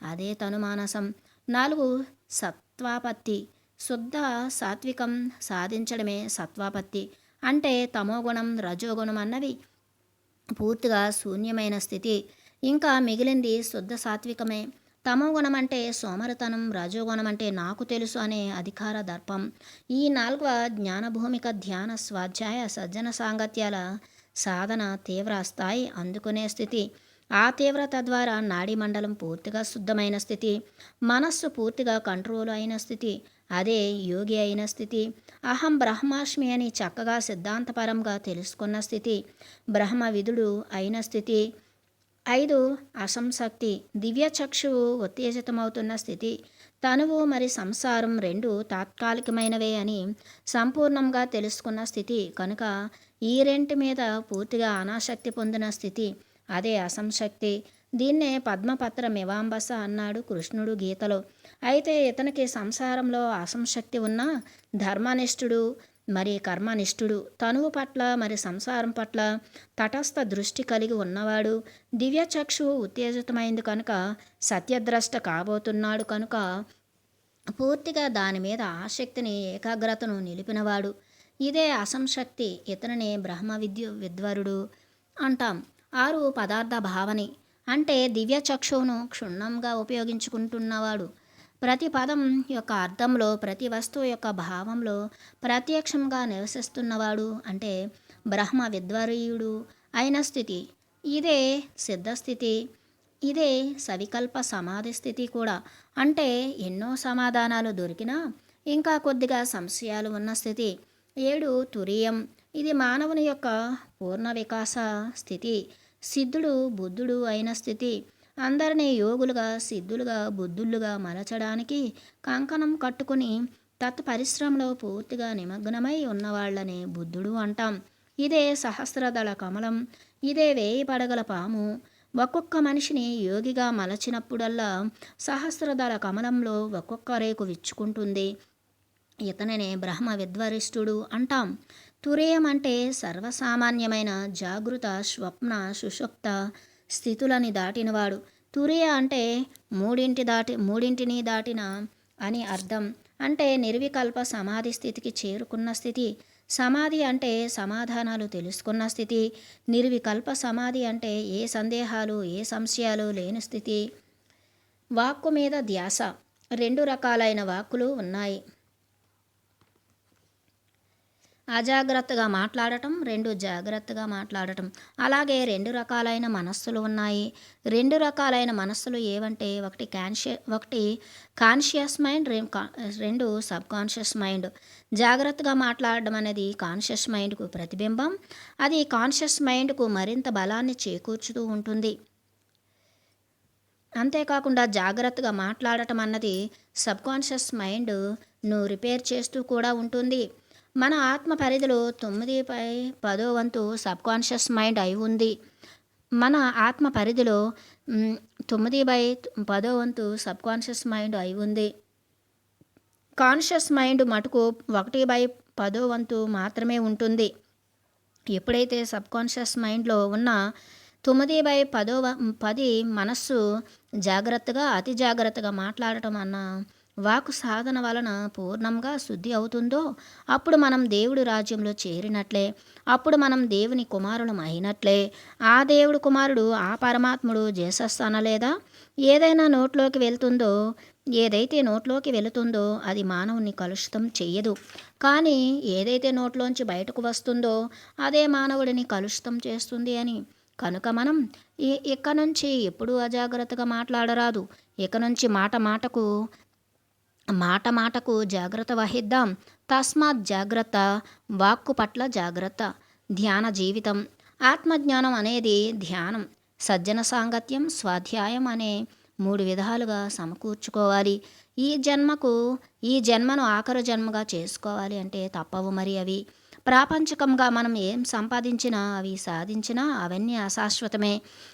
అదే తనుమానసం. 4 సత్వాపత్తి. శుద్ధ సాత్వికం సాధించడమే సత్వాపత్తి. అంటే తమోగుణం, రజోగుణం అన్నవి పూర్తిగా శూన్యమైన స్థితి. ఇంకా మిగిలింది శుద్ధ సాత్వికమే. తమోగుణం అంటే సోమరితనం, రజోగుణం అంటే నాకు తెలుసు అనే అధికార దర్పం. ఈ 4వ జ్ఞానభూమిక ధ్యాన, స్వాధ్యాయ, సజ్జన సాంగత్యాల సాధన తీవ్ర స్థాయి అందుకునే స్థితి. ఆ తీవ్రత ద్వారా నాడీ మండలం పూర్తిగా శుద్ధమైన స్థితి, మనస్సు పూర్తిగా కంట్రోల్ అయిన స్థితి, అదే యోగి అయిన స్థితి. అహం బ్రహ్మాస్మి అని చక్కగా సిద్ధాంతపరంగా తెలుసుకున్న స్థితి, బ్రహ్మవిధుడు అయిన స్థితి. 5 అసంశక్తి. దివ్యచక్షువు ఉత్తేజితమవుతున్న స్థితి. తనువు మరి సంసారం 2 తాత్కాలికమైనవే అని సంపూర్ణంగా తెలుసుకున్న స్థితి కనుక ఈ రెంటి మీద పూర్తిగా అనాసక్తి పొందిన స్థితి, అదే అసంశక్తి. దీన్నే పద్మపత్ర మివాంబస అన్నాడు కృష్ణుడు గీతలో. అయితే ఇతనికి సంసారంలో అసంశక్తి ఉన్న ధర్మనిష్ఠుడు మరి కర్మనిష్ఠుడు, తనువు పట్ల మరి సంసారం పట్ల తటస్థ దృష్టి కలిగి ఉన్నవాడు. దివ్యచక్షువు ఉత్తేజితమైంది కనుక సత్యద్రష్ట కాబోతున్నాడు కనుక పూర్తిగా దాని మీద ఆసక్తిని, ఏకాగ్రతను నిలిపినవాడు. ఇదే అసంశక్తి. ఇతనినే బ్రహ్మ విద్వరుడు అంటాం. 6 పదార్థ భావని. అంటే దివ్యచక్షువును క్షుణ్ణంగా ఉపయోగించుకుంటున్నవాడు. ప్రతి పదం యొక్క అర్థంలో, ప్రతి వస్తువు యొక్క భావంలో ప్రత్యక్షంగా నివసిస్తున్నవాడు. అంటే బ్రహ్మ విద్వరీయుడు అయిన స్థితి. ఇదే సిద్ధస్థితి. ఇదే సవికల్ప సమాధి స్థితి కూడా. అంటే ఎన్నో సమాధానాలు దొరికినా ఇంకా కొద్దిగా సంశయాలు ఉన్న స్థితి. 7 తురీయం. ఇది మానవుని యొక్క పూర్ణ వికాస స్థితి, సిద్ధుడు బుద్ధుడు అయిన స్థితి. అందరినీ యోగులుగా, సిద్ధులుగా, బుద్ధులుగా మలచడానికి కంకణం కట్టుకుని తత్పరిశ్రమలో పూర్తిగా నిమగ్నమై ఉన్నవాళ్లనే బుద్ధుడు అంటాం. ఇదే సహస్రదళ కమలం. ఇదే 1000 పడగల పాము. ఒక్కొక్క మనిషిని యోగిగా మలచినప్పుడల్లా సహస్రదళ కమలంలో ఒక్కొక్క రేకు విచ్చుకుంటుంది. ఇతననే బ్రహ్మ విద్వరిష్ఠుడు అంటాం. తురీయం అంటే సర్వసామాన్యమైన జాగృత, స్వప్న, సుషుప్త స్థితులని దాటినవాడు. తురీయ అంటే మూడింటిని దాటిన అని అర్థం. అంటే నిర్వికల్ప సమాధి స్థితికి చేరుకున్న స్థితి. సమాధి అంటే సమాధానాలు తెలుసుకున్న స్థితి. నిర్వికల్ప సమాధి అంటే ఏ సందేహాలు, ఏ సంశయాలు లేని స్థితి. వాక్కు మీద ధ్యాస. రెండు రకాలైన వాక్కులు ఉన్నాయి. అజాగ్రత్తగా మాట్లాడటం, రెండు జాగ్రత్తగా మాట్లాడటం. అలాగే రెండు రకాలైన మనస్సులు ఉన్నాయి. రెండు రకాలైన మనస్సులు ఏవంటే ఒకటి కాన్షియస్ మైండ్, రెండు సబ్కాన్షియస్ మైండ్. జాగ్రత్తగా మాట్లాడడం అనేది కాన్షియస్ మైండ్కు ప్రతిబింబం. అది కాన్షియస్ మైండ్కు మరింత బలాన్ని చేకూర్చుతూ ఉంటుంది. అంతేకాకుండా జాగ్రత్తగా మాట్లాడటం అన్నది సబ్కాన్షియస్ మైండ్ను రిపేర్ చేస్తూ కూడా ఉంటుంది. మన ఆత్మ పరిధిలో 9/10 సబ్కాన్షియస్ మైండ్ అయి ఉంది. మన ఆత్మ పరిధిలో 9/10 సబ్కాన్షియస్ మైండ్ అయి ఉంది. కాన్షియస్ మైండ్ మటుకు 1/10 మాత్రమే ఉంటుంది. ఎప్పుడైతే సబ్కాన్షియస్ మైండ్లో ఉన్న 9/10 మనస్సు జాగ్రత్తగా, అతి జాగ్రత్తగా మాట్లాడటం అన్న వాకు సాధన వలన పూర్ణంగా శుద్ధి అవుతుందో అప్పుడు మనం దేవుడి రాజ్యంలో చేరినట్లే. అప్పుడు మనం దేవుని కుమారులం అయినట్లే. ఆ దేవుడు కుమారుడు, ఆ పరమాత్ముడు జీసస్ అనలేదా? ఏదైతే నోట్లోకి వెళుతుందో అది మానవుని కలుషితం చెయ్యదు. కానీ ఏదైతే నోట్లోంచి బయటకు వస్తుందో అదే మానవుడిని కలుషితం చేస్తుంది అని. కనుక మనం ఇక నుంచి ఎప్పుడూ అజాగ్రత్తగా మాట్లాడరాదు. ఇక నుంచి మాట మాటకు జాగ్రత్త వహిద్దాం. తస్మాత్ జాగ్రత్త, వాక్కు పట్ల జాగ్రత్త. ధ్యాన జీవితం. ఆత్మజ్ఞానం అనేది ధ్యానం, సజ్జన సాంగత్యం, స్వాధ్యాయం అనే 3 విధాలుగా సమకూర్చుకోవాలి. ఈ జన్మను ఆఖరు జన్మగా చేసుకోవాలి అంటే తప్పవు మరి అవి. ప్రాపంచికంగా మనం ఏం సంపాదించినా, అవి సాధించినా అవన్నీ అశాశ్వతమే.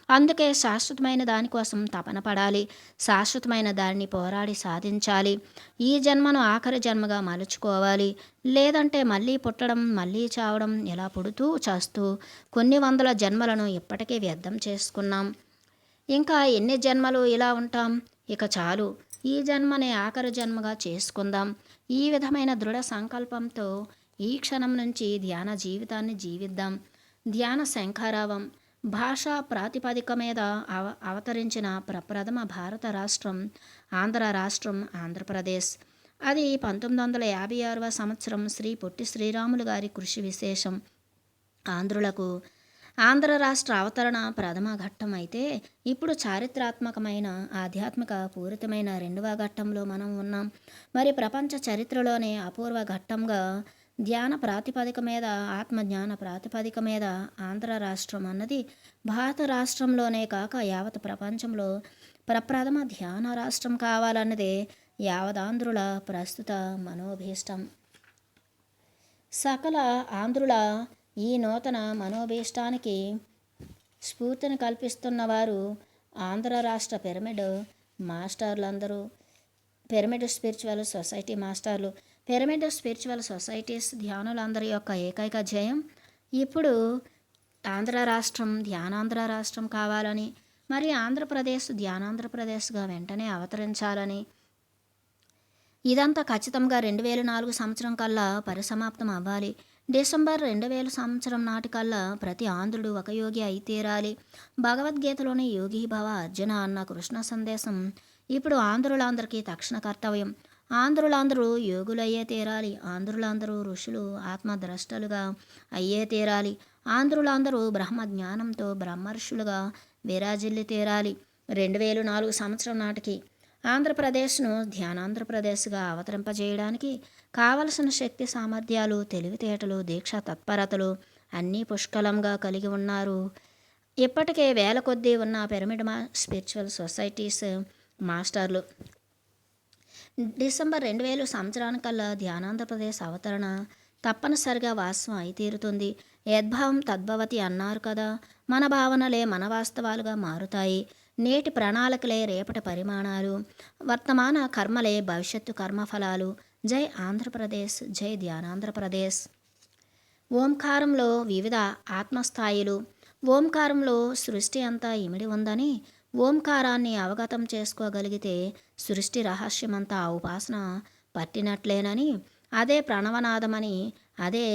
అందుకే శాశ్వతమైన దానికోసం తపన పడాలి. శాశ్వతమైన దానిని పోరాడి సాధించాలి. ఈ జన్మను ఆఖరి జన్మగా మలుచుకోవాలి. లేదంటే మళ్ళీ పుట్టడం, మళ్ళీ చావడం, ఇలా పుడుతూ చేస్తూ కొన్ని వందల జన్మలను ఇప్పటికే వ్యర్థం చేసుకున్నాం. ఇంకా ఎన్ని జన్మలు ఇలా ఉంటాం? ఇక చాలు, ఈ జన్మనే ఆఖరి జన్మగా చేసుకుందాం. ఈ విధమైన దృఢ సంకల్పంతో ఈ క్షణం నుంచి ధ్యాన జీవితాన్ని జీవిద్దాం. ధ్యాన శంఖారావం. భాషా ప్రాతిపదిక మీద అవతరించిన ప్రప్రథమ భారత రాష్ట్రం ఆంధ్ర రాష్ట్రం, ఆంధ్రప్రదేశ్. అది 1956వ సంవత్సరం శ్రీ పొట్టి శ్రీరాములు గారి కృషి విశేషం. ఆంధ్రులకు ఆంధ్ర రాష్ట్ర అవతరణ ప్రథమ ఘట్టం అయితే ఇప్పుడు చారిత్రాత్మకమైన, ఆధ్యాత్మిక పూరితమైన 2వ ఘట్టంలో మనం ఉన్నాం. మరి ప్రపంచ చరిత్రలోనే అపూర్వ ఘట్టంగా ధ్యాన ప్రాతిపదిక మీద, ఆత్మజ్ఞాన ప్రాతిపదిక మీద ఆంధ్ర రాష్ట్రం అన్నది భారత రాష్ట్రంలోనే కాక యావత్ ప్రపంచంలో ప్రప్రథమ ధ్యాన రాష్ట్రం కావాలన్నదే యావదాంధ్రుల ప్రస్తుత మనోభీష్టం. సకల ఆంధ్రుల ఈ నూతన మనోభీష్టానికి స్ఫూర్తిని కల్పిస్తున్నవారు ఆంధ్ర రాష్ట్ర పిరమిడ్ స్పిరిచువల్ సొసైటీ మాస్టర్లు. పిరమిడ్ స్పిరిచువల్ సొసైటీస్ ధ్యానులందరి యొక్క ఏకైక ధ్యేయం ఇప్పుడు ఆంధ్ర రాష్ట్రం ధ్యానాంధ్ర రాష్ట్రం కావాలని, మరి ఆంధ్రప్రదేశ్ ధ్యానాంధ్రప్రదేశ్గా వెంటనే అవతరించాలని. ఇదంతా ఖచ్చితంగా 2004 సంవత్సరం కల్లా పరిసమాప్తం అవ్వాలి. డిసెంబర్ 2000 సంవత్సరం నాటికల్లా ప్రతి ఆంధ్రుడు ఒక యోగి అయి తీరాలి. భగవద్గీతలోని యోగి భవ అర్జున అన్న కృష్ణ సందేశం ఇప్పుడు ఆంధ్రులందరికీ తక్షణ కర్తవ్యం. ఆంధ్రులందరూ యోగులయ్యే తీరాలి. ఆంధ్రులందరూ ఋషులు, ఆత్మద్రష్టలుగా అయ్యే తీరాలి. ఆంధ్రులందరూ బ్రహ్మ జ్ఞానంతో బ్రహ్మర్షులుగా విరాజిల్లి తీరాలి. 2004 సంవత్సరం నాటికి ఆంధ్రప్రదేశ్ను ధ్యానాంధ్రప్రదేశ్గా అవతరింపజేయడానికి కావలసిన శక్తి సామర్థ్యాలు, తెలివితేటలు, దీక్ష తత్పరతలు అన్నీ పుష్కలంగా కలిగి ఉన్నారు. ఇప్పటికే వేల కొద్దీ ఉన్న పిరమిడ్ స్పిరిచువల్ సొసైటీస్ మాస్టర్లు. డిసెంబర్ 2000 సంవత్సరానికల్లా ధ్యానాంధ్రప్రదేశ్ అవతరణ తప్పనిసరిగా వాస్తవం అయి తీరుతుంది. యద్భావం తద్భవతి అన్నారు కదా. మన భావనలే మన వాస్తవాలుగా మారుతాయి. నేటి ప్రణాళికలే రేపటి పరిమాణాలు. వర్తమాన కర్మలే భవిష్యత్తు కర్మఫలాలు. జై ఆంధ్రప్రదేశ్, జై ధ్యానాంధ్రప్రదేశ్. ఓంకారంలో వివిధ ఆత్మస్థాయిలు. ఓంకారంలో సృష్టి అంతా ఇమిడి ఉందని, ఓంకారాన్ని అవగతం చేసుకోగలిగితే సృష్టి రహస్యమంతా ఉపాసన పట్టినట్లేనని, అదే ప్రణవనాదమని, అదే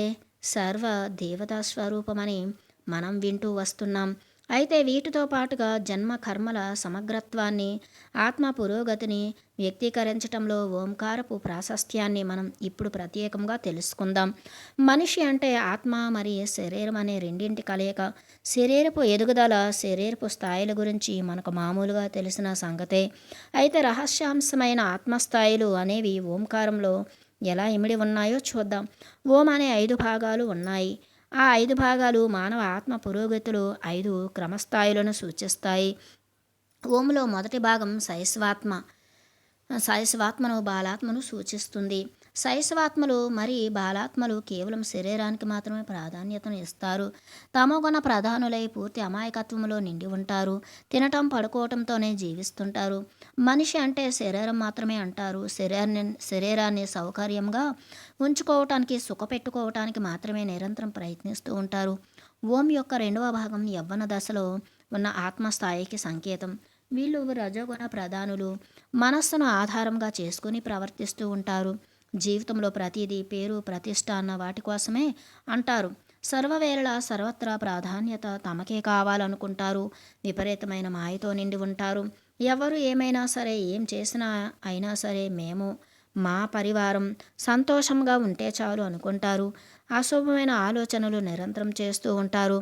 సర్వ దేవతా స్వరూపమని మనం వింటూ వస్తున్నాం. అయితే వీటితో పాటుగా జన్మ కర్మల సమగ్రత్వాన్ని, ఆత్మ పురోగతిని వ్యక్తీకరించటంలో ఓంకారపు ప్రాశస్త్యాన్ని మనం ఇప్పుడు ప్రత్యేకంగా తెలుసుకుందాం. మనిషి అంటే ఆత్మ మరియు శరీరం అనే రెండింటి కలయిక. శరీరపు ఎదుగుదల, శరీరపు స్థాయిల గురించి మనకు మామూలుగా తెలిసిన సంగతే. అయితే రహస్యాంశమైన ఆత్మస్థాయిలు అనేవి ఓంకారంలో ఎలా ఇమిడి ఉన్నాయో చూద్దాం. ఓం అనే 5 భాగాలు ఉన్నాయి. ఆ 5 భాగాలు మానవ ఆత్మ పురోగతిలో 5 క్రమస్థాయిలను సూచిస్తాయి. ఓంలో మొదటి భాగం శైశవాత్మను, బాలాత్మను సూచిస్తుంది. శైశవాత్మలు మరి బాలాత్మలు కేవలం శరీరానికి మాత్రమే ప్రాధాన్యతను ఇస్తారు. తమోగుణ ప్రధానులై పూర్తి అమాయకత్వంలో నిండి ఉంటారు. తినటం, పడుకోవటంతోనే జీవిస్తుంటారు. మనిషి అంటే శరీరం మాత్రమే అంటారు. శరీరాన్ని సౌకర్యంగా ఉంచుకోవటానికి, సుఖపెట్టుకోవటానికి మాత్రమే నిరంతరం ప్రయత్నిస్తూ ఉంటారు. ఓం యొక్క రెండవ భాగం యవ్వన దశలో ఉన్న ఆత్మస్థాయికి సంకేతం. వీళ్ళు రజోగుణ ప్రధానులు. మనస్సును ఆధారంగా చేసుకుని ప్రవర్తిస్తూ ఉంటారు. జీవితంలో ప్రతిదీ పేరు, ప్రతిష్ట అన్న వాటి కోసమే అంటారు. సర్వవేళలా సర్వత్రా ప్రాధాన్యత తమకే కావాలనుకుంటారు. విపరీతమైన మాయతో నిండి ఉంటారు. ఎవరు ఏమైనా సరే, ఏం చేసినా అయినా సరే, మేము, మా పరివారం సంతోషంగా ఉంటే చాలు అనుకుంటారు. అశుభమైన ఆలోచనలు నిరంతరం చేస్తూ ఉంటారు.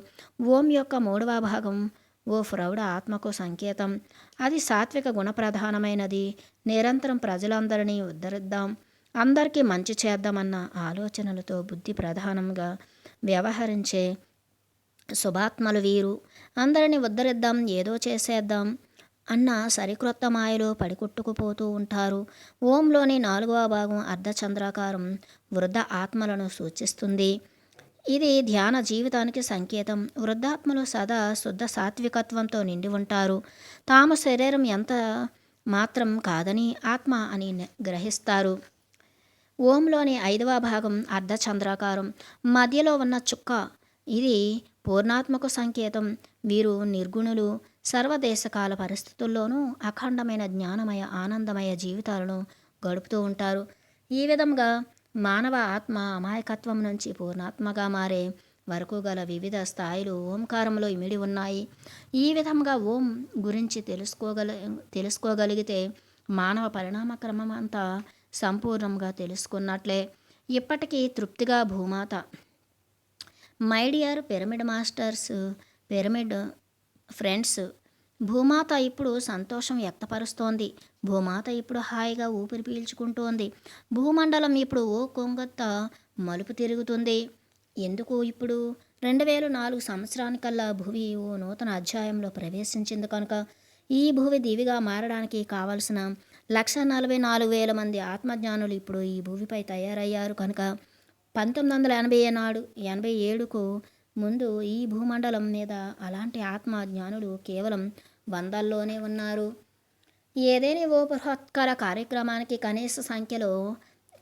ఓం యొక్క మూడవ భాగం ఓ ప్రౌఢ ఆత్మకు సంకేతం. అది సాత్విక గుణప్రధానమైనది. నిరంతరం ప్రజలందరినీ ఉద్ధరిద్దాం, అందరికీ మంచి చేద్దామన్న ఆలోచనలతో బుద్ధి ప్రధానంగా వ్యవహరించే శుభాత్మలు వీరు. అందరినీ ఉద్ధరిద్దాం, ఏదో చేసేద్దాం అన్న సరికొత్త మాయలో పడికొట్టుకుపోతూ ఉంటారు. ఓంలోని 4వ భాగం అర్ధచంద్రాకారం వృద్ధ ఆత్మలను సూచిస్తుంది. ఇది ధ్యాన జీవితానికి సంకేతం. వృద్ధాత్మలు సదా శుద్ధ సాత్వికత్వంతో నిండి ఉంటారు. తాము శరీరం ఎంత మాత్రం కాదని ఆత్మ అని గ్రహిస్తారు. ఓంలోని 5వ భాగం అర్ధచంద్రాకారం మధ్యలో ఉన్న చుక్క, ఇది పూర్ణాత్మకు సంకేతం. వీరు నిర్గుణులు. సర్వదేశకాల పరిస్థితుల్లోనూ అఖండమైన జ్ఞానమయ, ఆనందమయ జీవితాలను గడుపుతూ ఉంటారు. ఈ విధంగా మానవ ఆత్మ అమాయకత్వం నుంచి పూర్ణాత్మగా మారే వరకు గల వివిధ స్థాయిలు ఓంకారంలో ఇమిడి ఉన్నాయి. ఈ విధంగా ఓం గురించి తెలుసుకోగలిగితే మానవ పరిణామ క్రమం అంతా సంపూర్ణంగా తెలుసుకున్నట్లే. ఇప్పటికీ తృప్తిగా భూమాత. My dear pyramid masters, pyramid friends, భూమాత ఇప్పుడు సంతోషం వ్యక్తపరుస్తోంది. భూమాత ఇప్పుడు హాయిగా ఊపిరి పీల్చుకుంటోంది. భూమండలం ఇప్పుడు ఓ కొంగొత్త మలుపు తిరుగుతుంది. ఎందుకు ఇప్పుడు? 2004 సంవత్సరానికల్లా భువి ఓ నూతన అధ్యాయంలో ప్రవేశించింది కనుక. ఈ భువి దివిగా మారడానికి కావలసిన 1,44,000 మంది ఆత్మజ్ఞానులు ఇప్పుడు ఈ భూమిపై తయారయ్యారు కనుక. 1987కు ముందు ఈ భూమండలం మీద అలాంటి ఆత్మజ్ఞానులు కేవలం వందల్లోనే ఉన్నారు. ఏదేని ఓ బృహత్కర కార్యక్రమానికి కనీస సంఖ్యలో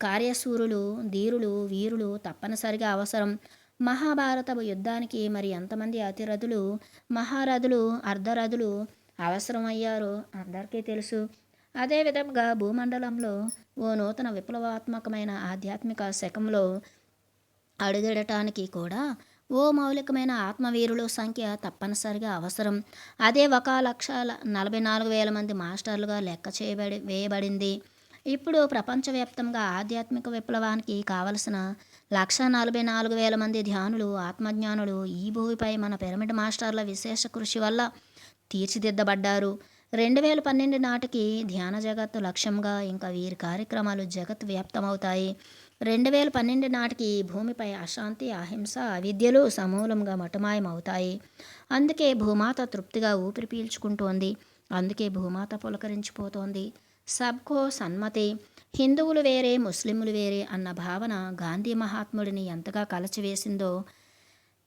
కార్యశూరులు, ధీరులు, వీరులు తప్పనిసరిగా అవసరం. మహాభారత యుద్ధానికి మరి ఎంతమంది అతిరథులు, మహారథులు, అర్ధరథులు అవసరమయ్యారో అందరికీ తెలుసు. అదేవిధంగా భూమండలంలో ఓ నూతన విప్లవాత్మకమైన ఆధ్యాత్మిక శకంలో అడుగెడటానికి కూడా ఓ మౌలికమైన ఆత్మవీరుల సంఖ్య తప్పనిసరిగా అవసరం. అదే 1,44,000 మంది మాస్టర్లుగా లెక్క వేయబడింది. ఇప్పుడు ప్రపంచవ్యాప్తంగా ఆధ్యాత్మిక విప్లవానికి కావలసిన 1,44,000 మంది ధ్యానులు, ఆత్మజ్ఞానులు ఈ భూమిపై మన పిరమిడ్ మాస్టర్ల విశేష కృషి వల్ల తీర్చిదిద్దబడ్డారు. 2012 నాటికి ధ్యాన జగత్తు లక్ష్యంగా ఇంకా వీరి కార్యక్రమాలు జగత్ వ్యాప్తమవుతాయి. 2012 నాటికి ఈ భూమిపై అశాంతి, అహింస, అవిద్యలు సమూలంగా మటుమాయమవుతాయి. అందుకే భూమాత తృప్తిగా ఊపిరి పీల్చుకుంటోంది. అందుకే భూమాత పులకరించిపోతోంది. సబ్కో సన్మతి. హిందువులు వేరే, ముస్లింలు వేరే అన్న భావన గాంధీ మహాత్ముడిని ఎంతగా కలచివేసిందో.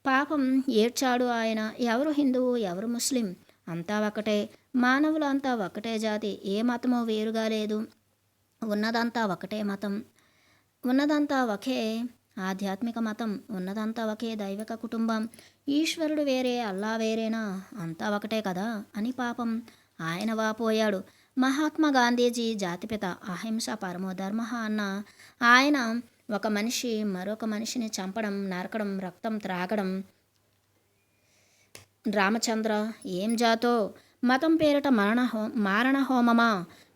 పాపం ఏడ్చాడు ఆయన. ఎవరు హిందువు, ఎవరు ముస్లిం, అంతా ఒకటే. మానవులు అంతా ఒకటే జాతి. ఏ మతమో వేరుగా లేదు. ఉన్నదంతా ఒకటే మతం, ఉన్నదంతా ఒకే ఆధ్యాత్మిక మతం, ఉన్నదంతా ఒకే దైవిక కుటుంబం. ఈశ్వరుడు వేరే, అల్లా వేరేనా? అంతా ఒకటే కదా అని పాపం ఆయన వాపోయాడు. మహాత్మా గాంధీజీ జాతిపిత, అహింస పరమో ధర్మ అన్న ఆయన ఒక మనిషి మరొక మనిషిని చంపడం, నరకడం, రక్తం త్రాగడం రామచంద్ర, ఏం జాతో? మతం పేరిట మారణ హోమమా?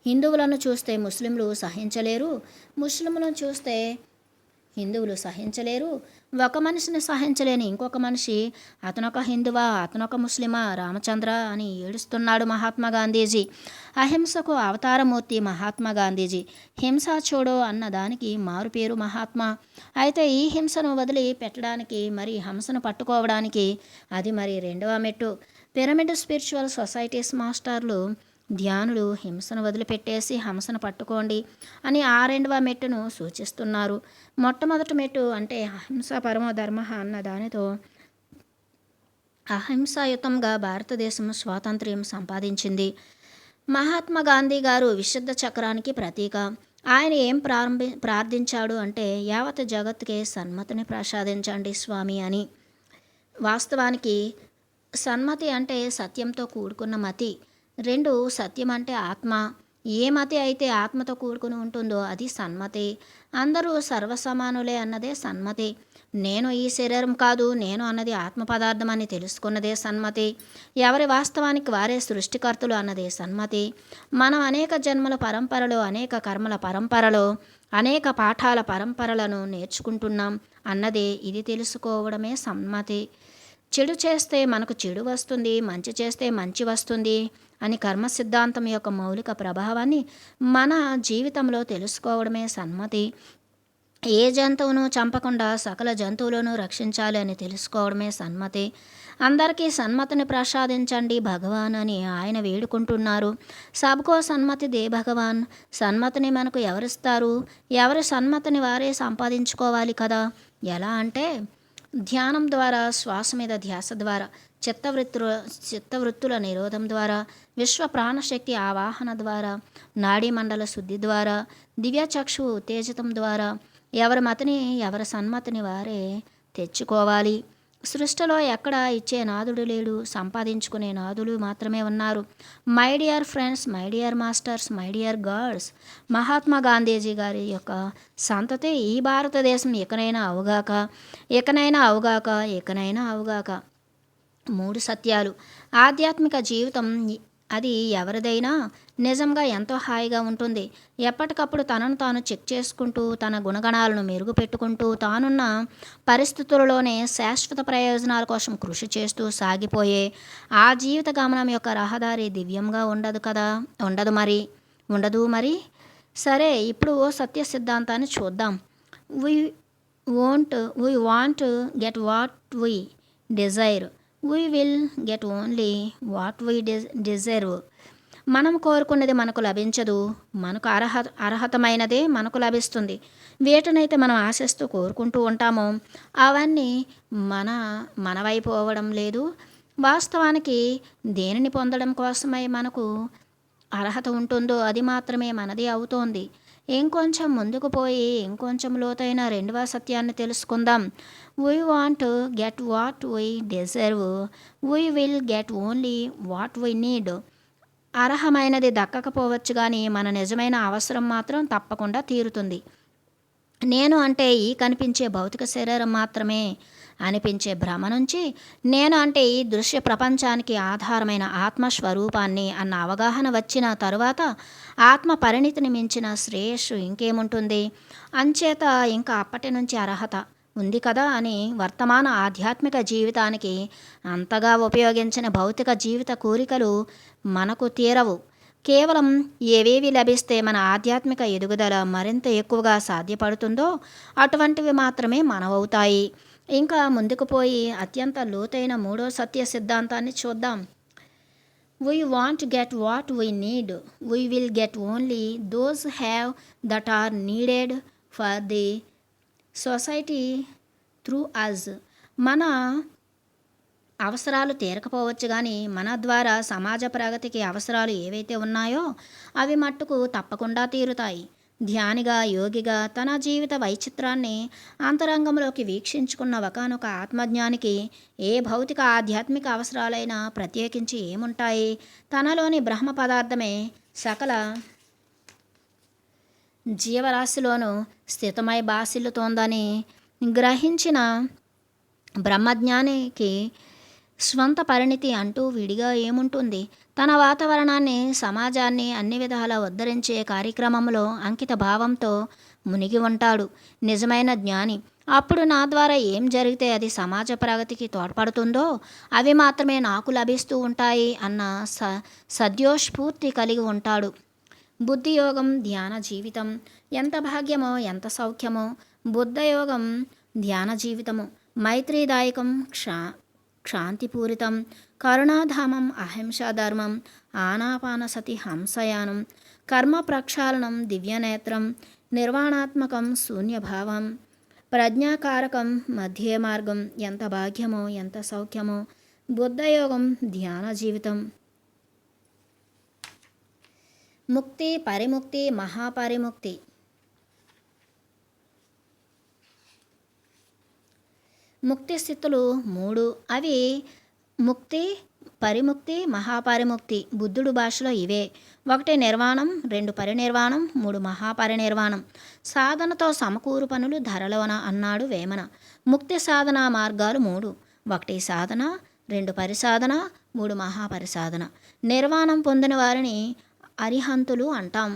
హిందువులను చూస్తే ముస్లింలు సహించలేరు, ముస్లింలను చూస్తే హిందువులు సహించలేరు. ఒక మనిషిని సహించలేని ఇంకొక మనిషి అతనొక హిందువా, అతనొక ముస్లిమా రామచంద్ర అని ఏడుస్తున్నాడు మహాత్మా గాంధీజీ. అహింసకు అవతారమూర్తి మహాత్మా గాంధీజీ. హింస చూడో అన్న దానికి మారు పేరు మహాత్మా. అయితే ఈ హింసను వదిలి పెట్టడానికి, మరి హంసను పట్టుకోవడానికి అది మరి రెండవ మెట్టు. పిరమిడ్ స్పిరిచువల్ సొసైటీస్ మాస్టర్లు, ధ్యానులు హింసను వదిలిపెట్టేసి హంసను పట్టుకోండి అని ఆ రెండవ మెట్టును సూచిస్తున్నారు. మొట్టమొదటి మెట్టు అంటే అహింస పరమో ధర్మ అన్న దానితో అహింసాయుతంగా భారతదేశం స్వాతంత్ర్యం సంపాదించింది. మహాత్మా గాంధీ గారు విశుద్ధ చక్రానికి ప్రతీక. ఆయన ఏం ప్రార్థించాడు అంటే యావత్ జగత్తుకే సన్మతిని ప్రసాదించండి స్వామి అని. వాస్తవానికి సన్మతి అంటే సత్యంతో కూడుకున్న మతి. రెండు, సత్యం అంటే ఆత్మ. ఏ మతి అయితే ఆత్మతో కూడుకుని ఉంటుందో అది సన్మతి. అందరూ సర్వసమానులే అన్నదే సన్మతి. నేను ఈ శరీరం కాదు, నేను అన్నది ఆత్మ పదార్థం అని తెలుసుకున్నదే సన్మతి. ఎవరి వాస్తవానికి వారే సృష్టికర్తలు అన్నదే సన్మతి. మనం అనేక జన్మల పరంపరలో, అనేక కర్మల పరంపరలో, అనేక పాఠాల పరంపరలను నేర్చుకుంటున్నాం అన్నదే ఇది తెలుసుకోవడమే సన్మతి. చెడు చేస్తే మనకు చెడు వస్తుంది, మంచి చేస్తే మంచి వస్తుంది అని కర్మ సిద్ధాంతం యొక్క మౌలిక ప్రభావాన్ని మన జీవితంలో తెలుసుకోవడమే సన్మతి. ఏ జంతువును చంపకుండా సకల జంతువులను రక్షించాలి అని తెలుసుకోవడమే సన్మతి. అందరికీ సన్మతిని ప్రసాదించండి భగవాన్ అని ఆయన వేడుకుంటున్నారు. సబ్కో సన్మతి దే భగవాన్. సన్మతిని మనకు ఎవరిస్తారు? ఎవరి సన్మతిని వారే సంపాదించుకోవాలి కదా. ఎలా అంటే ధ్యానం ద్వారా, శ్వాస మీద ధ్యాస ద్వారా, చిత్తవృత్తుల నిరోధం ద్వారా, విశ్వ ప్రాణశక్తి ఆవాహన ద్వారా, నాడీ మండల శుద్ధి ద్వారా, దివ్యచక్షు ఉత్తేజితం ద్వారా ఎవరి మతిని, ఎవరి సన్మతిని వారే తెచ్చుకోవాలి. సృష్టిలో ఎక్కడ ఇచ్చే నాదుడు లేడు, సంపాదించుకునే నాదులు మాత్రమే ఉన్నారు. My dear friends, my dear masters, my dear God's, Mahatma Gandhiji గారి యొక్క సంతతి ఈ భారతదేశం ఇకనైనా అవుగాక, ఇకనైనా అవుగాక, ఇకనైనా అవుగాక. మూడు సత్యాలు. ఆధ్యాత్మిక జీవితం అది ఎవరిదైనా నిజంగా ఎంతో హాయిగా ఉంటుంది. ఎప్పటికప్పుడు తనను తాను చెక్ చేసుకుంటూ, తన గుణగణాలను మెరుగుపెట్టుకుంటూ, తానున్న పరిస్థితులలోనే శాశ్వత ప్రయోజనాల కోసం కృషి చేస్తూ సాగిపోయే ఆ జీవిత గమనం యొక్క రహదారి దివ్యంగా ఉండదు మరి. సరే, ఇప్పుడు ఓ సత్య సిద్ధాంతాన్ని చూద్దాం. We want get what we Dzire, we will get only what we deserve. మనం కోరుకున్నది మనకు లభించదు, మనకు అర్హతమైనదే మనకు లభిస్తుంది. వేటినైతే మనం ఆశిస్తూ కోరుకుంటూ ఉంటామో అవన్నీ మనవైపు అవ్వడం లేదు. వాస్తవానికి దేనిని పొందడం కోసమై మనకు అర్హత ఉంటుందో అది మాత్రమే మనది అవుతోంది. ఇంకొంచెం ముందుకు పోయి ఇంకొంచెం లోతైన రెండవ సత్యాన్ని తెలుసుకుందాం. We want get what we deserve, we will get only what we need. అర్హమైనది దక్కకపోవచ్చు కానీ మన నిజమైన అవసరం మాత్రం తప్పకుండా తీరుతుంది. నేను అంటే ఈ కనిపించే భౌతిక శరీరం మాత్రమే అనిపించే భ్రమ నుంచి, నేను అంటే ఈ దృశ్య ప్రపంచానికి ఆధారమైన ఆత్మస్వరూపాన్ని అన్న అవగాహన వచ్చిన తరువాత ఆత్మ పరిణితిని మించిన శ్రేయస్సు ఇంకేముంటుంది. అంచేత ఇంకా అప్పటి నుంచి అర్హత ఉంది కదా అని వర్తమాన ఆధ్యాత్మిక జీవితానికి అంతగా ఉపయోగించిన భౌతిక జీవిత కోరికలు మనకు తీరవు. కేవలం ఏవేవి లభిస్తే మన ఆధ్యాత్మిక ఎదుగుదల మరింత ఎక్కువగా సాధ్యపడుతుందో అటువంటివి మాత్రమే మనవవుతాయి. ఇంకా ముందుకు పోయి అత్యంత లోతైన మూడో సత్య సిద్ధాంతాన్ని చూద్దాం. We want get what we need, we will get only those have that are needed for the society through us. మన అవసరాలు తీరకపోవచ్చు కానీ మన ద్వారా సమాజ ప్రగతికి అవసరాలు ఏవైతే ఉన్నాయో అవి మట్టుకు తప్పకుండా తీరుతాయి. ధ్యానిగా, యోగిగా తన జీవిత వైచిత్రాన్ని అంతరంగంలోకి వీక్షించుకున్న ఒకానొక ఆత్మజ్ఞానికి ఏ భౌతిక ఆధ్యాత్మిక అవసరాలైనా ప్రత్యేకించి ఏముంటాయి? తనలోని బ్రహ్మ పదార్థమే సకల జీవరాశిలోనూ స్థితమై బాసిల్లుతోందని గ్రహించిన బ్రహ్మజ్ఞానికి స్వంత పరిణితి అంటూ విడిగా ఏముంటుంది? తన వాతావరణాన్ని, సమాజాన్ని అన్ని విధాలా ఉద్ధరించే కార్యక్రమంలో అంకిత భావంతో మునిగి ఉంటాడు నిజమైన జ్ఞాని. అప్పుడు నా ద్వారా ఏం జరిగితే అది సమాజ ప్రగతికి తోడ్పడుతుందో అవి మాత్రమే నాకు లభిస్తూ ఉంటాయి అన్న సద్యోస్ఫూర్తి కలిగి ఉంటాడు. బుద్ధియోగం ధ్యాన జీవితం ఎంత భాగ్యమో ఎంత సౌఖ్యమో. బుద్ధయోగం ధ్యాన జీవితము మైత్రీదాయకం, క్షాంతిపూరితం, కరుణాధామం, అహింసాధర్మం, ఆనాపానసతి, హంసయానం, కర్మ ప్రక్షాళనం, దివ్యనేత్రం, నిర్వాణాత్మకం, శూన్యభావం, ప్రజ్ఞాకారకం, మధ్య మార్గం. ఎంత భాగ్యమో ఎంత సౌఖ్యమో. బుద్ధయోగం ధ్యాన జీవితం. ముక్తి, పరిముక్తి, మహాపరిముక్తి. ముక్తి స్థితులు 3. అవి ముక్తి, పరిముక్తి, మహాపరిముక్తి. బుద్ధుడు భాషలో ఇవే: 1 నిర్వాణం, 2 పరినిర్వాణం, 3 మహాపరినిర్వాణం. సాధనతో సమకూరు పనులు ధరలోన అన్నాడు వేమన. ముక్తి సాధన మార్గాలు 3: 1 సాధన, 2 పరిసాధన, 3 మహాపరిసాధన. నిర్వాణం పొందిన వారిని అరిహంతులు అంటాం.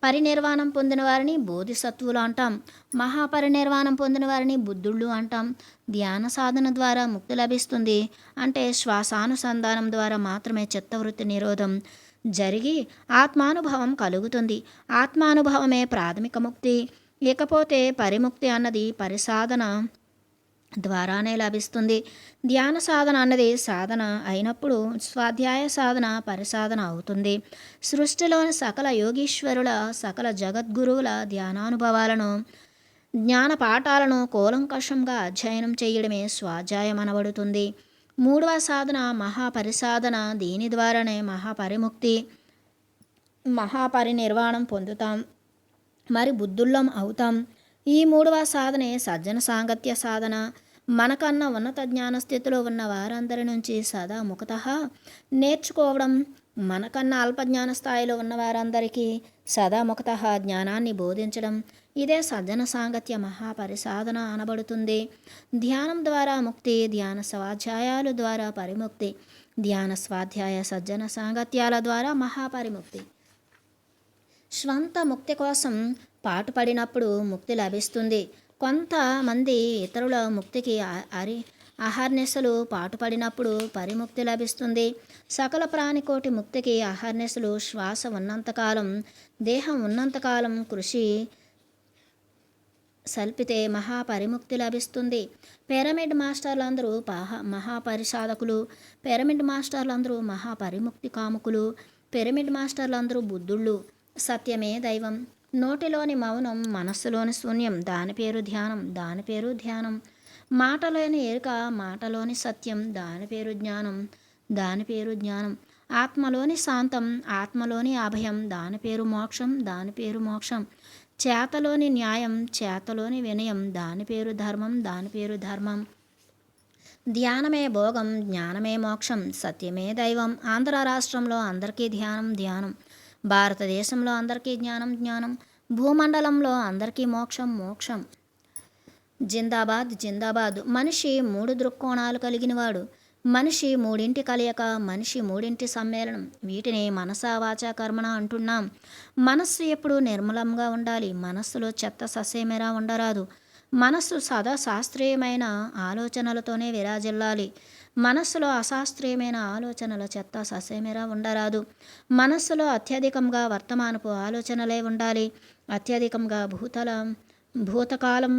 పరినిర్వాణం పొందిన వారిని బోధిసత్వులు అంటాం. మహాపరినిర్వాణం పొందిన వారిని బుద్ధుళ్ళు అంటాం. ధ్యాన సాధన ద్వారా ముక్తి లభిస్తుంది అంటే శ్వాసానుసంధానం ద్వారా మాత్రమే చిత్తవృత్తి నిరోధం జరిగి ఆత్మానుభవం కలుగుతుంది. ఆత్మానుభవమే ప్రాథమిక ముక్తి. ఇకపోతే పరిముక్తి అన్నది పరిసాధన ద్వారానే లభిస్తుంది. ధ్యాన సాధన అన్నది సాధన అయినప్పుడు స్వాధ్యాయ సాధన పరిసాధన అవుతుంది. సృష్టిలోని సకల యోగీశ్వరుల, సకల జగద్గురువుల ధ్యానానుభవాలను, జ్ఞాన పాఠాలను కూలంకషంగా అధ్యయనం చేయడమే స్వాధ్యాయం అనబడుతుంది. 3వ సాధన మహాపరిసాధన. దీని ద్వారానే మహాపరిముక్తి, మహాపరినిర్వాణం పొందుతాం, మరి బుద్ధుళ్ళం అవుతాం. ఈ 3వ సాధనే సజ్జన సాంగత్య సాధన. మనకన్నా ఉన్నత జ్ఞానస్థితిలో ఉన్న వారందరి నుంచి సదా ముఖతః నేర్చుకోవడం, మనకన్నా అల్పజ్ఞాన స్థాయిలో ఉన్న వారందరికీ సదా ముఖతః జ్ఞానాన్ని బోధించడం, ఇదే సజ్జన సాంగత్య మహాపరిసాధన అనబడుతుంది. ధ్యానం ద్వారా ముక్తి, ధ్యాన స్వాధ్యాయాల ద్వారా పరిముక్తి, ధ్యాన స్వాధ్యాయ సజ్జన సాంగత్యాల ద్వారా మహాపరిముక్తి. స్వంత ముక్తి కోసం పాటుపడినప్పుడు ముక్తి లభిస్తుంది. కొంతమంది ఇతరుల ముక్తికి అహర్నిశలు పాటుపడినప్పుడు పరిముక్తి లభిస్తుంది. సకల ప్రాణికోటి ముక్తికి అహర్నిశలు శ్వాస ఉన్నంతకాలం, దేహం ఉన్నంతకాలం కృషి సల్పితే మహాపరిముక్తి లభిస్తుంది. పిరమిడ్ మాస్టర్లందరూ మహాపరిసాధకులు, పిరమిడ్ మాస్టర్లందరూ మహాపరిముక్తి కాముకులు, పిరమిడ్ మాస్టర్లందరూ బుద్ధుళ్ళు. సత్యమే దైవం. నోటిలోని మౌనం, మనస్సులోని శూన్యం, దాని పేరు ధ్యానం, దాని పేరు ధ్యానం. మాటలోని ఎరుక, మాటలోని సత్యం, దాని పేరు జ్ఞానం, దాని పేరు జ్ఞానం. ఆత్మలోని శాంతం, ఆత్మలోని అభయం, దాని పేరు మోక్షం, దాని పేరు మోక్షం. చేతలోని న్యాయం, చేతలోని వినయం, దాని పేరు ధర్మం, దాని పేరు ధర్మం. ధ్యానమే భోగం, జ్ఞానమే మోక్షం, సత్యమే దైవం. ఆంధ్ర రాష్ట్రంలో అందరికీ ధ్యానం ధ్యానం, భారతదేశంలో అందరికీ జ్ఞానం జ్ఞానం, భూమండలంలో అందరికీ మోక్షం మోక్షం. జిందాబాద్ జిందాబాద్. మనిషి 3 దృక్కోణాలు కలిగినవాడు. మనిషి 3 కలయిక, మనిషి 3 సమ్మేళనం. వీటిని మనసా వాచా కర్మణ అంటున్నాం. మనస్సు ఎప్పుడూ నిర్మలంగా ఉండాలి. మనస్సులో చెత్త ససేమిరా ఉండరాదు. మనస్సు సదా శాస్త్రీయమైన ఆలోచనలతోనే విరాజిల్లాలి. మనస్సులో అశాస్త్రీయమైన ఆలోచనల చెత్త ససేమిరా ఉండరాదు. మనస్సులో అత్యధికంగా వర్తమానపు ఆలోచనలే ఉండాలి. అత్యధికంగా భూతకాలం,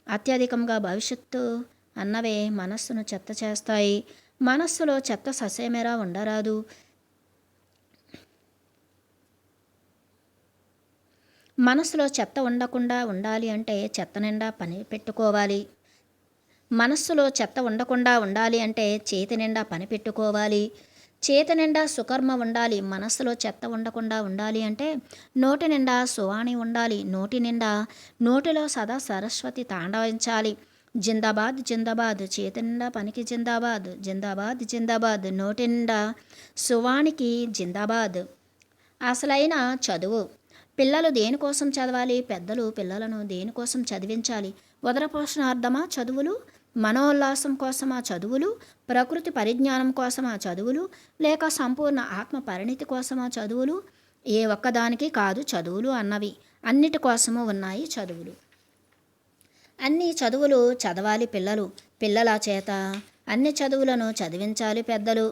అత్యధికంగా భవిష్యత్తు అన్నవే మనస్సును చెత్త చేస్తాయి. మనస్సులో చెత్త ససేమిరా ఉండరాదు. మనస్సులో చెత్త ఉండకుండా ఉండాలి అంటే చెత్త నిండా పని పెట్టుకోవాలి. మనస్సులో చెత్త ఉండకుండా ఉండాలి అంటే చేతి నిండా పని పెట్టుకోవాలి. చేతి నిండా సుకర్మ ఉండాలి. మనస్సులో చెత్త ఉండకుండా ఉండాలి అంటే నోటి నిండా సువాణి ఉండాలి. నోటిలో సదా సరస్వతి తాండవించాలి. జిందాబాద్ జిందాబాద్. చేతి నిండా పనికి జిందాబాద్, జిందాబాద్ జిందాబాద్. నోటి నిండా సువాణికి జిందాబాద్. అసలైన చదువు. పిల్లలు దేనికోసం చదవాలి? పెద్దలు పిల్లలను దేనికోసం చదివించాలి? ఉదరపోషణార్థమా చదువులు? మనోల్లాసం కోసమా చదువులు, ప్రకృతి పరిజ్ఞానం కోసమా చదువులు, లేక సంపూర్ణ ఆత్మ పరిణితి కోసమా చదువులు? ఏ ఒక్కదానికి కాదు చదువులు అన్నవి. అన్నిటి కోసము ఉన్నాయి చదువులు. అన్ని చదువులు చదవాలి పిల్లలు. పిల్లల చేత అన్ని చదువులను చదివించాలి పెద్దలు.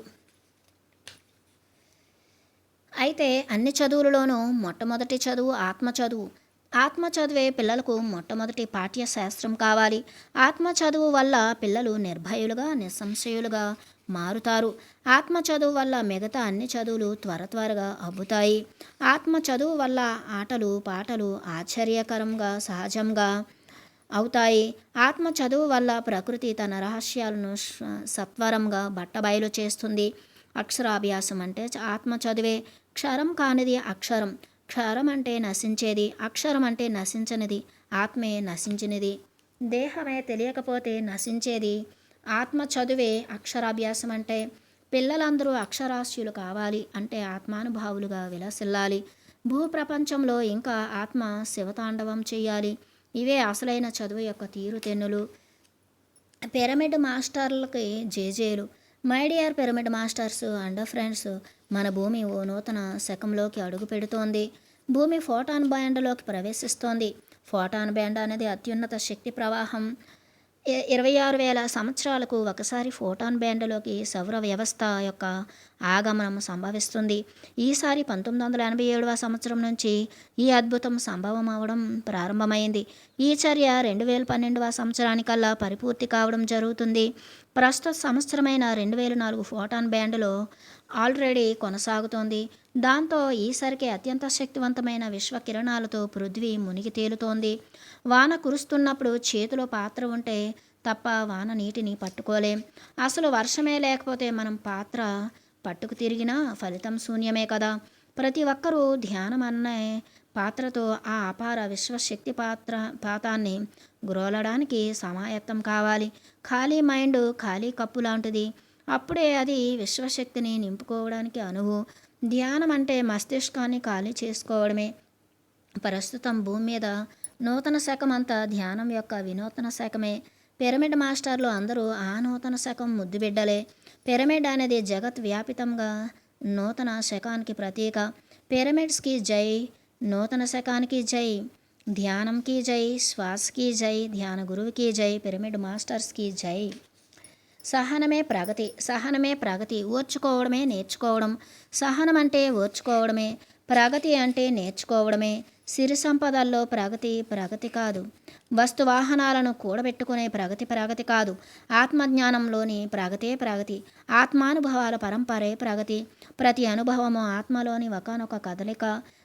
అయితే అన్ని చదువులలోనూ మొట్టమొదటి చదువు ఆత్మ చదువు. ఆత్మ చదువే పిల్లలకు మొట్టమొదటి పాఠ్యశాస్త్రం కావాలి. ఆత్మ చదువు వల్ల పిల్లలు నిర్భయులుగా, నిస్సంశయులుగా మారుతారు. ఆత్మ చదువు వల్ల మిగతా అన్ని చదువులు త్వరగా అబ్బుతాయి. ఆత్మ చదువు వల్ల ఆటలు పాటలు ఆశ్చర్యకరంగా సహజంగా అవుతాయి. ఆత్మ చదువు వల్ల ప్రకృతి తన రహస్యాలను సత్వరంగా బట్టబయలు చేస్తుంది. అక్షరాభ్యాసం అంటే ఆత్మ చదివే. క్షరం కానిది అక్షరం. క్షరం అంటే నశించేది, అక్షరం అంటే నశించనిది. ఆత్మే నశించినది. దేహమే తెలియకపోతే నశించేది. ఆత్మ చదువే అక్షరాభ్యాసం అంటే. పిల్లలందరూ అక్షరాస్యులు కావాలి అంటే ఆత్మానుభావులుగా విలసిల్లాలి. భూప్రపంచంలో ఇంకా ఆత్మ శివతాండవం చేయాలి. ఇవే అసలైన చదువు యొక్క తీరుతెన్నులు. పిరమిడ్ మాస్టర్లకి జేజేలు. My dear pyramid masters and friends, మన భూమి ఓ నూతన శకంలోకి అడుగు పెడుతోంది. భూమి ఫోటాన్ బ్యాండ్లోకి ప్రవేశిస్తోంది. ఫోటాన్ బ్యాండ్ అనేది అత్యున్నత శక్తి ప్రవాహం. 26,000 సంవత్సరాలకు ఒకసారి ఫోటాన్ బ్యాండ్లోకి సౌర వ్యవస్థ యొక్క ఆగమనం సంభవిస్తుంది. ఈసారి 1987వ సంవత్సరం నుంచి ఈ అద్భుతం సంభవం అవడం ప్రారంభమైంది. ఈ చర్య 2012వ సంవత్సరానికల్లా పరిపూర్తి కావడం జరుగుతుంది. ప్రస్తుత సంవత్సరమైన 2004 ఫోటాన్ బ్యాండ్లో ఆల్రెడీ కొనసాగుతోంది. దాంతో ఈసరికి అత్యంత శక్తివంతమైన విశ్వ కిరణాలతో పృథ్వీ మునిగి తేలుతోంది. వాన కురుస్తున్నప్పుడు చేతిలో పాత్ర ఉంటే తప్ప వాన నీటిని పట్టుకోలేం. అసలు వర్షమే లేకపోతే మనం పాత్ర పట్టుకు తిరిగినా ఫలితం శూన్యమే కదా. ప్రతి ఒక్కరూ ధ్యానం అనే పాత్రతో ఆ అపార విశ్వశక్తి పాతాన్ని గ్రోలడానికి సమాయత్తం కావాలి. ఖాళీ మైండ్ ఖాళీ కప్పు లాంటిది. అప్పుడే అది విశ్వశక్తిని నింపుకోవడానికి అనువు. ధ్యానం అంటే మస్తిష్కాన్ని ఖాళీ చేసుకోవడమే. ప్రస్తుతం భూమి మీద నూతన శకం అంతా ధ్యానం యొక్క వినూతన శకమే. పిరమిడ్ మాస్టర్లు అందరూ ఆ నూతన శకం ముద్దుబిడ్డలే. పిరమిడ్ అనేది జగత్ వ్యాపితంగా నూతన శకానికి ప్రతీక. పిరమిడ్స్కి జై, నూతన శకానికి జై, ధ్యానంకి జై, శ్వాసకి జై, ధ్యాన గురువుకి జై, పిరమిడ్ మాస్టర్స్కి జై. సహనమే ప్రగతి. సహనమే ప్రగతి. ఓర్చుకోవడమే నేర్చుకోవడం. సహనం అంటే ఓర్చుకోవడమే. ప్రగతి అంటే నేర్చుకోవడమే. సిరి సంపదల్లో ప్రగతి కాదు. వస్తువాహనాలను కూడబెట్టుకునే ప్రగతి కాదు. ఆత్మజ్ఞానంలోని ప్రగతి. ఆత్మానుభవాల పరంపరే ప్రగతి. ప్రతి అనుభవము ఆత్మలోని ఒకనొక కదలిక.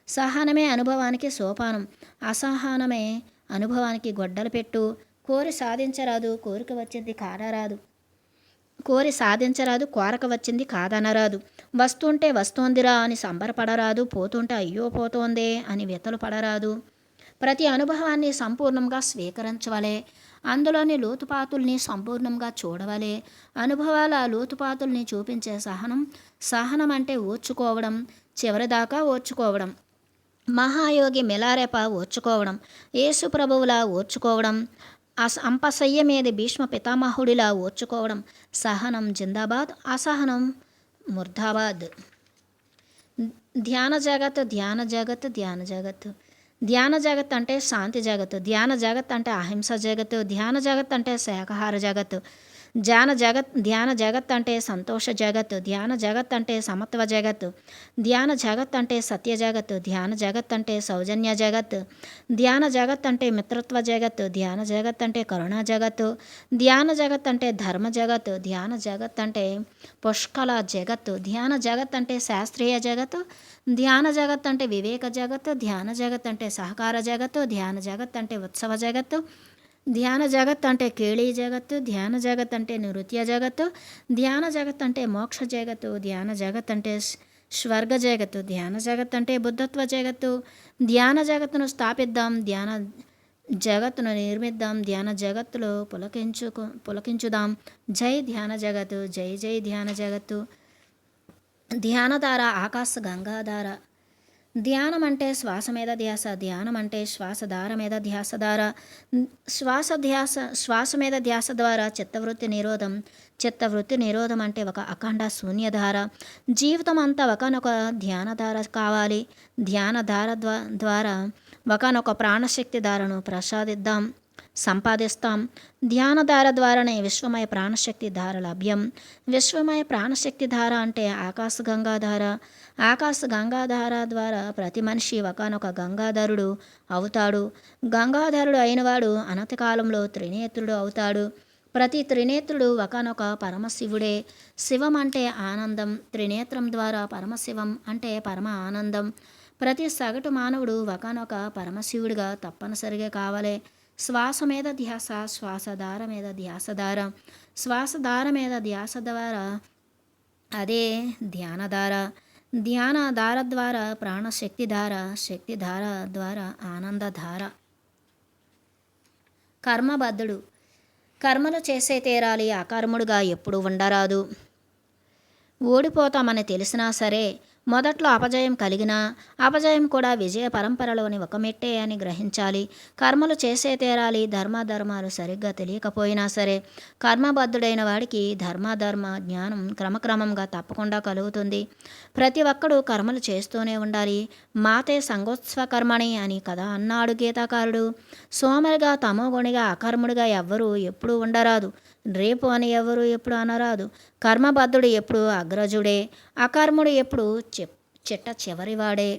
సహనమే అనుభవానికి సోపానం. అసహనమే అనుభవానికి గొడ్డలు పెట్టు. కోరి సాధించరాదు, కోరిక వచ్చింది కానరాదు. కోరి సాధించరాదు, కోరక వచ్చింది కాదనరాదు. వస్తుంటే వస్తోందిరా అని సంబరపడరాదు, పోతుంటే అయ్యో పోతోందే అని వ్యతలు పడరాదు. ప్రతి అనుభవాన్ని సంపూర్ణంగా స్వీకరించవలే. అందులోని లోతుపాతుల్ని సంపూర్ణంగా చూడవలే. అనుభవాల లోతుపాతుల్ని చూపించే సహనం అంటే ఓర్చుకోవడం, చివరిదాకా ఓర్చుకోవడం. మహాయోగి మిలారెప ఓర్చుకోవడం, యేసు ప్రభువులా ఓర్చుకోవడం, అంపశయ్య మీద భీష్మ పితామహుడిలా ఓర్చుకోవడం. సహనం జిందాబాద్, అసహనం ముర్దాబాద్. ధ్యాన జగత్ ధ్యాన జగత్ అంటే శాంతి జగత్. ధ్యాన జగత్ అంటే అహింస జగత్. ధ్యాన జగత్ అంటే శాకాహార జగత్. ధ్యాన జగత్ అంటే సంతోష జగత్. ధ్యాన జగత్ అంటే సమత్వ జగత్. ధ్యాన జగత్ అంటే సత్య జగత్. ధ్యాన జగత్ అంటే సౌజన్య జగత్. ధ్యాన జగత్ అంటే మిత్రత్వ జగత్. ధ్యాన జగత్ అంటే కరుణా జగత్. ధ్యాన జగత్ అంటే ధర్మ జగత్. ధ్యాన జగత్ అంటే పుష్కల జగత్. ధ్యాన జగత్ అంటే శాస్త్రీయ జగత్. ధ్యాన జగత్ అంటే వివేక జగత్. ధ్యాన జగత్ అంటే సహకార జగత్. ధ్యాన జగత్ అంటే ఉత్సవ జగత్. ధ్యాన జగత్ అంటే కేళీ జగత్తు. ధ్యాన జగత్ అంటే నృత్య జగత్తు. ధ్యాన జగత్ అంటే మోక్ష జగత్తు. ధ్యాన జగత్ అంటే స్వర్గ జగత్తు. ధ్యాన జగత్ అంటే బుద్ధత్వ జగత్తు. ధ్యాన జగత్తును స్థాపిద్దాం, ధ్యాన జగత్తును నిర్మిద్దాం, ధ్యాన జగత్తులో పులకించుదాం. జై ధ్యాన జగత్తు, జై జై ధ్యాన జగత్తు. ధ్యానధార ఆకాశ గంగాధార. ధ్యానం అంటే శ్వాస మీద ధ్యాస, ధ్యానం అంటే శ్వాసధార మీద ధ్యాసధార, శ్వాస మీద ధ్యాస ద్వారా చిత్తవృత్తి నిరోధం. చిత్తవృత్తి నిరోధం అంటే ఒక అఖండ శూన్యధార. జీవితం అంతా ఒకనొక ధ్యానధార కావాలి. ధ్యానధార ద్వారా ఒకనొక ప్రాణశక్తి ధారను ప్రసాదిద్దాం, సంపాదిస్తాం. ధ్యానధార ద్వారానే విశ్వమయ ప్రాణశక్తి ధార లభ్యం. విశ్వమయ ప్రాణశక్తి ధార అంటే ఆకాశ గంగాధార. ఆకాశ గంగాధార ద్వారా ప్రతి మనిషి ఒకనొక గంగాధరుడు అవుతాడు. గంగాధరుడు అయినవాడు అనతి కాలంలో త్రినేత్రుడు అవుతాడు. ప్రతి త్రినేత్రుడు ఒకనొక పరమశివుడే. శివం అంటే ఆనందం. త్రినేత్రం ద్వారా పరమశివం అంటే పరమ ఆనందం. ప్రతి సగటు మానవుడు ఒకనొక పరమశివుడిగా తప్పనిసరిగా కావాలి. శ్వాస మీద ధ్యాస, శ్వాసధార మీద ధ్యాసధార, శ్వాసధార మీద ధ్యాస ద్వారా అదే ధ్యానధార. ధ్యానధార ద్వారా ప్రాణశక్తిధార, శక్తిధార ద్వారా ఆనందధార. కర్మబద్ధుడు. కర్మలు చేసే తీరాలి, అకర్ముడుగా ఎప్పుడు ఉండరాదు. ఓడిపోతామని తెలిసినా సరే, మొదట్లో అపజయం కలిగినా అపజయం కూడా విజయ పరంపరలోని ఒక మెట్టే అని గ్రహించాలి. కర్మలు చేసే తీరాలి. ధర్మాలు సరిగ్గా తెలియకపోయినా సరే, కర్మబద్ధుడైన వాడికి ధర్మ జ్ఞానం క్రమక్రమంగా తప్పకుండా కలుగుతుంది. ప్రతి ఒక్కడూ కర్మలు చేస్తూనే ఉండాలి. మాతే సంగోత్సవ కర్మణి అని కదా అన్నాడు గీతాకారుడు. సోమరిగా, తమోగుణిగా, అకర్ముడిగా ఎవ్వరూ ఎప్పుడూ ఉండరాదు. రేపు అని ఎవరు ఎప్పుడు అనరాదు. కర్మబద్ధుడు ఎప్పుడు అగ్రజుడే, అకర్ముడు ఎప్పుడు చిట్ట చివరివాడే.